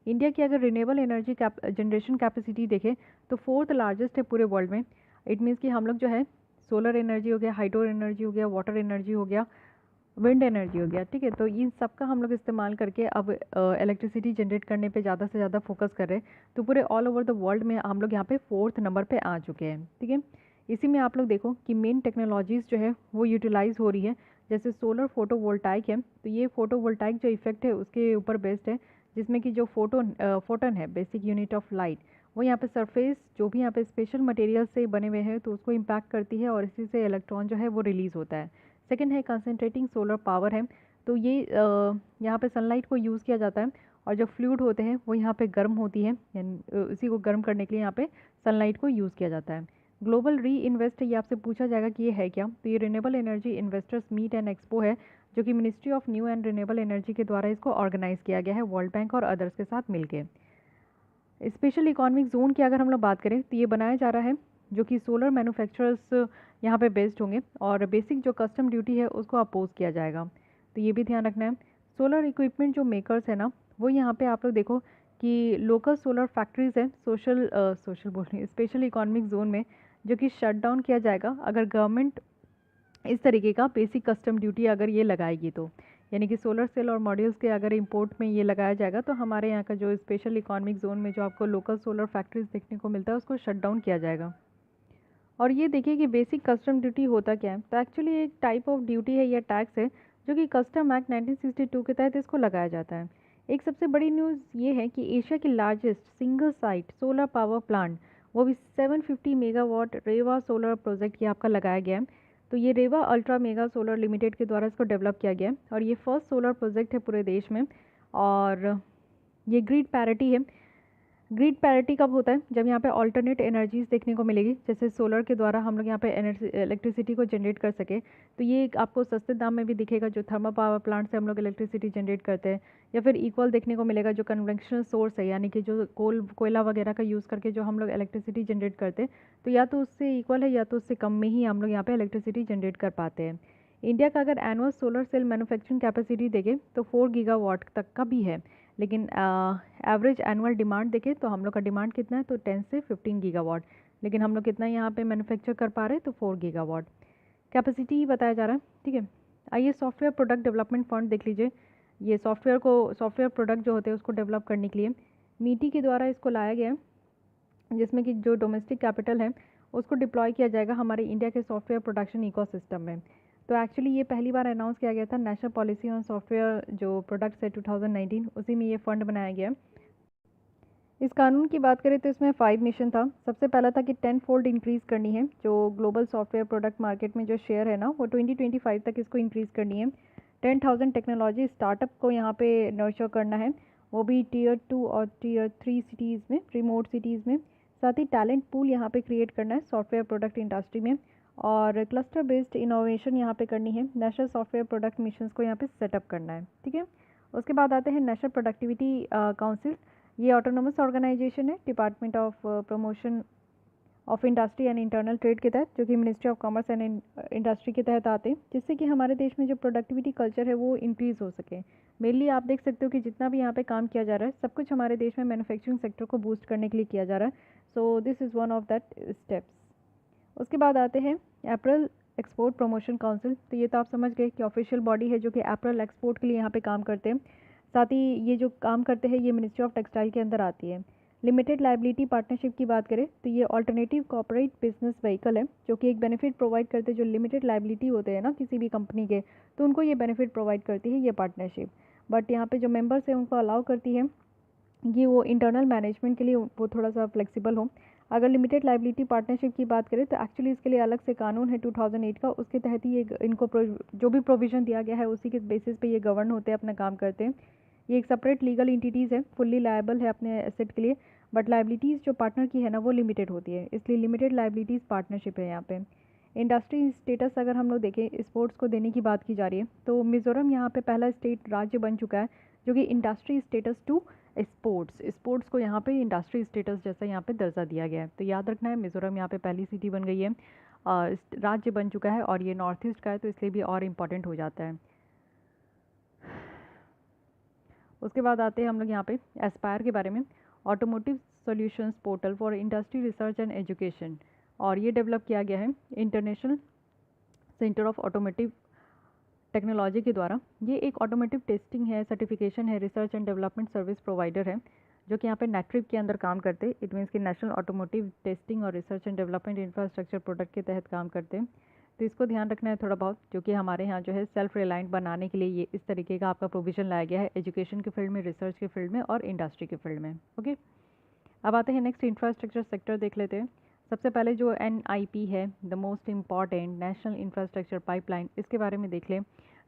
इंडिया की अगर रिन्यूएबल एनर्जी जनरेशन कैपेसिटी देखें तो फोर्थ लार्जेस्ट है पूरे वर्ल्ड में। इट मीन्स कि हम लोग जो है सोलर एनर्जी हो गया, हाइड्रो एनर्जी हो गया, वाटर एनर्जी हो गया, विंड एनर्जी हो गया, ठीक है, तो इन सब का हम लोग इस्तेमाल करके अब इलेक्ट्रिसिटी जनरेट करने पे ज़्यादा से ज़्यादा फोकस कर रहे हैं। तो पूरे ऑल ओवर द वर्ल्ड में हम लोग यहाँ पे फोर्थ नंबर पे आ चुके हैं, ठीक है। इसी में आप लोग देखो कि मेन टेक्नोलॉजीज़ जो है वो यूटिलाइज हो रही है, जैसे सोलर फोटोवोल्टाइक है, तो ये फोटोवोल्टाइक जो इफेक्ट है उसके ऊपर बेस्ड है, जिसमें कि जो फोटोन है, बेसिक यूनिट ऑफ लाइट, वो यहाँ पे सरफेस जो भी यहाँ पे स्पेशल मटेरियल से बने हुए हैं तो उसको इम्पैक्ट करती है और इसी से इलेक्ट्रॉन जो है वो रिलीज़ होता है। सेकेंड है कंसनट्रेटिंग सोलर पावर है, तो ये यहाँ पे सनलाइट को यूज़ किया जाता है और जो फ्लूइड होते हैं वो यहाँ पे गर्म होती है, यानी उसी को गर्म करने के लिए यहाँ पे सनलाइट को यूज़ किया जाता है। ग्लोबल री इन्वेस्ट, ये आपसे पूछा जाएगा कि ये है क्या, तो ये renewable energy investors meet and expo है, जो कि ministry of new and renewable energy के द्वारा इसको ऑर्गेनाइज किया गया है वर्ल्ड बैंक और अदर्स के साथ मिलकर। स्पेशल इकोनॉमिक जोन की अगर हम लोग बात करें तो ये बनाया जा रहा है जो कि सोलर मैन्युफैक्चरर्स यहाँ पे बेस्ड होंगे और बेसिक जो कस्टम ड्यूटी है उसको अपोज किया जाएगा, तो ये भी ध्यान रखना है। सोलर इक्विपमेंट जो मेकर्स है ना, वो यहाँ पे आप लोग देखो कि लोकल सोलर फैक्ट्रीज है सोशल बोल रही स्पेशल इकोनॉमिक जोन में, जो कि शट डाउन किया जाएगा अगर गवर्नमेंट इस तरीके का बेसिक कस्टम ड्यूटी अगर ये लगाएगी, तो यानी कि सोलर सेल और मॉड्यूल्स के अगर इंपोर्ट में ये लगाया जाएगा तो हमारे यहाँ का जो स्पेशल इकोनॉमिक जोन में जो आपको लोकल सोलर फैक्ट्रीज देखने को मिलता है उसको शट डाउन किया जाएगा। और ये देखिए कि बेसिक कस्टम ड्यूटी होता क्या है, तो एक्चुअली एक टाइप ऑफ ड्यूटी है या टैक्स है जो कि कस्टम एक्ट 1962 के तहत इसको लगाया जाता है। एक सबसे बड़ी न्यूज़ ये है कि एशिया की largest single site solar power plant, वो भी 750 मेगावाट रेवा सोलर प्रोजेक्ट ये आपका लगाया गया है। तो ये रेवा अल्ट्रा मेगा सोलर लिमिटेड के द्वारा इसको डेवलप किया गया है और ये फर्स्ट सोलर प्रोजेक्ट है पूरे देश में। और ये ग्रिड पैरिटी है। ग्रिड पैरिटी कब होता है, जब यहाँ पे ऑल्टरनेट एनर्जीज देखने को मिलेगी, जैसे सोलर के द्वारा हम लोग यहाँ पे इलेक्ट्रिसिटी को जनरेट कर सके, तो ये आपको सस्ते दाम में भी दिखेगा जो थर्मल पावर प्लांट से हम लोग इलेक्ट्रिसिटी जनरेट करते हैं, या फिर इक्वल देखने को मिलेगा जो कन्वेंशनल सोर्स है, यानी कि जो कोयला वगैरह का यूज़ करके जो हम लोग इलेक्ट्रिसिटी जनरेट करते हैं, तो या तो उससे इक्वल है या तो उससे कम में ही हम लोग यहाँ पे इलेक्ट्रिसिटी जनरेट कर पाते हैं। इंडिया का अगर annual solar cell manufacturing capacity देखें तो 4 गीगावाट तक का भी है, लेकिन एवरेज एनुअल डिमांड देखें तो हम लोग का डिमांड कितना है, तो 10 से 15 गीगावाट, लेकिन हम लोग कितना यहाँ पे मैन्युफैक्चर कर पा रहे हैं, तो 4 गीगावाट कैपेसिटी बताया जा रहा है, ठीक है। आइए सॉफ्टवेयर प्रोडक्ट डेवलपमेंट फंड देख लीजिए। ये सॉफ्टवेयर प्रोडक्ट जो होते हैं उसको डेवलप करने के लिए मीटी के द्वारा इसको लाया गया है, जिसमें कि जो डोमेस्टिक कैपिटल है उसको डिप्लॉय किया जाएगा हमारे इंडिया के सॉफ्टवेयर प्रोडक्शन इकोसिस्टम में। तो एक्चुअली ये पहली बार अनाउंस किया गया था नेशनल पॉलिसी ऑन सॉफ्टवेयर जो प्रोडक्ट्स है 2019, उसी में ये फंड बनाया गया है। इस कानून की बात करें तो इसमें 5 मिशन था। सबसे पहला था कि 10 फोल्ड इंक्रीज़ करनी है जो ग्लोबल सॉफ्टवेयर प्रोडक्ट मार्केट में जो शेयर है ना, वो 2025 तक इसको इंक्रीज़ करनी है। 10,000 टेक्नोलॉजी स्टार्टअप को यहाँ पे नर्चर करना है, वो भी टीयर 2 और टीयर 3 सिटीज़ में, रिमोट सिटीज़ में। साथ ही टैलेंट पूल यहाँ पे क्रिएट करना है सॉफ्टवेयर प्रोडक्ट इंडस्ट्री में, और क्लस्टर बेस्ड इनोवेशन यहाँ पे करनी है। नेशनल सॉफ्टवेयर प्रोडक्ट मिशंस को यहाँ पे सेटअप करना है, ठीक है। उसके बाद आते हैं नेशनल प्रोडक्टिविटी काउंसिल। ये ऑटोनोमस ऑर्गेनाइजेशन है department of promotion of industry and internal trade के तहत, जो कि ministry of commerce and industry के तहत आते हैं, जिससे कि हमारे देश में जो प्रोडक्टिविटी कल्चर है वो इंक्रीज़ हो सके। मेनली आप देख सकते हो कि जितना भी यहाँ पे काम किया जा रहा है सब कुछ हमारे देश में मैन्युफैक्चरिंग सेक्टर को बूस्ट करने के लिए किया जा रहा है। So this is one of that steps. उसके बाद आते हैं अप्रैल एक्सपोर्ट प्रमोशन काउंसिल। तो ये तो आप समझ गए कि ऑफिशियल बॉडी है जो कि अप्रैल एक्सपोर्ट के लिए यहाँ पे काम करते हैं। साथ ही ये जो काम करते हैं ये मिनिस्ट्री ऑफ टेक्सटाइल के अंदर आती है। लिमिटेड लायबिलिटी पार्टनरशिप की बात करें तो ये ऑल्टरनेटिव कॉर्पोरेट बिजनेस व्हीकल है जो कि एक बेनिफिट प्रोवाइड करते हैं। जो लिमिटेड लायबिलिटी होते हैं ना किसी भी कंपनी के, तो उनको ये बेनिफिट प्रोवाइड करती है ये पार्टनरशिप। बट यहाँ पे जो मेंबर्स हैं उनको अलाउ करती है ये वो इंटरनल मैनेजमेंट के लिए वो थोड़ा सा फ्लेक्सिबल हो। अगर लिमिटेड लायबिलिटी पार्टनरशिप की बात करें तो एक्चुअली इसके लिए अलग से कानून है 2008 का, उसके तहत ही ये इनको जो भी प्रोविज़न दिया गया है उसी के बेसिस पे ये गवर्न होते हैं, अपना काम करते हैं। ये एक सेपरेट लीगल एंटिटीज़ है, फुल्ली लायबल है अपने एसेट के लिए, बट लायबिलिटीज़ जो पार्टनर की है ना वो लिमिटेड होती है, इसलिए लिमिटेड लायबिलिटीज़ पार्टनरशिप है यहाँ पे। इंडस्ट्री स्टेटस अगर हम लोग देखें स्पोर्ट्स को देने की बात की जा रही है तो मिज़ोरम यहाँ पे पहला स्टेट राज्य बन चुका है जो कि इंडस्ट्री स्टेटस टू स्पोर्ट्स को यहाँ पे इंडस्ट्री स्टेटस जैसा यहाँ पे दर्जा दिया गया है। तो याद रखना है मिज़ोरम यहाँ पे पहली सिटी बन गई है, राज्य बन चुका है और ये नॉर्थ ईस्ट का है तो इसलिए भी और इम्पॉर्टेंट हो जाता है। उसके बाद आते हैं हम लोग यहाँ पे एस्पायर के बारे में, automotive solutions portal for industry research and education, और ये डेवलप किया गया है international centre of automotive technology के द्वारा। ये एक ऑटोमोटिव टेस्टिंग है, सर्टिफिकेशन है, research and development service provider है जो कि यहाँ पे नेट्रिप के अंदर काम करते हैं। इट मीन्स कि नेशनल ऑटोमोटिव टेस्टिंग और research and development infrastructure product के तहत काम करते हैं। तो इसको ध्यान रखना है थोड़ा बहुत, जो कि हमारे यहाँ जो है सेल्फ रिलायंट बनाने के लिए ये इस तरीके का आपका प्रोविज़न लाया गया है एजुकेशन के फील्ड में, रिसर्च के फील्ड में और इंडस्ट्री के फील्ड में। ओके, अब आते हैं नेक्स्ट इंफ्रास्ट्रक्चर सेक्टर देख लेते हैं। सबसे पहले जो NIP है, the most important national infrastructure pipeline, इसके बारे में देख लें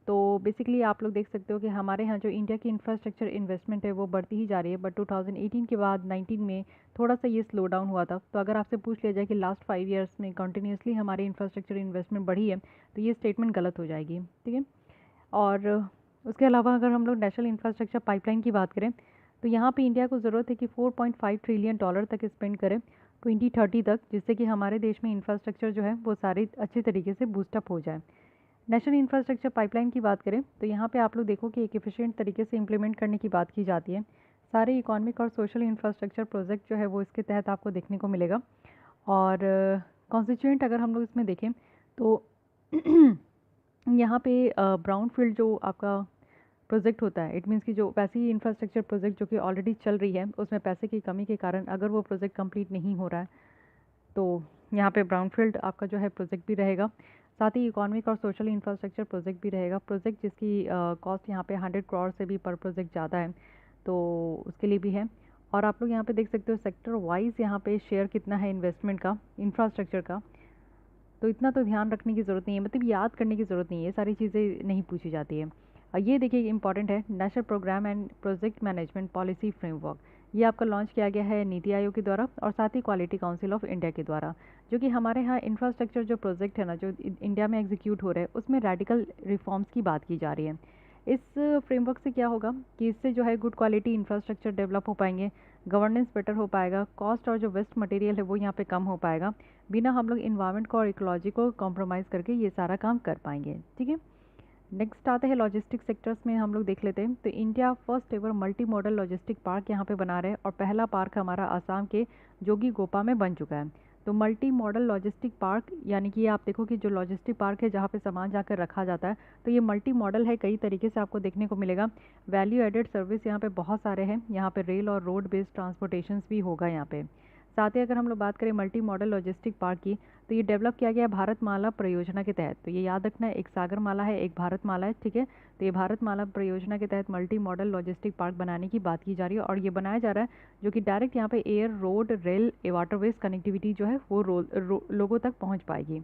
तो बेसिकली आप लोग देख सकते हो कि हमारे यहाँ जो इंडिया की इंफ्रास्ट्रक्चर इन्वेस्टमेंट है वो बढ़ती ही जा रही है, बट 2018 के बाद 19 में थोड़ा सा ये स्लो डाउन हुआ था। तो अगर आपसे पूछ लिया जाए कि लास्ट 5 ईयर्स में कंटिन्यूसली हमारी इंफ्रास्ट्रक्चर इन्वेस्टमेंट बढ़ी है तो ये स्टेटमेंट गलत हो जाएगी, ठीक है। और उसके अलावा अगर हम लोग नेशनल इंफ्रास्ट्रक्चर पाइपलाइन की बात करें तो यहाँ पे इंडिया को ज़रूरत है कि $4.5 ट्रिलियन तक स्पेंड करें 2030 तक, जिससे कि हमारे देश में इंफ्रास्ट्रक्चर जो है वो सारे अच्छे तरीके से बूस्टअप हो जाए। नेशनल इंफ्रास्ट्रक्चर पाइपलाइन की बात करें तो यहाँ पे आप लोग देखो कि एक एफिशिएंट तरीके से इम्प्लीमेंट करने की बात की जाती है। सारे इकोनॉमिक और सोशल इंफ्रास्ट्रक्चर प्रोजेक्ट जो है वो इसके तहत आपको देखने को मिलेगा। और कॉन्स्टिट्यूएंट अगर हम लोग इसमें देखें तो यहाँ पे ब्राउन फील्ड जो आपका प्रोजेक्ट होता है, इट मीन्स कि जो वैसी इंफ्रास्ट्रक्चर प्रोजेक्ट जो कि ऑलरेडी चल रही है उसमें पैसे की कमी के कारण अगर वो प्रोजेक्ट कंप्लीट नहीं हो रहा है तो यहाँ पे ब्राउन फील्ड आपका जो है प्रोजेक्ट भी रहेगा। साथ ही इकोनॉमिक और सोशल इंफ्रास्ट्रक्चर प्रोजेक्ट भी रहेगा, प्रोजेक्ट जिसकी कॉस्ट यहाँ पे 100 करोड़ से भी पर प्रोजेक्ट ज़्यादा है तो उसके लिए भी है। और आप लोग यहाँ पे देख सकते हो सेक्टर वाइज यहाँ पे शेयर कितना है इन्वेस्टमेंट का इंफ्रास्ट्रक्चर का, तो इतना तो ध्यान रखने की ज़रूरत नहीं है, मतलब याद करने की ज़रूरत नहीं है, सारी चीज़ें नहीं पूछी जाती है। ये देखिए इंपॉर्टेंट है, national program and project management policy framework, ये आपका लॉन्च किया गया है नीति आयोग के द्वारा और साथ ही क्वालिटी काउंसिल ऑफ इंडिया के द्वारा, जो कि हमारे यहाँ इंफ्रास्ट्रक्चर जो प्रोजेक्ट है ना जो इंडिया में एग्जीक्यूट हो रहे हैं उसमें रेडिकल रिफॉर्म्स की बात की जा रही है। इस फ्रेमवर्क से क्या होगा कि इससे जो है गुड क्वालिटी इंफ्रास्ट्रक्चर डेवलप हो पाएंगे, गवर्नेंस बेटर हो पाएगा, कॉस्ट और जो वेस्ट मटेरियल है वो यहाँ पे कम हो पाएगा, बिना हम लोग इन्वायरमेंट को और इकोलॉजी को कॉम्प्रोमाइज़ करके ये सारा काम कर पाएंगे, ठीक है। नेक्स्ट आते हैं लॉजिस्टिक सेक्टर्स में हम लोग देख लेते हैं। तो India first ever multi modal logistic park यहाँ पे बना रहे हैं और पहला पार्क हमारा आसाम के जोगीघोपा में बन चुका है। तो मल्टी मॉडल लॉजिस्टिक पार्क यानी कि आप देखो कि जो लॉजिस्टिक पार्क है जहाँ पे सामान जाकर रखा जाता है तो ये मल्टी मॉडल है, कई तरीके से आपको देखने को मिलेगा। वैल्यू एडेड सर्विस यहाँ पे बहुत सारे हैं, यहाँ पे रेल और रोड बेस्ड ट्रांसपोर्टेशन भी होगा यहाँ पे। साथ ही अगर हम लोग बात करें मल्टी मॉडल लॉजिस्टिक पार्क की तो ये डेवलप किया गया भारतमाला परियोजना के तहत। तो ये याद रखना है, एक सागर माला है एक भारतमाला है, ठीक है। तो ये भारतमाला परियोजना के तहत मल्टी मॉडल लॉजिस्टिक पार्क बनाने की बात की जा रही है और ये बनाया जा रहा है जो कि डायरेक्ट यहाँ पे air, road, rail, waterways connectivity जो है वो लोगों तक पहुँच पाएगी।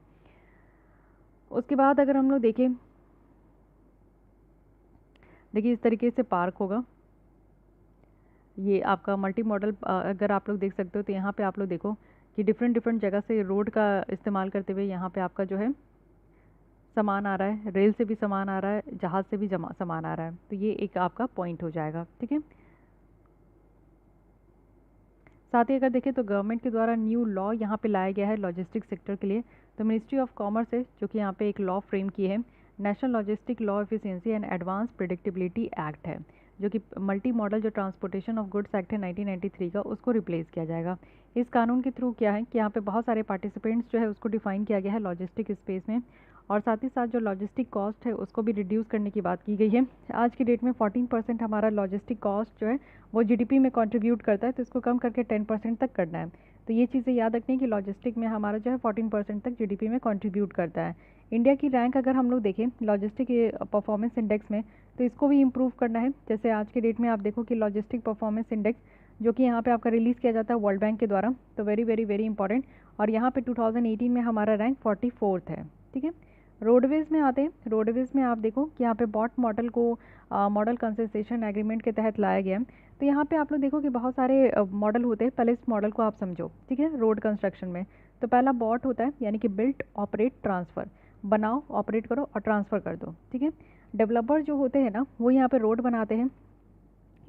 उसके बाद अगर हम लोग देखें, देखिए इस तरीके से पार्क होगा, ये आपका मल्टी मॉडल अगर आप लोग देख सकते हो तो यहाँ पे आप लोग देखो कि डिफरेंट जगह से रोड का इस्तेमाल करते हुए यहाँ पे आपका जो है सामान आ रहा है, रेल से भी सामान आ रहा है, जहाज़ से भी सामान आ रहा है, तो ये एक आपका पॉइंट हो जाएगा, ठीक है। साथ ही अगर देखें तो गवर्नमेंट के द्वारा न्यू लॉ यहाँ पे लाया गया है लॉजिस्टिक सेक्टर के लिए। तो मिनिस्ट्री ऑफ कॉमर्स है जो कि यहाँ पे एक लॉ फ्रेम की है, national logistic law efficiency and advance predictability act है, जो कि मल्टी मॉडल जो ट्रांसपोर्टेशन ऑफ गुड्स एक्ट है 1993 का, उसको रिप्लेस किया जाएगा। इस कानून के थ्रू क्या है कि यहाँ पे बहुत सारे पार्टिसिपेंट्स जो है उसको डिफाइन किया गया है लॉजिस्टिक स्पेस में और साथ ही साथ जो लॉजिस्टिक कॉस्ट है उसको भी रिड्यूस करने की बात की गई है। आज की डेट में 14% हमारा लॉजिस्टिक कॉस्ट जो है वो जीडीपी में कंट्रीब्यूट करता है, तो इसको कम करके 10% तक करना है। तो ये चीज़ें याद रखनी है कि लॉजिस्टिक में हमारा जो है 14% तक जीडीपी में कंट्रीब्यूट करता है। इंडिया की रैंक अगर हम लोग देखें लॉजिस्टिक परफॉर्मेंस इंडेक्स में, तो इसको भी इम्प्रूव करना है। जैसे आज की डेट में आप देखो कि लॉजिस्टिक परफॉर्मेंस इंडेक्स जो कि यहाँ पे आपका रिलीज़ किया जाता है वर्ल्ड बैंक के द्वारा, तो वेरी वेरी वेरी इंपॉर्टेंट। और यहाँ पे 2018 में हमारा रैंक 44th है। ठीक है, रोडवेज़ में आते हैं। रोडवेज़ में आप देखो कि यहाँ पे बॉट मॉडल को मॉडल कंसेशन एग्रीमेंट के तहत लाया गया है। तो यहाँ पे आप लोग देखो कि बहुत सारे मॉडल होते हैं, पहले इस मॉडल को आप समझो। ठीक है, रोड कंस्ट्रक्शन में तो पहला बॉट होता है, यानी कि बिल्ट ऑपरेट ट्रांसफ़र, बनाओ ऑपरेट करो और ट्रांसफ़र कर दो। ठीक है, डेवलपर जो होते हैं ना वो यहाँ पे रोड बनाते हैं।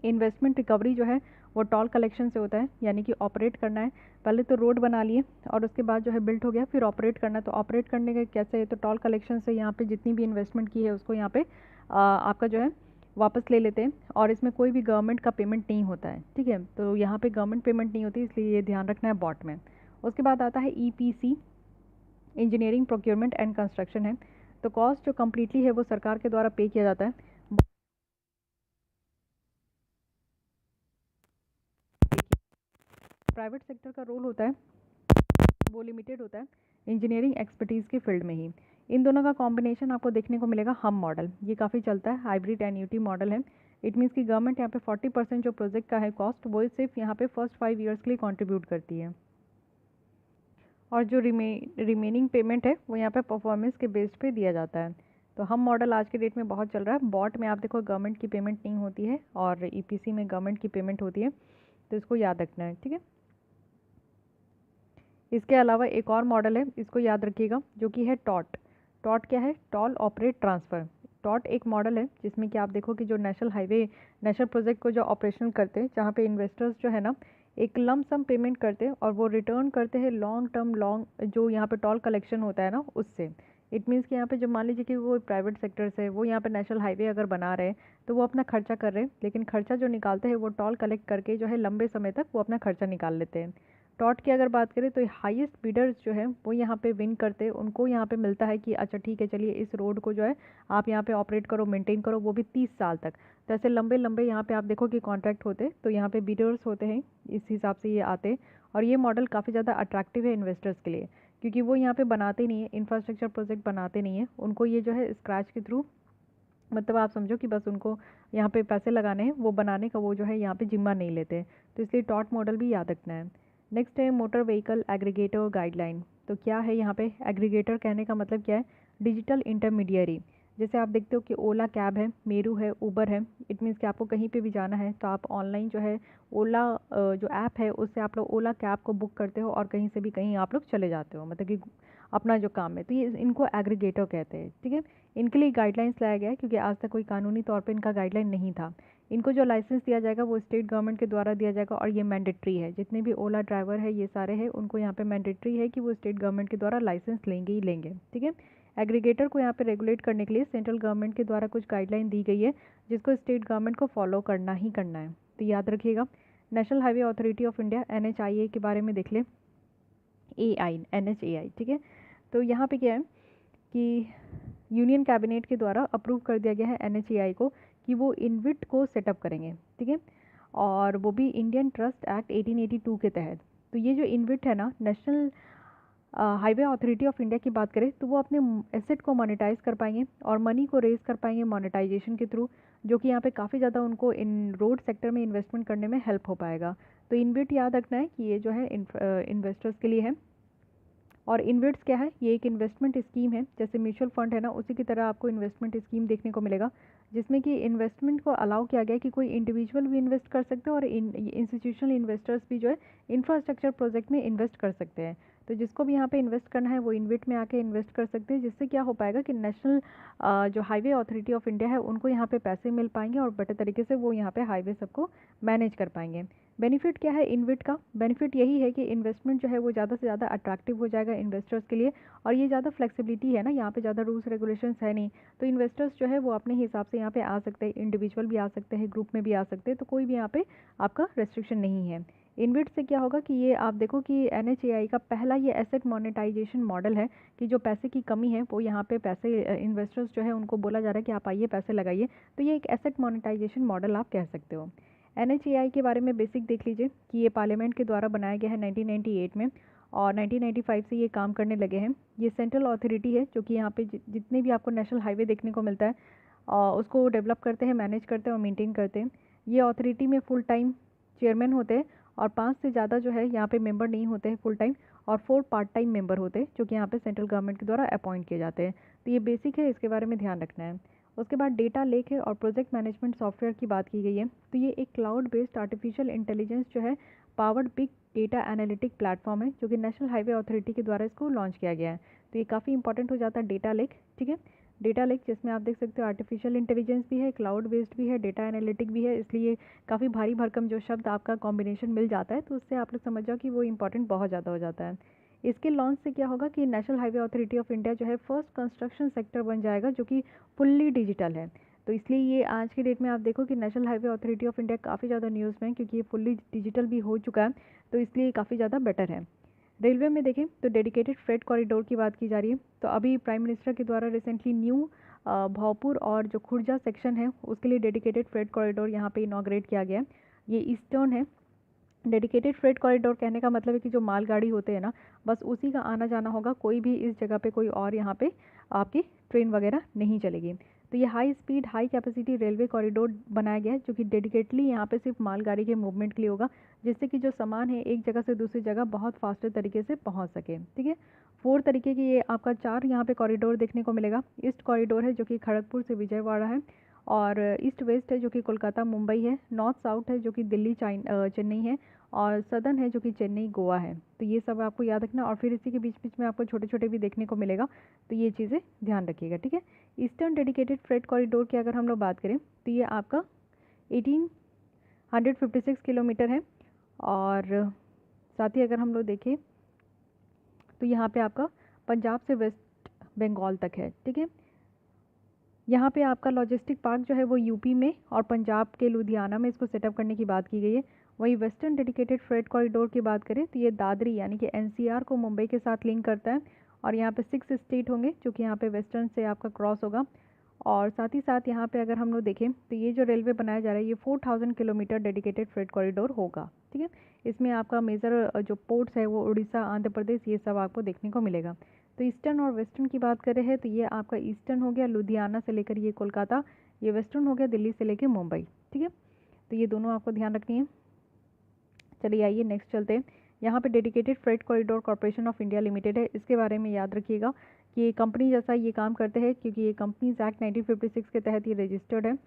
इन्वेस्टमेंट रिकवरी जो है वो टॉल कलेक्शन से होता है, यानी कि ऑपरेट करना है। पहले तो रोड बना लिए और उसके बाद जो है बिल्ट हो गया, फिर ऑपरेट करना है। तो ऑपरेट करने का कैसे है, तो टॉल कलेक्शन से यहाँ पे जितनी भी इन्वेस्टमेंट की है उसको यहाँ पे आपका जो है वापस ले लेते हैं, और इसमें कोई भी गवर्नमेंट का पेमेंट नहीं होता है। ठीक है, तो यहाँ पे गवर्नमेंट पेमेंट नहीं होती, इसलिए ये ध्यान रखना है बॉट में। उसके बाद आता है EPC, engineering procurement and construction है। तो कॉस्ट जो कम्प्लीटली है वो सरकार के द्वारा पे किया जाता है। प्राइवेट सेक्टर का रोल होता है वो लिमिटेड होता है इंजीनियरिंग एक्सपर्टीज़ की फील्ड में ही। इन दोनों का कॉम्बिनेशन आपको देखने को मिलेगा हम मॉडल, ये काफ़ी चलता है, हाइब्रिड एन्यूटी मॉडल है। इट मीन्स कि गवर्नमेंट यहाँ पे 40% जो प्रोजेक्ट का है कॉस्ट वो सिर्फ यहाँ पे फर्स्ट 5 ईयर्स के लिए कंट्रीब्यूट करती है, और जो रिमेनिंग पेमेंट है वो यहाँ पे परफॉर्मेंस के बेस पे दिया जाता है। तो हम मॉडल आज के डेट में बहुत चल रहा है। बॉट में आप देखो गवर्नमेंट की पेमेंट नहीं होती है, और ईपीसी में गवर्नमेंट की पेमेंट होती है, तो इसको याद रखना है। ठीक है, इसके अलावा एक और मॉडल है, इसको याद रखिएगा, जो कि है टॉट। टॉट क्या है, टॉल ऑपरेट ट्रांसफ़र। टॉट एक मॉडल है जिसमें कि आप देखो कि जो नेशनल हाईवे, नेशनल प्रोजेक्ट को जो ऑपरेशन करते हैं, जहाँ पे इन्वेस्टर्स जो है ना एक लम सम पेमेंट करते हैं और वो रिटर्न करते हैं लॉन्ग टर्म, लॉन्ग जो यहाँ पे टॉल कलेक्शन होता है ना उससे। इट मीन्स कि यहाँ पे जो मान लीजिए कि वो प्राइवेट सेक्टर से वो यहाँ पे नेशनल हाईवे अगर बना रहे हैं, तो वो अपना खर्चा कर रहे हैं, लेकिन खर्चा जो निकालते हैं वो टॉल कलेक्ट करके जो है लंबे समय तक वो अपना खर्चा निकाल लेते हैं। टॉट की अगर बात करें तो हाईएस्ट बिडर्स जो है वो यहाँ पे विन करते हैं, उनको यहाँ पे मिलता है कि अच्छा ठीक है चलिए इस रोड को जो है आप यहाँ पे ऑपरेट करो, मेंटेन करो, वो भी 30 साल तक। तो ऐसे लंबे लंबे यहाँ पे आप देखो कि कॉन्ट्रैक्ट होते हैं, तो यहाँ पे बिडर्स होते हैं, इस हिसाब से ये आते हैं। और ये मॉडल काफ़ी ज़्यादा अट्रैक्टिव है इन्वेस्टर्स के लिए, क्योंकि वो यहाँ पे बनाते नहीं है, इंफ्रास्ट्रक्चर प्रोजेक्ट बनाते नहीं है, उनको ये जो है स्क्रैच के थ्रू, मतलब आप समझो कि बस उनको यहाँ पे पैसे लगाने हैं, वो बनाने का वो जो है यहाँ पे जिम्मा नहीं लेते। तो इसलिए टॉट मॉडल भी याद रखना है। नेक्स्ट है मोटर व्हीकल एग्रीगेटर गाइडलाइन। तो क्या है यहाँ पे एग्रीगेटर, कहने का मतलब क्या है, डिजिटल इंटरमीडियरी। जैसे आप देखते हो कि ओला कैब है, मेरू है, उबर है। इट मीन्स कि आपको कहीं पे भी जाना है तो आप ऑनलाइन जो है ओला जो ऐप है उससे आप लोग ओला कैब को बुक करते हो और कहीं से भी कहीं आप लोग चले जाते हो, मतलब कि अपना जो काम है। तो ये इनको एग्रीगेटर कहते हैं। ठीक है, इनके लिए गाइडलाइंस लाया गया है, क्योंकि आज तक कोई कानूनी तौर पे इनका गाइडलाइन नहीं था। इनको जो लाइसेंस दिया जाएगा वो स्टेट गवर्नमेंट के द्वारा दिया जाएगा, और ये मैंडेटरी है। जितने भी ओला ड्राइवर है ये सारे हैं, उनको यहाँ पे मैंडेटरी है कि वो स्टेट गवर्नमेंट के द्वारा लाइसेंस लेंगे ही लेंगे। ठीक है, एग्रीगेटर को यहाँ पे रेगुलेट करने के लिए सेंट्रल गवर्नमेंट के द्वारा कुछ गाइडलाइन दी गई है, जिसको स्टेट गवर्नमेंट को फॉलो करना ही करना है। तो याद रखिएगा, national highway authority of India NHAI के बारे में देख लें, NHAI। ठीक है, तो यहाँ पे क्या है कि यूनियन कैबिनेट के द्वारा अप्रूव कर दिया गया है NHAI को कि वो इनविट को सेटअप करेंगे। ठीक है, और वो भी इंडियन ट्रस्ट एक्ट 1882 के तहत। तो ये जो इनविट है ना, national highway authority of India की बात करें तो वो अपने एसेट को मोनेटाइज कर पाएंगे और मनी को रेज कर पाएंगे मोनेटाइजेशन के थ्रू, जो कि यहाँ पे काफ़ी ज़्यादा उनको इन रोड सेक्टर में इन्वेस्टमेंट करने में हेल्प हो पाएगा। तो इनविट याद रखना है कि ये जो है इन्वेस्टर्स के लिए है। और इनविट्स क्या है, ये एक इन्वेस्टमेंट स्कीम है, जैसे म्यूचुअल फंड है ना उसी की तरह आपको इन्वेस्टमेंट स्कीम देखने को मिलेगा, जिसमें कि इन्वेस्टमेंट को अलाउ किया गया है कि कोई इंडिविजुअल भी इन्वेस्ट कर सकते हैं और इंस्टीट्यूशनल इन्वेस्टर्स भी जो है इंफ्रास्ट्रक्चर प्रोजेक्ट में इन्वेस्ट कर सकते हैं। तो जिसको भी यहाँ पे इन्वेस्ट करना है वो इनविट में आके इन्वेस्ट कर सकते हैं, जिससे क्या हो पाएगा कि नेशनल जो हाईवे अथॉरिटी ऑफ इंडिया है उनको यहाँ पे पैसे मिल पाएंगे और बेटर तरीके से वो यहाँ पे हाईवे सबको मैनेज कर पाएंगे। बेनिफिट क्या है इनविट का, बेनिफिट यही है कि इन्वेस्टमेंट जो है वो ज़्यादा से ज़्यादा अट्रैक्टिव हो जाएगा इन्वेस्टर्स के लिए, और ये ज़्यादा फ्लेक्सिबिलिटी है ना, यहाँ पे ज़्यादा रूल्स रेगुलेशंस है नहीं, तो इन्वेस्टर्स जो है वो अपने हिसाब से यहाँ पे आ सकते हैं, इंडिविजुअल भी आ सकते हैं, ग्रुप में भी आ सकते हैं, तो कोई भी यहाँ पे आपका रेस्ट्रिक्शन नहीं है। इनबिट से क्या होगा कि ये आप देखो कि NHAI का पहला ये एसेट मोनेटाइजेशन मॉडल है कि जो पैसे की कमी है वो यहाँ पे पैसे इन्वेस्टर्स जो है उनको बोला जा रहा है कि आप आइए पैसे लगाइए, तो ये एक एसेट मोनेटाइजेशन मॉडल आप कह सकते हो। NHAI के बारे में बेसिक देख लीजिए कि ये पार्लियामेंट के द्वारा बनाया गया है 1998 में और 1995 से ये काम करने लगे हैं। ये सेंट्रल अथॉरिटी है जो कि यहाँ पे जितने भी आपको नेशनल हाईवे देखने को मिलता है उसको डेवलप करते हैं, मैनेज करते हैं और मेंटेन करते हैं। ये अथॉरिटी में फुल टाइम चेयरमैन होते हैं और 5 से ज़्यादा जो है यहाँ पे मेंबर नहीं होते हैं फुल टाइम, और 4 पार्ट टाइम मेंबर होते हैं जो कि यहाँ पे सेंट्रल गवर्नमेंट के द्वारा अपॉइंट किए जाते हैं। तो ये बेसिक है, इसके बारे में ध्यान रखना है। उसके बाद डेटा लेक है और प्रोजेक्ट मैनेजमेंट सॉफ्टवेयर की बात की गई है। तो ये एक क्लाउड बेस्ड आर्टिफिशियल इंटेलिजेंस जो है powered big data analytic platform है जो कि नेशनल हाईवे अथॉरिटी के द्वारा इसको लॉन्च किया गया है। तो ये काफ़ी इंपॉर्टेंट हो जाता है डेटा लेक, ठीक है। डेटा लेक जिसमें आप देख सकते हो आर्टिफिशियल इंटेलिजेंस भी है, क्लाउड बेस्ड भी है, डेटा एनालिटिक भी है, इसलिए काफ़ी भारी भरकम जो शब्द आपका कॉम्बिनेशन मिल जाता है तो उससे आप लोग समझ जाओ कि वो इंपॉर्टेंट बहुत ज़्यादा हो जाता है। इसके लॉन्च से क्या होगा कि national highway authority of India जो है फर्स्ट कंस्ट्रक्शन सेक्टर बन जाएगा जो कि फुल्ली डिजिटल है। तो इसलिए ये आज की डेट में आप देखो कि national highway authority of India काफ़ी ज़्यादा न्यूज़ में है क्योंकि ये फुल्ली डिजिटल भी हो चुका है, तो इसलिए काफ़ी ज़्यादा बेटर है। रेलवे में देखें तो डेडिकेटेड फ्रेट कॉरिडोर की बात की जा रही है। तो अभी प्राइम मिनिस्टर के द्वारा रिसेंटली न्यू भोजपुर और जो खुर्जा सेक्शन है उसके लिए डेडिकेटेड फ्रेट कॉरिडोर यहाँ पे इनॉग्रेट किया गया है। ये ईस्टर्न है। डेडिकेटेड फ्रेट कॉरिडोर कहने का मतलब है कि जो मालगाड़ी होते हैं ना, बस उसी का आना जाना होगा, कोई भी इस जगह पे कोई और यहाँ पे आपकी ट्रेन वगैरह नहीं चलेगी। तो ये high speed high capacity railway corridor बनाया गया है जो कि डेडिकेटली यहाँ पे सिर्फ मालगाड़ी के मूवमेंट के लिए होगा, जिससे कि जो सामान है एक जगह से दूसरी जगह बहुत फास्टर तरीके से पहुँच सके, ठीक है। 4 तरीके की ये आपका 4 यहाँ पे कॉरिडोर देखने को मिलेगा। ईस्ट कॉरिडोर है जो कि खड़गपुर से विजयवाड़ा है, और ईस्ट वेस्ट है जो कि कोलकाता मुंबई है, नॉर्थ साउथ है जो कि दिल्ली चेन्नई है, और सदर्न है जो कि चेन्नई गोवा है। तो ये सब आपको याद रखना, और फिर इसी के बीच बीच में आपको छोटे छोटे भी देखने को मिलेगा, तो ये चीज़ें ध्यान रखिएगा, ठीक है। ईस्टर्न डेडिकेटेड फ्रेट कॉरिडोर की अगर हम लोग बात करें तो ये आपका 1856 किलोमीटर है, और साथ ही अगर हम लोग देखें तो यहाँ पे आपका पंजाब से वेस्ट बंगाल तक है, ठीक है। यहाँ पे आपका लॉजिस्टिक पार्क जो है वो यूपी में और पंजाब के लुधियाना में इसको सेटअप करने की बात की गई है। वहीं वेस्टर्न डेडिकेटेड फ्रेट कॉरिडोर की बात करें तो ये दादरी यानी कि NCR को मुंबई के साथ लिंक करता है, और यहाँ पे 6 स्टेट होंगे जो कि यहाँ पे वेस्टर्न से आपका क्रॉस होगा। और साथ ही साथ यहाँ पे अगर हम लोग देखें तो ये जो रेलवे बनाया जा रहा है ये 4000 किलोमीटर डेडिकेटेड फ्रेट कॉरिडोर होगा, ठीक है। इसमें आपका मेजर जो पोर्ट्स है वो उड़ीसा, आंध्र प्रदेश, ये सब आपको देखने को मिलेगा। तो ईस्टर्न और वेस्टर्न की बात कर रहे हैं तो ये आपका ईस्टर्न हो गया लुधियाना से लेकर ये कोलकाता, ये वेस्टर्न हो गया दिल्ली से लेकर मुंबई, ठीक है। तो ये दोनों आपको ध्यान रखनी है। चलिए आइए नेक्स्ट चलते हैं। यहाँ पे dedicated freight corridor corporation of India limited है, इसके बारे में याद रखिएगा कि ये कंपनी जैसा ये काम करते हैं क्योंकि ये कंपनीज एक्ट 1956 के तहत ये रजिस्टर्ड है,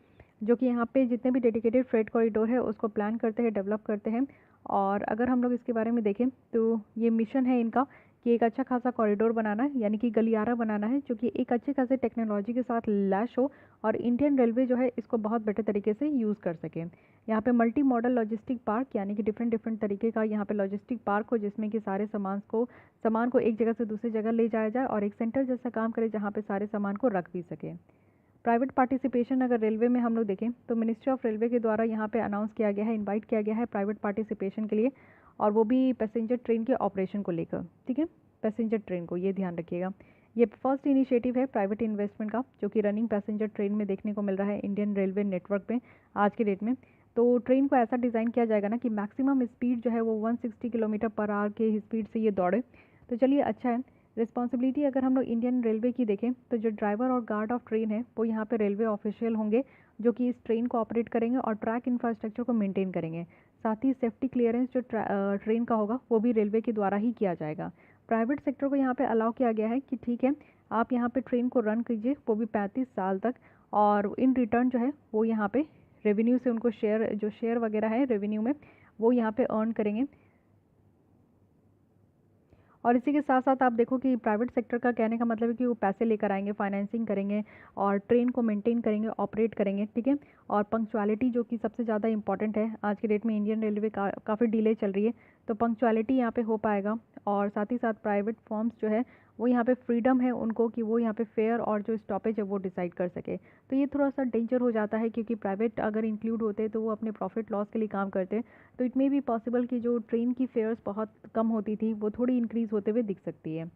जो कि यहाँ पे जितने भी डेडिकेटेड फ्रेट कॉरिडोर है उसको प्लान करते हैं, डेवलप करते हैं। और अगर हम लोग इसके बारे में देखें तो ये मिशन है इनका कि एक अच्छा खासा कॉरिडोर बनाना है, यानी कि गलियारा बनाना है जो कि एक अच्छे खासे टेक्नोलॉजी के साथ लैश हो और इंडियन रेलवे जो है इसको बहुत बेटर तरीके से यूज़ कर सके। यहाँ पे मल्टी मॉडल लॉजिस्टिक पार्क यानी कि डिफरेंट डिफरेंट तरीके का यहाँ पे लॉजिस्टिक पार्क हो जिसमें कि सारे सामान को एक जगह से दूसरी जगह ले जाया जाए और एक सेंटर जैसा काम करे जहाँ पे सारे सामान को रख भी सके। प्राइवेट पार्टिसिपेशन अगर रेलवे में हम लोग देखें तो मिनिस्ट्री ऑफ रेलवे के द्वारा यहाँ पे अनाउंस किया गया है, इनवाइट किया गया है प्राइवेट पार्टिसिपेशन के लिए, और वो भी पैसेंजर ट्रेन के ऑपरेशन को लेकर, ठीक है। पैसेंजर ट्रेन को ये ध्यान रखिएगा। ये फर्स्ट इनिशिएटिव है प्राइवेट इन्वेस्टमेंट का जो कि रनिंग पैसेंजर ट्रेन में देखने को मिल रहा है इंडियन रेलवे नेटवर्क में आज के डेट में। तो ट्रेन को ऐसा डिज़ाइन किया जाएगा ना कि मैक्सिमम स्पीड जो है वो 160 किलोमीटर पर आवर के स्पीड से ये दौड़े। तो चलिए अच्छा है। रिस्पॉन्सिबिलिटी अगर हम लोग इंडियन रेलवे की देखें तो जो ड्राइवर और गार्ड ऑफ ट्रेन है वो यहाँ पे रेलवे ऑफिशियल होंगे जो कि इस ट्रेन को ऑपरेट करेंगे और ट्रैक इंफ्रास्ट्रक्चर को मेंटेन करेंगे। साथ ही सेफ्टी क्लियरेंस जो ट्रेन का होगा वो भी रेलवे के द्वारा ही किया जाएगा। प्राइवेट सेक्टर को यहाँ पे अलाउ किया गया है कि ठीक है आप यहाँ पे ट्रेन को रन कीजिए, वो भी 35 साल तक, और इन रिटर्न जो है वो यहाँ पे रेवेन्यू से उनको शेयर वगैरह है रेवेन्यू में वो यहाँ पे अर्न करेंगे। और इसी के साथ साथ आप देखो कि प्राइवेट सेक्टर का कहने का मतलब है कि वो पैसे लेकर आएंगे, फाइनेंसिंग करेंगे और ट्रेन को मेंटेन करेंगे, ऑपरेट करेंगे, ठीक है। और पंक्चुअलिटी जो कि सबसे ज़्यादा इंपॉर्टेंट है आज के डेट में, इंडियन रेलवे काफ़ी डिले चल रही है, तो पंक्चुअलिटी यहाँ पे हो पाएगा, और साथ ही साथ प्राइवेट फर्म्स जो है वो यहाँ पे फ्रीडम है उनको कि वो यहाँ पे फेयर और जो स्टॉपेज है वो डिसाइड कर सके। तो ये थोड़ा सा डेंजर हो जाता है, क्योंकि प्राइवेट अगर इंक्लूड होते हैं तो वो अपने प्रॉफिट लॉस के लिए काम करते हैं। तो इट मे बी पॉसिबल कि जो ट्रेन की फेयर्स बहुत कम होती थी वो थोड़ी इंक्रीज़ होते हुए दिख सकती है।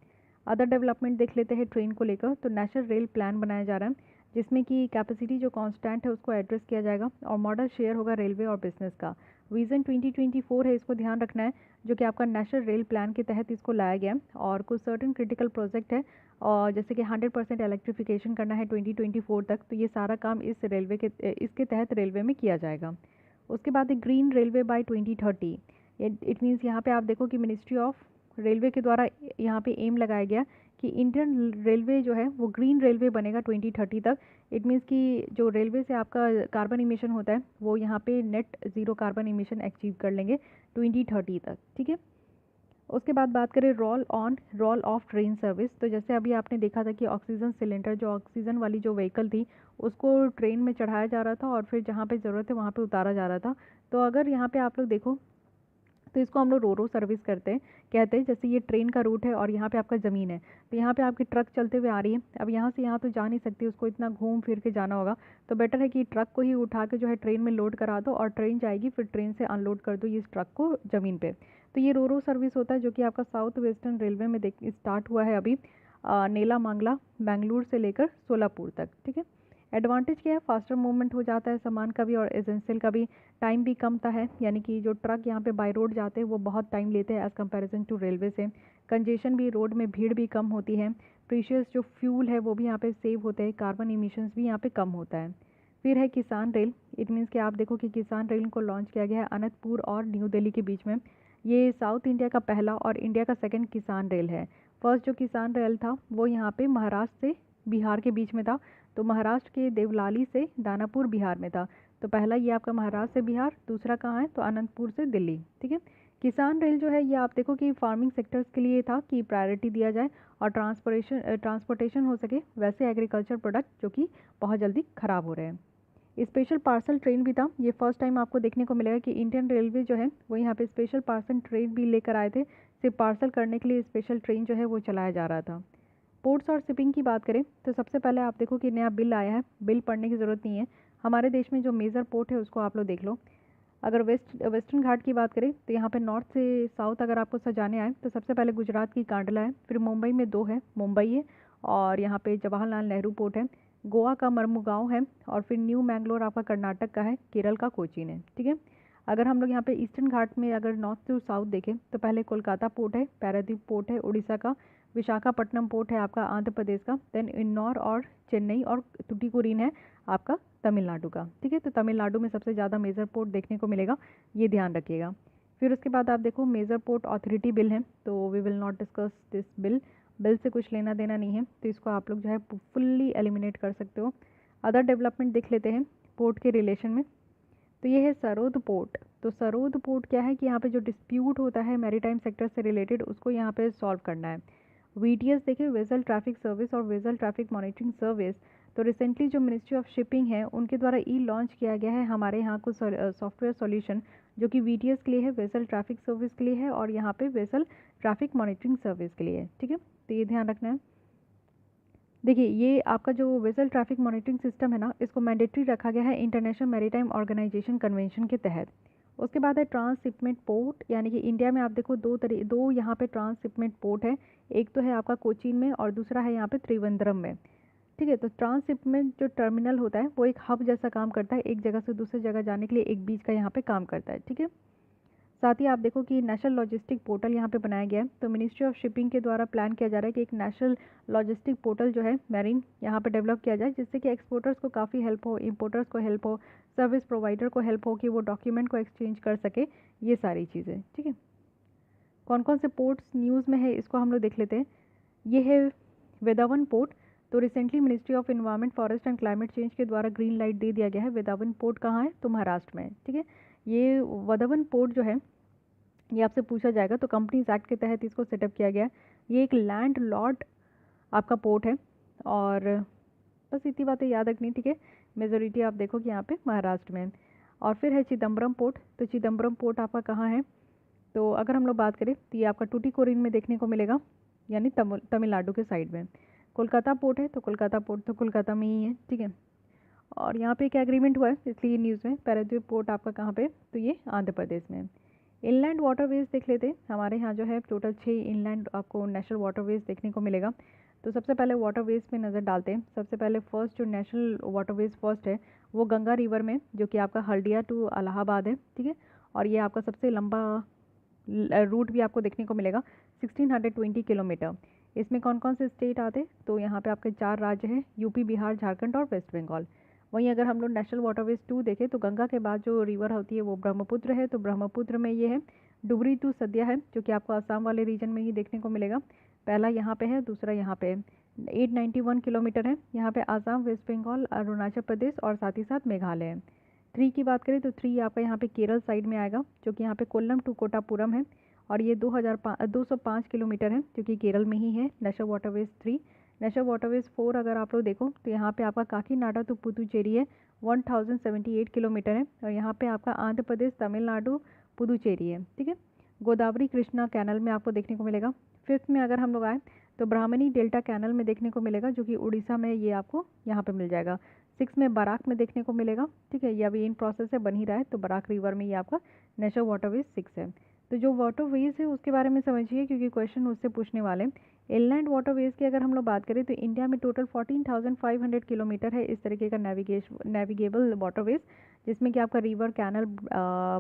अदर डेवलपमेंट देख लेते हैं ट्रेन को लेकर। तो नेशनल रेल प्लान बनाया जा रहा है, जिसमें कि कैपेसिटी जो कांस्टेंट है उसको एड्रेस किया जाएगा, और मॉडल शेयर होगा रेलवे और बिजनेस का। विज़न 2024 है, इसको ध्यान रखना है, जो कि आपका नेशनल रेल प्लान के तहत इसको लाया गया है। और कुछ सर्टेन क्रिटिकल प्रोजेक्ट है, और जैसे कि 100% इलेक्ट्रिफिकेशन करना है 2024 तक, तो ये सारा काम इसके तहत रेलवे में किया जाएगा। उसके बाद एक green railway by 2030। It means यहाँ पे आप देखो कि मिनिस्ट्री ऑफ रेलवे के द्वारा यहाँ पे एम लगाया गया कि इंडियन रेलवे जो है वो ग्रीन रेलवे बनेगा 2030 तक। इट मीन्स कि जो रेलवे से आपका कार्बन इमिशन होता है वो यहाँ पे net zero carbon emission achieve कर लेंगे 2030 तक, ठीक है। उसके बाद बात करें रोल ऑफ ट्रेन सर्विस। तो जैसे अभी आपने देखा था कि ऑक्सीजन सिलेंडर, जो ऑक्सीजन वाली जो व्हीकल थी, उसको ट्रेन में चढ़ाया जा रहा था और फिर जहाँ पे ज़रूरत है वहाँ पे उतारा जा रहा था। तो अगर यहाँ पे आप लोग देखो तो इसको हम लोग रो सर्विस कहते हैं। जैसे ये ट्रेन का रूट है और यहाँ पे आपका ज़मीन है, तो यहाँ पे आपकी ट्रक चलते हुए आ रही है। अब यहाँ से यहाँ तो जा नहीं सकती, उसको इतना घूम फिर के जाना होगा, तो बेटर है कि ट्रक को ही उठा के जो है ट्रेन में लोड करा दो, और ट्रेन जाएगी फिर ट्रेन से अनलोड कर दो इस ट्रक को ज़मीन पे। तो ये रो सर्विस होता है, जो कि आपका साउथ वेस्टर्न रेलवे में स्टार्ट हुआ है अभी, नेला मांगला बेंगलुरु से लेकर सोलापुर तक, ठीक है। एडवांटेज क्या है, फास्टर मूवमेंट हो जाता है सामान का भी और एजेंसियल का भी, टाइम भी कमता है, यानी कि जो ट्रक यहाँ पे बाय रोड जाते हैं वो बहुत टाइम लेते हैं एज़ कंपैरिजन टू रेलवे से। कंजेशन भी, रोड में भीड़ भी कम होती है। प्रीशियस जो फ्यूल है वो भी यहाँ पे सेव होते हैं, कार्बन इमिशंस भी यहाँ पे कम होता है। फिर है किसान रेल। इट मीन्स कि आप देखो कि किसान रेल को लॉन्च किया गया है अनंतपुर और न्यू दिल्ली के बीच में। ये साउथ इंडिया का पहला और इंडिया का सेकंड किसान रेल है। फर्स्ट जो किसान रेल था वो यहाँ पे महाराष्ट्र से बिहार के बीच में था, तो महाराष्ट्र के देवलाली से दानापुर बिहार में था। तो पहला ये आपका महाराष्ट्र से बिहार, दूसरा कहाँ है तो अनंतपुर से दिल्ली, ठीक है। किसान रेल जो है ये आप देखो कि फार्मिंग सेक्टर्स के लिए था कि प्रायोरिटी दिया जाए और ट्रांसपोर्टेशन हो सके वैसे एग्रीकल्चर प्रोडक्ट जो कि बहुत जल्दी ख़राब हो रहे हैं। स्पेशल पार्सल ट्रेन भी था, ये फर्स्ट टाइम आपको देखने को मिलेगा कि इंडियन रेलवे जो है वो यहाँ पे स्पेशल पार्सल ट्रेन भी लेकर आए थे। सिर्फ पार्सल करने के लिए स्पेशल ट्रेन जो है वो चलाया जा रहा था। पोर्ट्स और शिपिंग की बात करें तो सबसे पहले आप देखो कि नया बिल आया है, बिल पढ़ने की ज़रूरत नहीं है। हमारे देश में जो मेजर पोर्ट है उसको आप लोग देख लो। अगर वेस्टर्न घाट की बात करें तो यहाँ पे नॉर्थ से साउथ अगर आपको सजाने आए तो सबसे पहले गुजरात की कांडला है, फिर मुंबई में दो है, मुंबई है, और यहाँ पे जवाहरलाल नेहरू पोर्ट है, गोवा का मरमुगांव है, और फिर न्यू मैंगलोर आपका कर्नाटक का है, केरल का कोचीन है, ठीक है। अगर हम लोग यहाँ पे ईस्टर्न घाट में अगर नॉर्थ टू साउथ देखें तो पहले कोलकाता पोर्ट है, पारादीप पोर्ट है उड़ीसा का, विशाखापट्टनम पोर्ट है आपका आंध्र प्रदेश का, देन इन्नौर और चेन्नई और टुटीकोरिन है आपका तमिलनाडु का, ठीक है। तो तमिलनाडु में सबसे ज़्यादा मेजर पोर्ट देखने को मिलेगा, ये ध्यान रखिएगा। फिर उसके बाद आप देखो मेजर पोर्ट अथॉरिटी बिल है, तो we will not discuss this bill से कुछ लेना देना नहीं है, तो इसको आप लोग जो है फुल्ली एलिमिनेट कर सकते हो। अदर डेवलपमेंट देख लेते हैं पोर्ट के रिलेशन में। तो ये है सरोद पोर्ट। तो सरोद पोर्ट क्या है कि यहाँ पे जो डिस्प्यूट होता है मैरीटाइम सेक्टर से रिलेटेड उसको यहाँ पे सॉल्व करना है। वीटीएस देखिए, वेसल ट्रैफिक सर्विस और वेसल ट्रैफिक मॉनिटरिंग सर्विस। तो रिसेंटली जो मिनिस्ट्री ऑफ शिपिंग है उनके द्वारा लॉन्च किया गया है हमारे यहाँ कुछ सॉफ्टवेयर सॉल्यूशन, जो कि वीटीएस के लिए है, वेसल ट्रैफिक सर्विस के लिए है, और यहाँ पे वेसल ट्रैफिक मॉनिटरिंग सर्विस के लिए है, ठीक है। तो ये ध्यान रखना है। देखिए ये आपका जो वेसल ट्रैफिक मॉनिटरिंग सिस्टम है ना, इसको मैंडेटरी रखा गया है इंटरनेशनल मैरीटाइम ऑर्गेनाइजेशन कन्वेंशन के तहत। उसके बाद है ट्रांसशिपमेंट पोर्ट, यानी कि इंडिया में आप देखो दो यहाँ पे ट्रांसशिपमेंट पोर्ट है। एक तो है आपका कोचीन में और दूसरा है यहाँ पे त्रिवेंद्रम में, ठीक है। तो ट्रांसशिपमेंट जो टर्मिनल होता है वो एक हब जैसा काम करता है, एक जगह से दूसरी जगह जाने के लिए एक बीच का यहाँ पे काम करता है, ठीक है। साथ ही आप देखो कि नेशनल लॉजिस्टिक पोर्टल यहाँ पे बनाया गया है। तो मिनिस्ट्री ऑफ शिपिंग के द्वारा प्लान किया जा रहा है कि एक नेशनल लॉजिस्टिक पोर्टल जो है मैरीन यहाँ पे डेवलप किया जाए, जिससे कि एक्सपोर्टर्स को काफ़ी हेल्प हो, इंपोर्टर्स को हेल्प हो, सर्विस प्रोवाइडर को हेल्प हो कि वो डॉक्यूमेंट को एक्सचेंज कर सके, ये सारी चीज़ें, ठीक है। कौन कौन से पोर्ट्स न्यूज़ में है इसको हम लोग देख लेते हैं। ये है वेदावन पोर्ट। तो recently ministry of environment forest and climate change के द्वारा ग्रीन लाइट दे दिया गया है। वेदावन पोर्ट कहाँ है तो महाराष्ट्र में है, ठीक है। ये वेदावन पोर्ट जो है ये आपसे पूछा जाएगा, तो कंपनीज एक्ट के तहत इसको सेटअप किया गया है। ये एक लैंड लॉर्ड आपका पोर्ट है, और बस इतनी बातें याद रखनी, ठीक है। मेजोरिटी आप देखो कि यहाँ पे महाराष्ट्र में है। और फिर है चिदम्बरम पोर्ट। तो चिदम्बरम पोर्ट आपका कहाँ है तो अगर हम लोग बात करें तो ये आपका टूटीकोरिन में देखने को मिलेगा, यानी तमिलनाडु के साइड में। कोलकाता पोर्ट है तो कोलकाता पोर्ट तो कोलकाता में ही है, ठीक है। और यहाँ पे एक एग्रीमेंट हुआ है इसलिए न्यूज़ में। पैराद्वीप पोर्ट आपका कहाँ पे, तो ये आंध्र प्रदेश में। इनलैंड वाटरवेज देख लेते हैं। हमारे यहाँ जो है टोटल 6 इनलैंड आपको नेशनल वाटरवेज देखने को मिलेगा। तो सबसे पहले वाटरवेज पे नज़र डालते हैं। सबसे पहले फर्स्ट जो नेशनल वाटरवेज फर्स्ट है वो गंगा रिवर में, जो कि आपका हल्दिया टू इलाहाबाद है, ठीक है। और ये आपका सबसे लंबा रूट भी आपको देखने को मिलेगा, 1620 किलोमीटर। इसमें कौन कौन से स्टेट आते हैं, तो यहाँ पे आपके 4 राज्य हैं, यूपी, बिहार, झारखंड और वेस्ट बंगाल। वहीं अगर हम लोग नेशनल वाटरवेज 2 देखें तो गंगा के बाद जो रिवर होती है वो ब्रह्मपुत्र है। तो ब्रह्मपुत्र में ये है डुबरी टू सदिया है, जो कि आपको आसाम वाले रीजन में ही देखने को मिलेगा। पहला यहाँ पे है, दूसरा यहाँ पे है। 891 किलोमीटर है। यहाँ पे आसाम, वेस्ट बंगाल, अरुणाचल प्रदेश और साथ ही साथ मेघालय है। 3 की बात करें तो 3 आपका यहाँ पे केरल साइड में आएगा, जो कि यहाँ पे कोल्लम टू कोटापुरम है। और ये 205 किलोमीटर है, जो कि केरल में ही है, नेशनल वाटरवेज 3। नेशनल वाटरवेज 4 अगर आप लोग देखो तो यहाँ पे आपका काकीनाडा टू पुदुचेरी है, 1078 किलोमीटर है। और यहाँ पे आपका आंध्र प्रदेश, तमिलनाडु, पुदुचेरी है, ठीक है। गोदावरी कृष्णा कैनल में आपको देखने को मिलेगा। 5th में अगर हम लोग आए तो ब्राह्मणी डेल्टा कैनल में देखने को मिलेगा, जो कि उड़ीसा में ये आपको यहाँ पे मिल जाएगा। 6 में बराक में देखने को मिलेगा, ठीक है। ये अभी इन प्रोसेस है, बन ही रहा है। तो बराक रिवर में ये आपका नेशनल वाटरवेज 6 है। तो जो वाटरवेज है उसके बारे में समझिए, क्योंकि क्वेश्चन उससे पूछने वाले। इनलैंड वाटरवेज की अगर हम लोग बात करें तो इंडिया में टोटल 14,500 किलोमीटर है इस तरीके का नेविगेबल वाटरवेज, जिसमें कि आपका river, canal,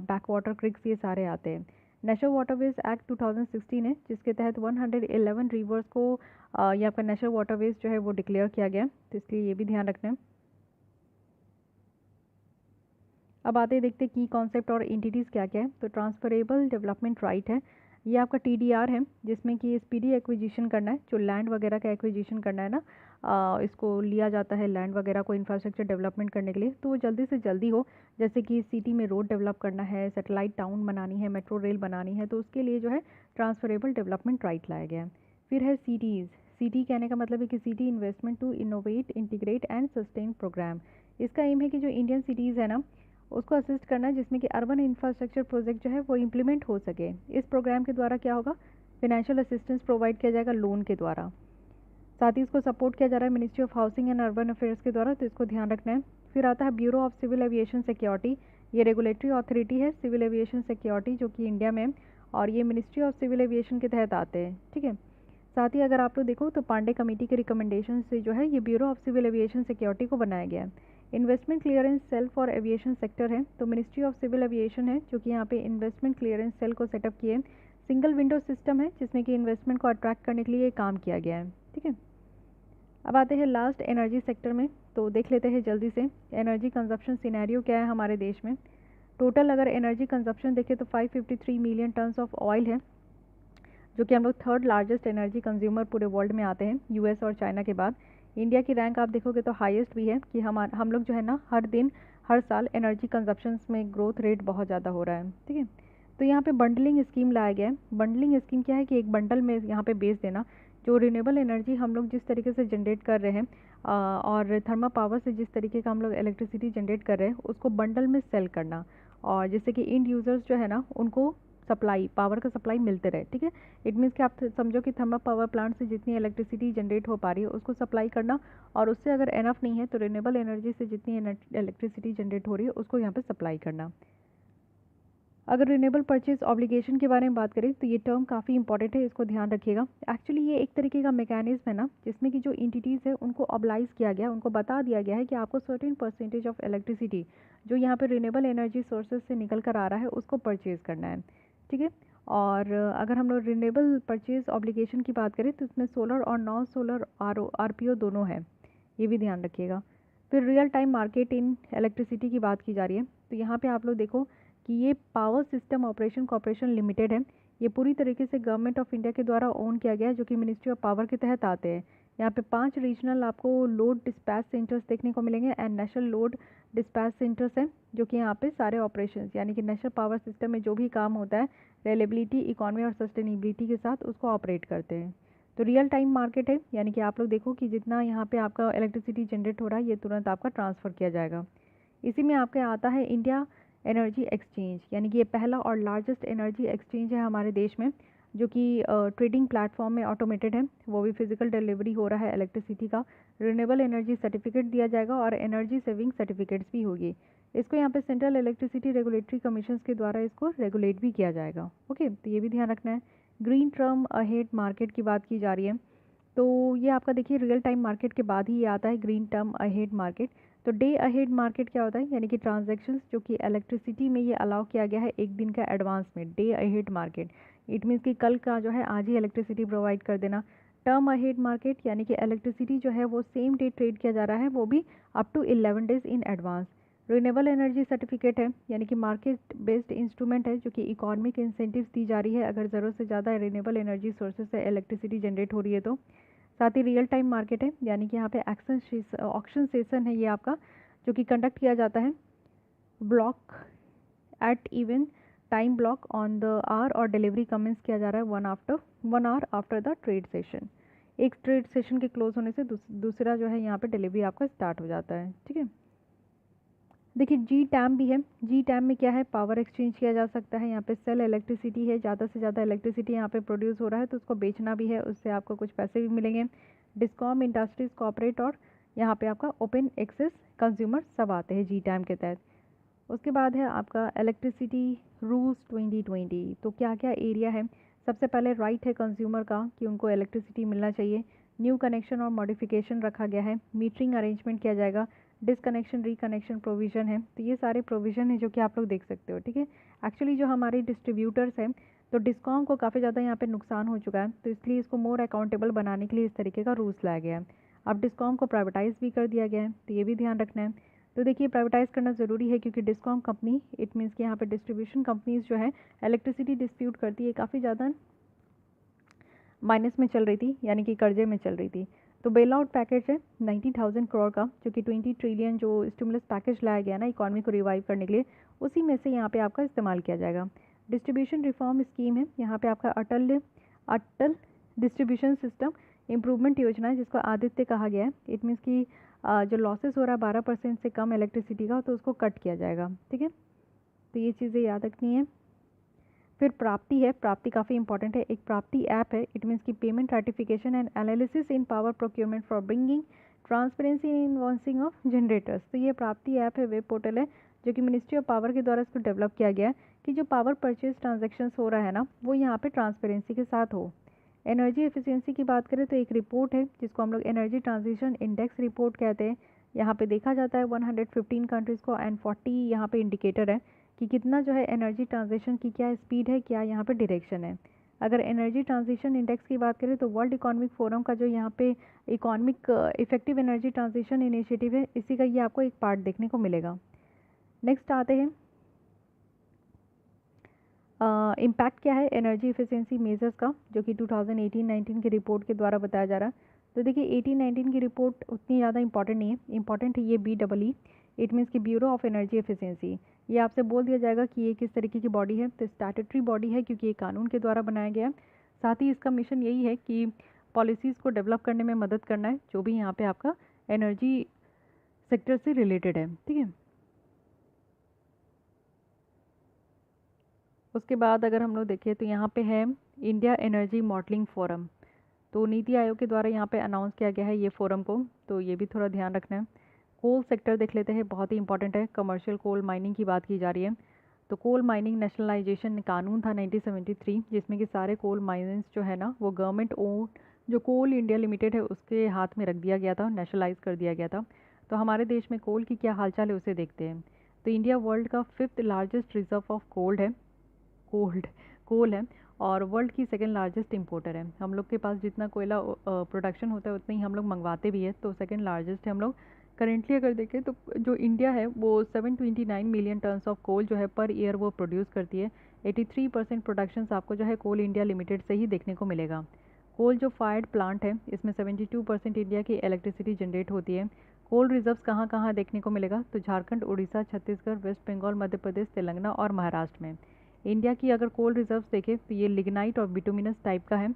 back water, creeks ये सारे आते हैं। नेशनल वाटरवेज एक्ट 2016 है, जिसके तहत 111 रिवर्स को ये आपका नेशनल वाटरवेज जो है वो डिक्लेयर किया गया, तो इसलिए ये भी ध्यान रखना है। अब आते देखते की कॉन्सेप्ट और एंटिटीज़ क्या क्या है। तो ट्रांसफरेबल डेवलपमेंट राइट है, ये आपका टीडीआर है, जिसमें कि स्पीडी एक्विजिशन करना है, जो लैंड वगैरह का एक्विजिशन करना है ना, इसको लिया जाता है लैंड वगैरह को इंफ्रास्ट्रक्चर डेवलपमेंट करने के लिए, तो वो जल्दी से जल्दी हो। जैसे कि सिटी में रोड डेवलप करना है, सैटेलाइट टाउन बनानी है, मेट्रो रेल बनानी है, तो उसके लिए जो है ट्रांसफरेबल डेवलपमेंट राइट लाया गया है। फिर है सिटीज़। सिटी कहने का मतलब है कि city investment to innovate, integrate and sustain program. इसका एम है कि जो इंडियन सिटीज़ है ना उसको असिस्ट करना है, जिसमें कि अर्बन इंफ्रास्ट्रक्चर प्रोजेक्ट जो है वो इम्प्लीमेंट हो सके। इस प्रोग्राम के द्वारा क्या होगा, फिनेंशियल असिस्टेंस प्रोवाइड किया जाएगा लोन के द्वारा। साथ ही इसको सपोर्ट किया जा रहा है ministry of housing and urban affairs के द्वारा, तो इसको ध्यान रखना है। फिर आता है bureau of civil aviation security. ये रेगुलेटरी अथॉरिटी है सिविल एविएशन सिक्योरिटी, जो कि इंडिया में, और ये मिनिस्ट्री ऑफ सिविल एविएशन के तहत आते हैं, ठीक है। साथ ही अगर आप लोग देखो तो पांडे कमेटी के रिकमेंडेशन से जो है ये bureau of civil aviation security को बनाया गया है। Investment clearance cell for aviation sector है, तो मिनिस्ट्री ऑफ सिविल एविएशन है जो कि यहाँ पे इन्वेस्टमेंट क्लियरेंस सेल को सेटअप किए। सिंगल विंडो सिस्टम है, जिसमें कि इन्वेस्टमेंट को अट्रैक्ट करने के लिए काम किया गया है, ठीक है। अब आते हैं लास्ट एनर्जी सेक्टर में, तो देख लेते हैं जल्दी से एनर्जी कंजप्शन सिनेरियो क्या है हमारे देश में। टोटल अगर एनर्जी कंजप्शन देखें तो 553 मिलियन टन्स ऑफ ऑयल है, जो कि हम लोग 3rd लार्जेस्ट एनर्जी कंज्यूमर पूरे वर्ल्ड में आते हैं, यूएस और चाइना के बाद। इंडिया की रैंक आप देखोगे तो हाईएस्ट भी है, कि हम लोग जो है ना हर दिन हर साल एनर्जी कंजप्शंस में ग्रोथ रेट बहुत ज़्यादा हो रहा है, ठीक है। तो यहाँ पे बंडलिंग स्कीम लाया गया है। बंडलिंग स्कीम क्या है कि एक बंडल में यहाँ पे बेच देना, जो रिन्यूएबल एनर्जी हम लोग जिस तरीके से जनरेट कर रहे हैं और थर्मल पावर से जिस तरीके का हम लोग इलेक्ट्रिसिटी जनरेट कर रहे हैं उसको बंडल में सेल करना, और जिससे कि इंड यूज़र्स जो है ना उनको सप्लाई, पावर का सप्लाई मिलते रहे, ठीक है। इट मीन्स कि आप समझो कि थर्मल पावर प्लांट से जितनी इलेक्ट्रिसिटी जनरेट हो पा रही है उसको सप्लाई करना, और उससे अगर एनफ नहीं है तो रिन्यूएबल एनर्जी से जितनी इलेक्ट्रिसिटी जनरेट हो रही है उसको यहाँ पे सप्लाई करना। अगर रिन्यूएबल परचेज ऑब्लिगेशन के बारे में बात करें तो ये टर्म काफ़ी इंपॉर्टेंट है, इसको ध्यान रखिएगा। एक्चुअली ये एक तरीके का मैकेनिज्म है ना, जिसमें कि जो इंटिटीज़ है उनको ऑब्लाइज किया गया, उनको बता दिया गया है कि आपको सर्टेन परसेंटेज ऑफ इलेक्ट्रिसिटी जो यहाँ पे रिन्यूएबल एनर्जी सोर्सेज से निकल कर आ रहा है उसको परचेज़ करना है, ठीक है। और अगर हम लोग रिन्यूएबल परचेज ऑब्लिगेशन की बात करें तो इसमें सोलर और नॉन सोलर आरपीओ दोनों है, ये भी ध्यान रखिएगा। फिर real time market in electricity की बात की जा रही है, तो यहाँ पे आप लोग देखो कि ये power system operation corporation limited है। ये पूरी तरीके से गवर्नमेंट ऑफ इंडिया के द्वारा ओन किया गया है, जो कि मिनिस्ट्री ऑफ पावर के तहत आते हैं। यहाँ पे 5 रीजनल आपको लोड डिस्पैच सेंटर्स देखने को मिलेंगे and national load dispatch centres हैं, जो कि यहाँ पे सारे ऑपरेशंस यानी कि नेशनल पावर सिस्टम में जो भी काम होता है रिलायबिलिटी, इकोनॉमी और सस्टेनेबिलिटी के साथ उसको ऑपरेट करते हैं। तो रियल टाइम मार्केट है, यानी कि आप लोग देखो कि जितना यहाँ पे आपका इलेक्ट्रिसिटी जनरेट हो रहा है ये तुरंत आपका ट्रांसफ़र किया जाएगा। इसी में आपके आता है इंडिया एनर्जी एक्सचेंज, यानी कि ये पहला और लार्जेस्ट एनर्जी एक्सचेंज है हमारे देश में, जो कि ट्रेडिंग प्लेटफॉर्म में ऑटोमेटेड है, वो भी फिजिकल डिलीवरी हो रहा है इलेक्ट्रिसिटी का। रिन्यूएबल एनर्जी सर्टिफिकेट दिया जाएगा और एनर्जी सेविंग सर्टिफिकेट्स भी होगी। इसको यहाँ पे सेंट्रल इलेक्ट्रिसिटी रेगुलेटरी कमीशन के द्वारा इसको रेगुलेट भी किया जाएगा। ओके, तो ये भी ध्यान रखना है। ग्रीन टर्म अहेड मार्केट की बात की जा रही है, तो ये आपका देखिए रियल टाइम मार्केट के बाद ही ये आता है, ग्रीन टर्म अहेड मार्केट। तो डे अहेड मार्केट क्या होता है, यानी कि ट्रांजैक्शंस जो कि इलेक्ट्रिसिटी में ये अलाउ किया गया है एक दिन का एडवांस में, day ahead market. It means कि कल का जो है आज ही इलेक्ट्रिसिटी प्रोवाइड कर देना। टर्म अहेड मार्केट यानी कि इलेक्ट्रिसिटी जो है वो सेम डे ट्रेड किया जा रहा है, वो भी up to 11 days in advance. Renewable energy certificate है, यानी कि मार्केट बेस्ड इंस्ट्रूमेंट है जो कि इकोनॉमिक इंसेंटिव्स दी जा रही है अगर ज़रूरत से ज़्यादा रिन्यूएबल एनर्जी सोर्सेज से इलेक्ट्रिसिटी जनरेट हो रही है तो। साथ ही रियल टाइम मार्केट है, यानी कि यहाँ पे ऑक्शन सेशन है ये आपका, जो कि कंडक्ट किया जाता है block at even time block on the hour, और डिलीवरी कमेंस किया जा रहा है 1 hour after the trade session. एक ट्रेड सेशन के क्लोज होने से दूसरा जो है यहाँ पे डिलीवरी आपका स्टार्ट हो जाता है। ठीक है, देखिए जी टैम भी है। जी टैम में क्या है, पावर एक्सचेंज किया जा सकता है। यहाँ पे सेल इलेक्ट्रिसिटी है, ज़्यादा से ज़्यादा इलेक्ट्रिसिटी यहाँ पे प्रोड्यूस हो रहा है तो उसको बेचना भी है, उससे आपको कुछ पैसे भी मिलेंगे। डिस्कॉम, इंडस्ट्रीज, कॉर्पोरेट और यहाँ पे आपका ओपन एक्सेस कंज्यूमर सब आते हैं जी टैम के तहत। उसके बाद है आपका इलेक्ट्रिसिटी रूल्स 2020। तो क्या क्या एरिया है, सबसे पहले राइट है कंज्यूमर का कि उनको इलेक्ट्रिसिटी मिलना चाहिए। न्यू कनेक्शन और मॉडिफिकेशन रखा गया है, मीटरिंग अरेंजमेंट किया जाएगा, डिसकनेक्शन रिकनेक्शन प्रोविज़न है। तो ये सारे प्रोविज़न है जो कि आप लोग देख सकते हो। ठीक है, एक्चुअली जो हमारे डिस्ट्रीब्यूटर्स हैं तो डिस्कॉम को काफ़ी ज़्यादा यहाँ पे नुकसान हो चुका है, तो इसलिए इसको मोर अकाउंटेबल बनाने के लिए इस तरीके का रूल्स लाया गया है। अब डिस्कॉम को प्राइवेटाइज भी कर दिया गया है, तो ये भी ध्यान रखना है। तो देखिए प्राइवेटाइज करना ज़रूरी है क्योंकि डिस्कॉम कंपनी, इट मीन्स कि यहाँ पे डिस्ट्रीब्यूशन कंपनीज जो है इलेक्ट्रिसिटी डिस्प्यूट करती है, काफ़ी ज़्यादा माइनस में चल रही थी, यानी कि कर्जे में चल रही थी। तो बेल आउट पैकेज है 90,000 करोड़ का, जो कि 20 ट्रिलियन जो स्टिमुलस पैकेज लाया गया ना इकॉनमी को रिवाइव करने के लिए, उसी में से यहाँ पे आपका इस्तेमाल किया जाएगा। डिस्ट्रीब्यूशन रिफॉर्म स्कीम है, यहाँ पे आपका अटल डिस्ट्रीब्यूशन सिस्टम इम्प्रूवमेंट योजना है, जिसको आदित्य कहा गया है। इट मीन्स कि जो लॉसेस हो रहा है 12% से कम इलेक्ट्रिसिटी का, तो उसको कट किया जाएगा। ठीक है, तो ये चीज़ें याद रखनी है। फिर प्राप्ति है, प्राप्ति काफ़ी इंपॉर्टेंट है। एक प्राप्ति ऐप है, इट मीन्स की payment ratification and analysis in power procurement for bringing transparency in invoicing of generators. तो ये प्राप्ति ऐप है, वेब पोर्टल है, जो कि मिनिस्ट्री ऑफ पावर के द्वारा इसको डेवलप किया गया है कि जो पावर परचेज ट्रांजेक्शन्स हो रहा है ना, वो यहाँ पे ट्रांसपेरेंसी के साथ हो। एनर्जी एफिशिएंसी की बात करें तो एक रिपोर्ट है जिसको हम लोग एनर्जी ट्रांजिशन इंडेक्स रिपोर्ट कहते हैं। यहाँ पे देखा जाता है 115 कंट्रीज़ को एंड 40 यहाँ पे इंडिकेटर है कि कितना जो है एनर्जी ट्रांजिशन की क्या स्पीड है, क्या यहाँ पे डायरेक्शन है। अगर एनर्जी ट्रांजिशन इंडेक्स की बात करें तो वर्ल्ड इकोनॉमिक फोरम का जो यहाँ पे economic effective energy transition initiative है, इसी का ये आपको एक पार्ट देखने को मिलेगा। नेक्स्ट आते हैं इम्पैक्ट क्या है एनर्जी एफिशिएंसी मेजर्स का, जो कि 2018-19 की रिपोर्ट के द्वारा बताया जा रहा है। तो देखिए 18-19 की रिपोर्ट उतनी ज़्यादा इंपॉर्टेंट नहीं है, इंपॉर्टेंट है ये BEE, इट मीन्स की ब्यूरो ऑफ एनर्जी एफिशिएंसी। ये आपसे बोल दिया जाएगा कि ये किस तरीके की बॉडी है, तो स्टैट्यूटरी बॉडी है क्योंकि ये कानून के द्वारा बनाया गया है। साथ ही इसका मिशन यही है कि पॉलिसीज़ को डेवलप करने में मदद करना है, जो भी यहाँ पे आपका एनर्जी सेक्टर से रिलेटेड है। ठीक है, उसके बाद अगर हम लोग देखें तो यहाँ पे है इंडिया एनर्जी मॉडलिंग फोरम। तो नीति आयोग के द्वारा यहाँ पे अनाउंस किया गया है ये फोरम को, तो ये भी थोड़ा ध्यान रखना है। कोल सेक्टर देख लेते हैं, बहुत ही इंपॉर्टेंट है। कमर्शियल कोल माइनिंग की बात की जा रही है, तो कोल माइनिंग नेशनलाइजेशन कानून था 1973, जिसमें कि सारे कोल माइंस जो है ना वो गवर्नमेंट ओन, जो कोल इंडिया लिमिटेड है उसके हाथ में रख दिया गया था, नेशनलाइज कर दिया गया था। तो हमारे देश में कोल की क्या हालचाल है उसे देखते हैं। तो इंडिया वर्ल्ड का 5th largest reserve of coal है और वर्ल्ड की 2nd लार्जेस्ट इंपोर्टर है। हम लोग के पास जितना कोयला प्रोडक्शन होता है उतना ही हम लोग मंगवाते भी है, तो 2nd लार्जेस्ट है हम लोग। करेंटली अगर देखें तो जो इंडिया है वो 729 मिलियन टन्स ऑफ कोल जो है पर ईयर वो प्रोड्यूस करती है। 83% प्रोडक्शन आपको जो है कोल इंडिया लिमिटेड से ही देखने को मिलेगा। कोल जो फायर्ड प्लांट है इसमें 72% इंडिया की इलेक्ट्रिसिटी जनरेट होती है। कोल रिजर्व्स कहाँ कहाँ देखने को मिलेगा, तो झारखंड, उड़ीसा, छत्तीसगढ़, वेस्ट बंगाल, मध्य प्रदेश, तेलंगाना और महाराष्ट्र में। इंडिया की अगर कोल रिजर्व्स देखें तो ये लिग्नाइट और बिटुमिनस टाइप का है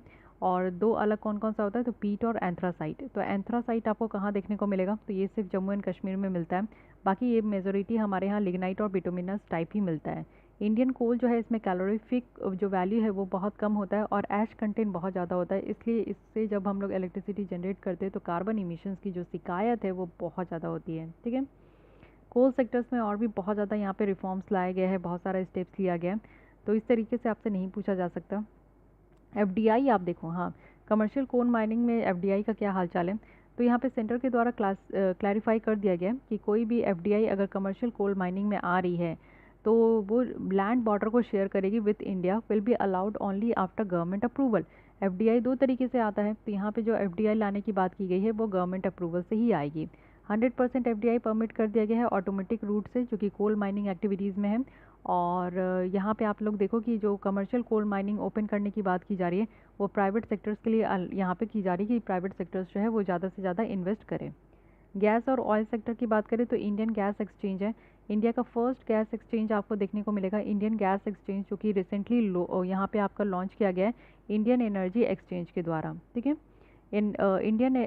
और दो अलग कौन कौन सा होता है, तो पीट और एंथ्रासाइट। तो एंथ्रासाइट आपको कहाँ देखने को मिलेगा, तो ये सिर्फ जम्मू एंड कश्मीर में मिलता है। बाकी ये मेजोरिटी हमारे यहाँ लिग्नाइट और बिटुमिनस टाइप ही मिलता है। इंडियन कोल जो है इसमें कैलोरीफिक जो वैल्यू है वो बहुत कम होता है और ऐश कंटेंट बहुत ज़्यादा होता है, इसलिए इससे जब हम लोग इलेक्ट्रिसिटी जनरेट करते हैं तो कार्बन इमिशंस की जो शिकायत है वो बहुत ज़्यादा होती है। ठीक है, कोल सेक्टर्स में और भी बहुत ज़्यादा यहाँ पे रिफॉर्म्स लाए गए हैं, बहुत सारा स्टेप्स लिया गया है, तो इस तरीके से आपसे नहीं पूछा जा सकता। एफडीआई आप देखो, हाँ, कमर्शियल कोल माइनिंग में एफडीआई का क्या हाल चाल है, तो यहाँ पे सेंटर के द्वारा क्लैरिफाई कर दिया गया है कि कोई भी एफडीआई अगर कमर्शियल कोल माइनिंग में आ रही है तो वो लैंड बॉर्डर को शेयर करेगी with India, will be allowed only after government approval. FDI दो तरीके से आता है, तो यहाँ पे जो एफडीआई लाने की बात की गई है वो गवर्नमेंट अप्रूवल से ही आएगी। 100% एफडीआई परमिट कर दिया गया है ऑटोमेटिक रूट से, जो कि कोल माइनिंग एक्टिविटीज़ में है। और यहाँ पे आप लोग देखो कि जो कमर्शियल कोल माइनिंग ओपन करने की बात की जा रही है वो प्राइवेट सेक्टर्स के लिए यहाँ पे की जा रही है कि प्राइवेट सेक्टर्स जो है वो ज़्यादा से ज़्यादा इन्वेस्ट करें। गैस और ऑयल सेक्टर की बात करें तो इंडियन गैस एक्सचेंज है, इंडिया का फर्स्ट गैस एक्सचेंज आपको देखने को मिलेगा, इंडियन गैस एक्सचेंज, जो कि रिसेंटली यहाँ पे आपका लॉन्च किया गया है इंडियन एनर्जी एक्सचेंज के द्वारा। ठीक है, इंडियन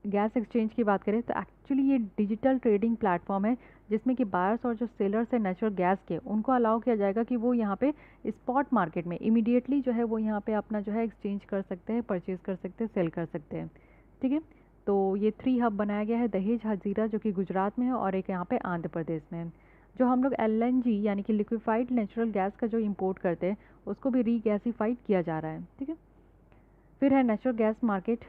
गैस एक्सचेंज की बात करें तो एक्चुअली ये डिजिटल ट्रेडिंग प्लेटफॉर्म है जिसमें कि बायर्स और जो सेलर्स है नेचुरल गैस के, उनको अलाउ किया जाएगा कि वो यहाँ पे स्पॉट मार्केट में इमीडिएटली जो है वो यहाँ पे अपना जो है एक्सचेंज कर सकते हैं, परचेज कर सकते हैं, सेल कर सकते हैं। ठीक है, तो ये 3 हब बनाया गया है, दहेज हजीरा जो कि गुजरात में है और एक यहाँ पे आंध्र प्रदेश में है। जो हम लोग एलएनजी यानी कि लिक्विफाइड नेचुरल गैस का जो इंपोर्ट करते हैं उसको भी रीगैसिफाइड किया जा रहा है। ठीक है, फिर है नेचुरल गैस मार्केट।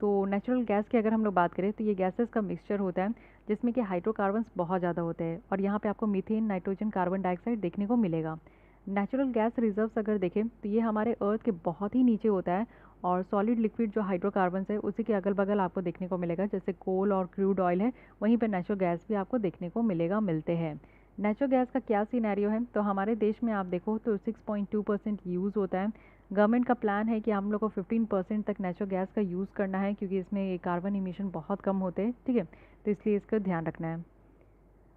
तो नेचुरल गैस की अगर हम लोग बात करें तो ये गैसेस का मिक्सचर होता है जिसमें कि हाइड्रोकार्बन्स बहुत ज़्यादा होते हैं और यहाँ पे आपको मीथेन, नाइट्रोजन, कार्बन डाइऑक्साइड देखने को मिलेगा। नेचुरल गैस रिजर्व्स अगर देखें तो ये हमारे अर्थ के बहुत ही नीचे होता है और सॉलिड लिक्विड जो हाइड्रोकार्बन्स है उसी के अगल बगल आपको देखने को मिलेगा, जैसे कोल और क्रूड ऑयल है वहीं पर नेचुरल गैस भी आपको देखने को मिलते हैं। नेचुरल गैस का क्या सिनेरियो है, तो हमारे देश में आप देखो तो 6.2% यूज़ होता है। गवर्नमेंट का प्लान है कि हम लोग को 15% तक नेचुरल गैस का यूज़ करना है क्योंकि इसमें कार्बन इमिशन बहुत कम होते हैं। ठीक है, तो इसलिए इसका ध्यान रखना है।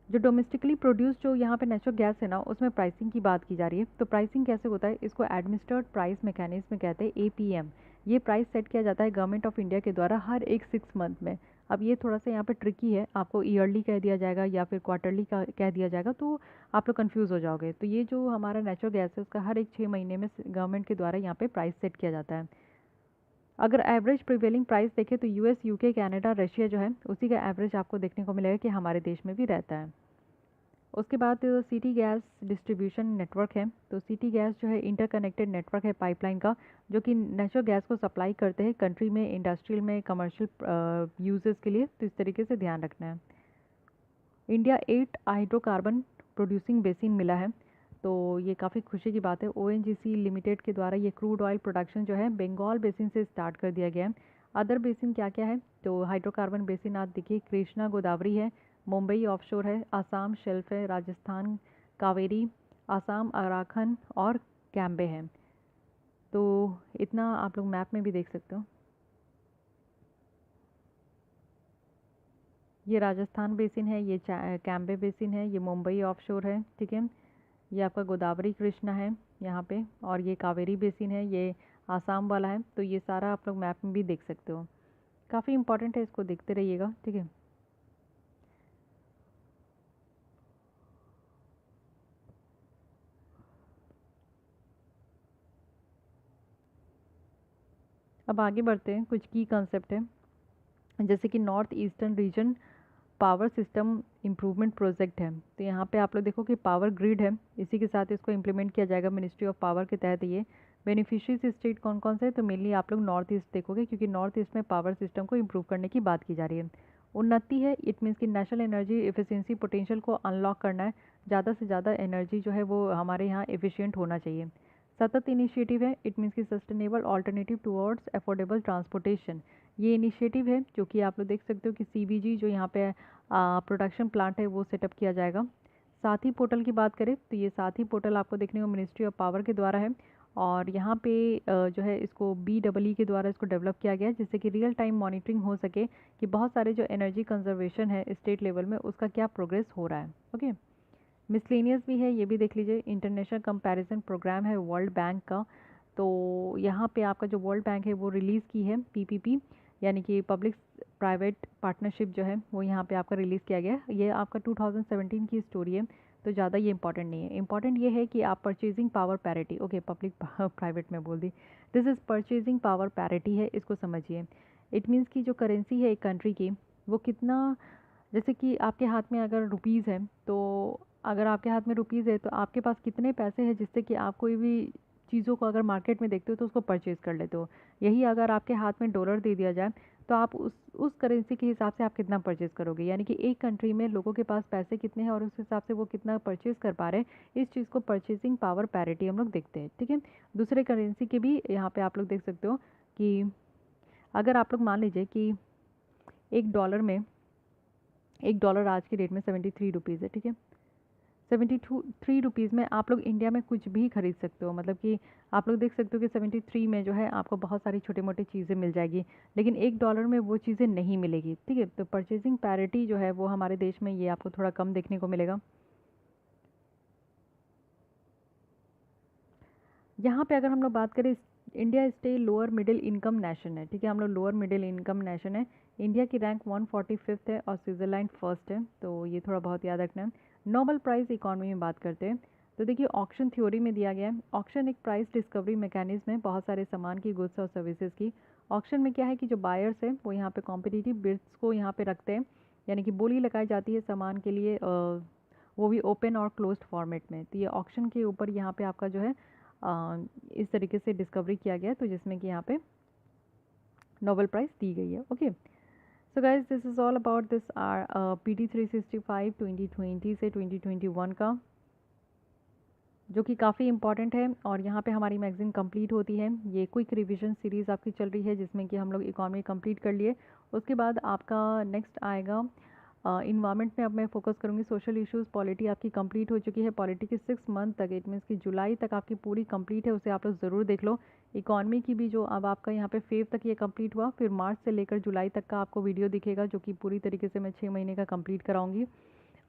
जो डोमेस्टिकली प्रोड्यूस जो यहाँ पे नेचुरल गैस है ना उसमें प्राइसिंग की बात की जा रही है, तो प्राइसिंग कैसे होता है, इसको एडमिनिस्टर्ड प्राइस मैकेनिज्म कहते हैं, एपीएम। ये प्राइस सेट किया जाता है गवर्नमेंट ऑफ इंडिया के द्वारा हर एक 6 मंथ में। अब ये थोड़ा सा यहाँ पे ट्रिकी है, आपको ईयरली कह दिया जाएगा या फिर क्वार्टरली का कह दिया जाएगा तो आप लोग कन्फ्यूज़ हो जाओगे। तो ये जो हमारा नेचुरल गैस है उसका हर एक 6 महीने में गवर्नमेंट के द्वारा यहाँ पे प्राइस सेट किया जाता है। अगर एवरेज प्रिवेलिंग प्राइस देखें तो यूएस, यूके, कनाडा, रशिया जो है उसी का एवरेज आपको देखने को मिलेगा कि हमारे देश में भी रहता है। उसके बाद सिटी गैस डिस्ट्रीब्यूशन नेटवर्क है, तो सिटी गैस जो है इंटरकनेक्टेड नेटवर्क है पाइपलाइन का, जो कि नेचुरल गैस को सप्लाई करते हैं कंट्री में, इंडस्ट्रियल में, कमर्शियल यूजेस के लिए, तो इस तरीके से ध्यान रखना है। इंडिया 8 हाइड्रोकार्बन प्रोड्यूसिंग बेसिन मिला है, तो ये काफ़ी खुशी की बात है। ओएनजीसी लिमिटेड के द्वारा ये क्रूड ऑयल प्रोडक्शन जो है बंगाल बेसिन से स्टार्ट कर दिया गया है। अदर बेसिन क्या क्या है, तो हाइड्रोकार्बन बेसिन आप देखिए, कृष्णा गोदावरी है, मुंबई ऑफशोर है, आसाम शेल्फ है, राजस्थान कावेरी, आसाम अराखंड और कैम्बे है। तो इतना आप लोग मैप में भी देख सकते हो। ये राजस्थान बेसिन है, ये कैम्बे बेसिन है, ये मुंबई ऑफशोर है। ठीक है, ये आपका गोदावरी कृष्णा है यहाँ पे, और ये कावेरी बेसिन है, ये आसाम वाला है। तो ये सारा आप लोग मैप में भी देख सकते हो, काफ़ी इंपॉर्टेंट है, इसको देखते रहिएगा। ठीक है, अब आगे बढ़ते हैं। कुछ की कंसेप्ट है, जैसे कि north eastern region power system improvement project है, तो यहाँ पे आप लोग देखो कि पावर ग्रिड है, इसी के साथ इसको इम्प्लीमेंट किया जाएगा मिनिस्ट्री ऑफ पावर के तहत। ये बेनिफिशरीज स्टेट कौन कौन से हैं, तो मेनली आप लोग नॉर्थ ईस्ट देखोगे क्योंकि नॉर्थ ईस्ट में पावर सिस्टम को इम्प्रूव करने की बात की जा रही है। उन्नति है, इट मीन्स कि नेशनल एनर्जी एफिशिएंसी पोटेंशियल को अनलॉक करना है, ज़्यादा से ज़्यादा एनर्जी जो है वो हमारे यहाँ एफिशिएंट होना चाहिए। सतत इनिशिएटिव है, इट मीन्स कि sustainable alternative towards affordable transportation. ये इनिशिएटिव है जो कि आप लोग देख सकते हो कि सीबीजी जो यहाँ पे प्रोडक्शन प्लांट है वो सेटअप किया जाएगा। साथी पोर्टल की बात करें तो ये साथी पोर्टल आपको देखने को मिनिस्ट्री ऑफ पावर के द्वारा है, और यहाँ पे जो है इसको BEE के द्वारा इसको डेवलप किया गया है जिससे कि रियल टाइम मॉनिटरिंग हो सके कि बहुत सारे जो एनर्जी कंजर्वेशन है स्टेट लेवल में उसका क्या प्रोग्रेस हो रहा है। ओके, मिसलेनियस भी है, ये भी देख लीजिए, इंटरनेशनल कंपैरिजन प्रोग्राम है वर्ल्ड बैंक का, तो यहाँ पे आपका जो वर्ल्ड बैंक है वो रिलीज़ की है पीपीपी, यानी कि पब्लिक प्राइवेट पार्टनरशिप जो है वो यहाँ पे आपका रिलीज़ किया गया है। ये आपका 2017 की स्टोरी है, तो ज़्यादा ये इंपॉर्टेंट नहीं है। इंपॉर्टेंट ये है कि आप purchasing power parity, okay public private में बोल दी, this is purchasing power parity है, इसको समझिए। इट मीन्स कि जो करेंसी है एक कंट्री की वो कितना, जैसे कि आपके हाथ में अगर रुपीज़ है, तो अगर आपके हाथ में रुपीज़ है तो आपके पास कितने पैसे हैं जिससे कि आप कोई भी चीज़ों को अगर मार्केट में देखते हो तो उसको परचेज़ कर लेते हो। यही अगर आपके हाथ में डॉलर दे दिया जाए तो आप उस करेंसी के हिसाब से आप कितना परचेज़ करोगे, यानी कि एक कंट्री में लोगों के पास पैसे कितने हैं और उस हिसाब से वो कितना परचेज़ कर पा रहे हैं, इस चीज़ को परचेजिंग पावर पैरिटी हम लोग देखते हैं। ठीक है, दूसरे करेंसी के भी यहाँ पे आप लोग देख सकते हो कि अगर आप लोग मान लीजिए कि एक डॉलर आज की डेट में 73 रुपीज़ है। ठीक है, 73 रुपीज़ में आप लोग इंडिया में कुछ भी खरीद सकते हो, मतलब कि आप लोग देख सकते हो कि 73 में जो है आपको बहुत सारी छोटी मोटी चीज़ें मिल जाएगी, लेकिन एक डॉलर में वो चीज़ें नहीं मिलेगी। ठीक है, तो परचेजिंग पैरिटी जो है वो हमारे देश में ये आपको थोड़ा कम देखने को मिलेगा। यहाँ पे अगर हम लोग बात करें, India stay lower middle income nation है। ठीक है, हम लोग लोअर मिडिल इनकम नेशन है। इंडिया की रैंक 145 है और स्विट्ज़रलैंड फर्स्ट है, तो ये थोड़ा बहुत याद रखना है। नोबल प्राइज़ इकॉनमी में बात करते हैं तो देखिए ऑक्शन थ्योरी में दिया गया है। ऑक्शन एक प्राइस डिस्कवरी मैकेनिज्म है बहुत सारे सामान की, गुड्स और सर्विसेज की। ऑक्शन में क्या है कि जो बायर्स है वो यहाँ पे कॉम्पिटिटिव बिड्स को यहाँ पे रखते हैं, यानी कि बोली लगाई जाती है सामान के लिए, वो भी ओपन और क्लोज्ड फॉर्मेट में। तो ये ऑक्शन के ऊपर यहाँ पे आपका जो है इस तरीके से डिस्कवरी किया गया, तो जिसमें कि यहाँ पे नोबेल प्राइज़ दी गई है। Okay, so guys this is all about this R PT 365 2020 से 2021 का, जो कि काफ़ी इंपॉर्टेंट है। और यहाँ पे हमारी मैगज़ीन कंप्लीट होती है। ये क्विक रिवीजन सीरीज़ आपकी चल रही है जिसमें कि हम लोग इकॉनमी कंप्लीट कर लिए। उसके बाद आपका नेक्स्ट आएगा इन्वायरमेंट में। अब मैं फोकस करूँगी सोशल इश्यूज़। पॉलिटी आपकी कंप्लीट हो चुकी है, पॉलिटी की 6 मंथ तक, इट मीन्स कि जुलाई तक आपकी पूरी कंप्लीट है, उसे आप लोग ज़रूर देख लो। इकॉनमी की भी जो अब आपका यहाँ पे फेव तक ये कंप्लीट हुआ, फिर मार्च से लेकर जुलाई तक का आपको वीडियो दिखेगा जो कि पूरी तरीके से मैं 6 महीने का कंप्लीट कराऊंगी।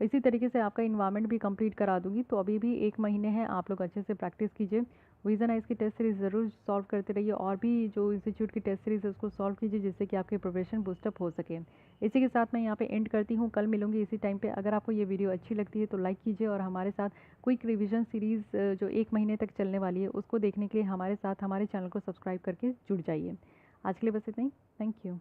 इसी तरीके से आपका इन्वायरमेंट भी कंप्लीट करा दूंगी। तो अभी भी 1 महीने हैं, आप लोग अच्छे से प्रैक्टिस कीजिए। विजन आइज की टेस्ट सीरीज़ ज़रूर सॉल्व करते रहिए, और भी जो इंस्टीट्यूट की टेस्ट सीरीज़ है उसको सॉल्व कीजिए जिससे कि आपकी प्रिपरेशन बूस्टअप हो सके। इसी के साथ मैं यहाँ पे एंड करती हूँ, कल मिलूंगी इसी टाइम पे। अगर आपको ये वीडियो अच्छी लगती है तो लाइक कीजिए, और हमारे साथ क्विक रिविजन सीरीज़ जो 1 महीने तक चलने वाली है उसको देखने के लिए हमारे साथ हमारे चैनल को सब्सक्राइब करके जुड़ जाइए। आज के लिए बस इतना ही, थैंक यू।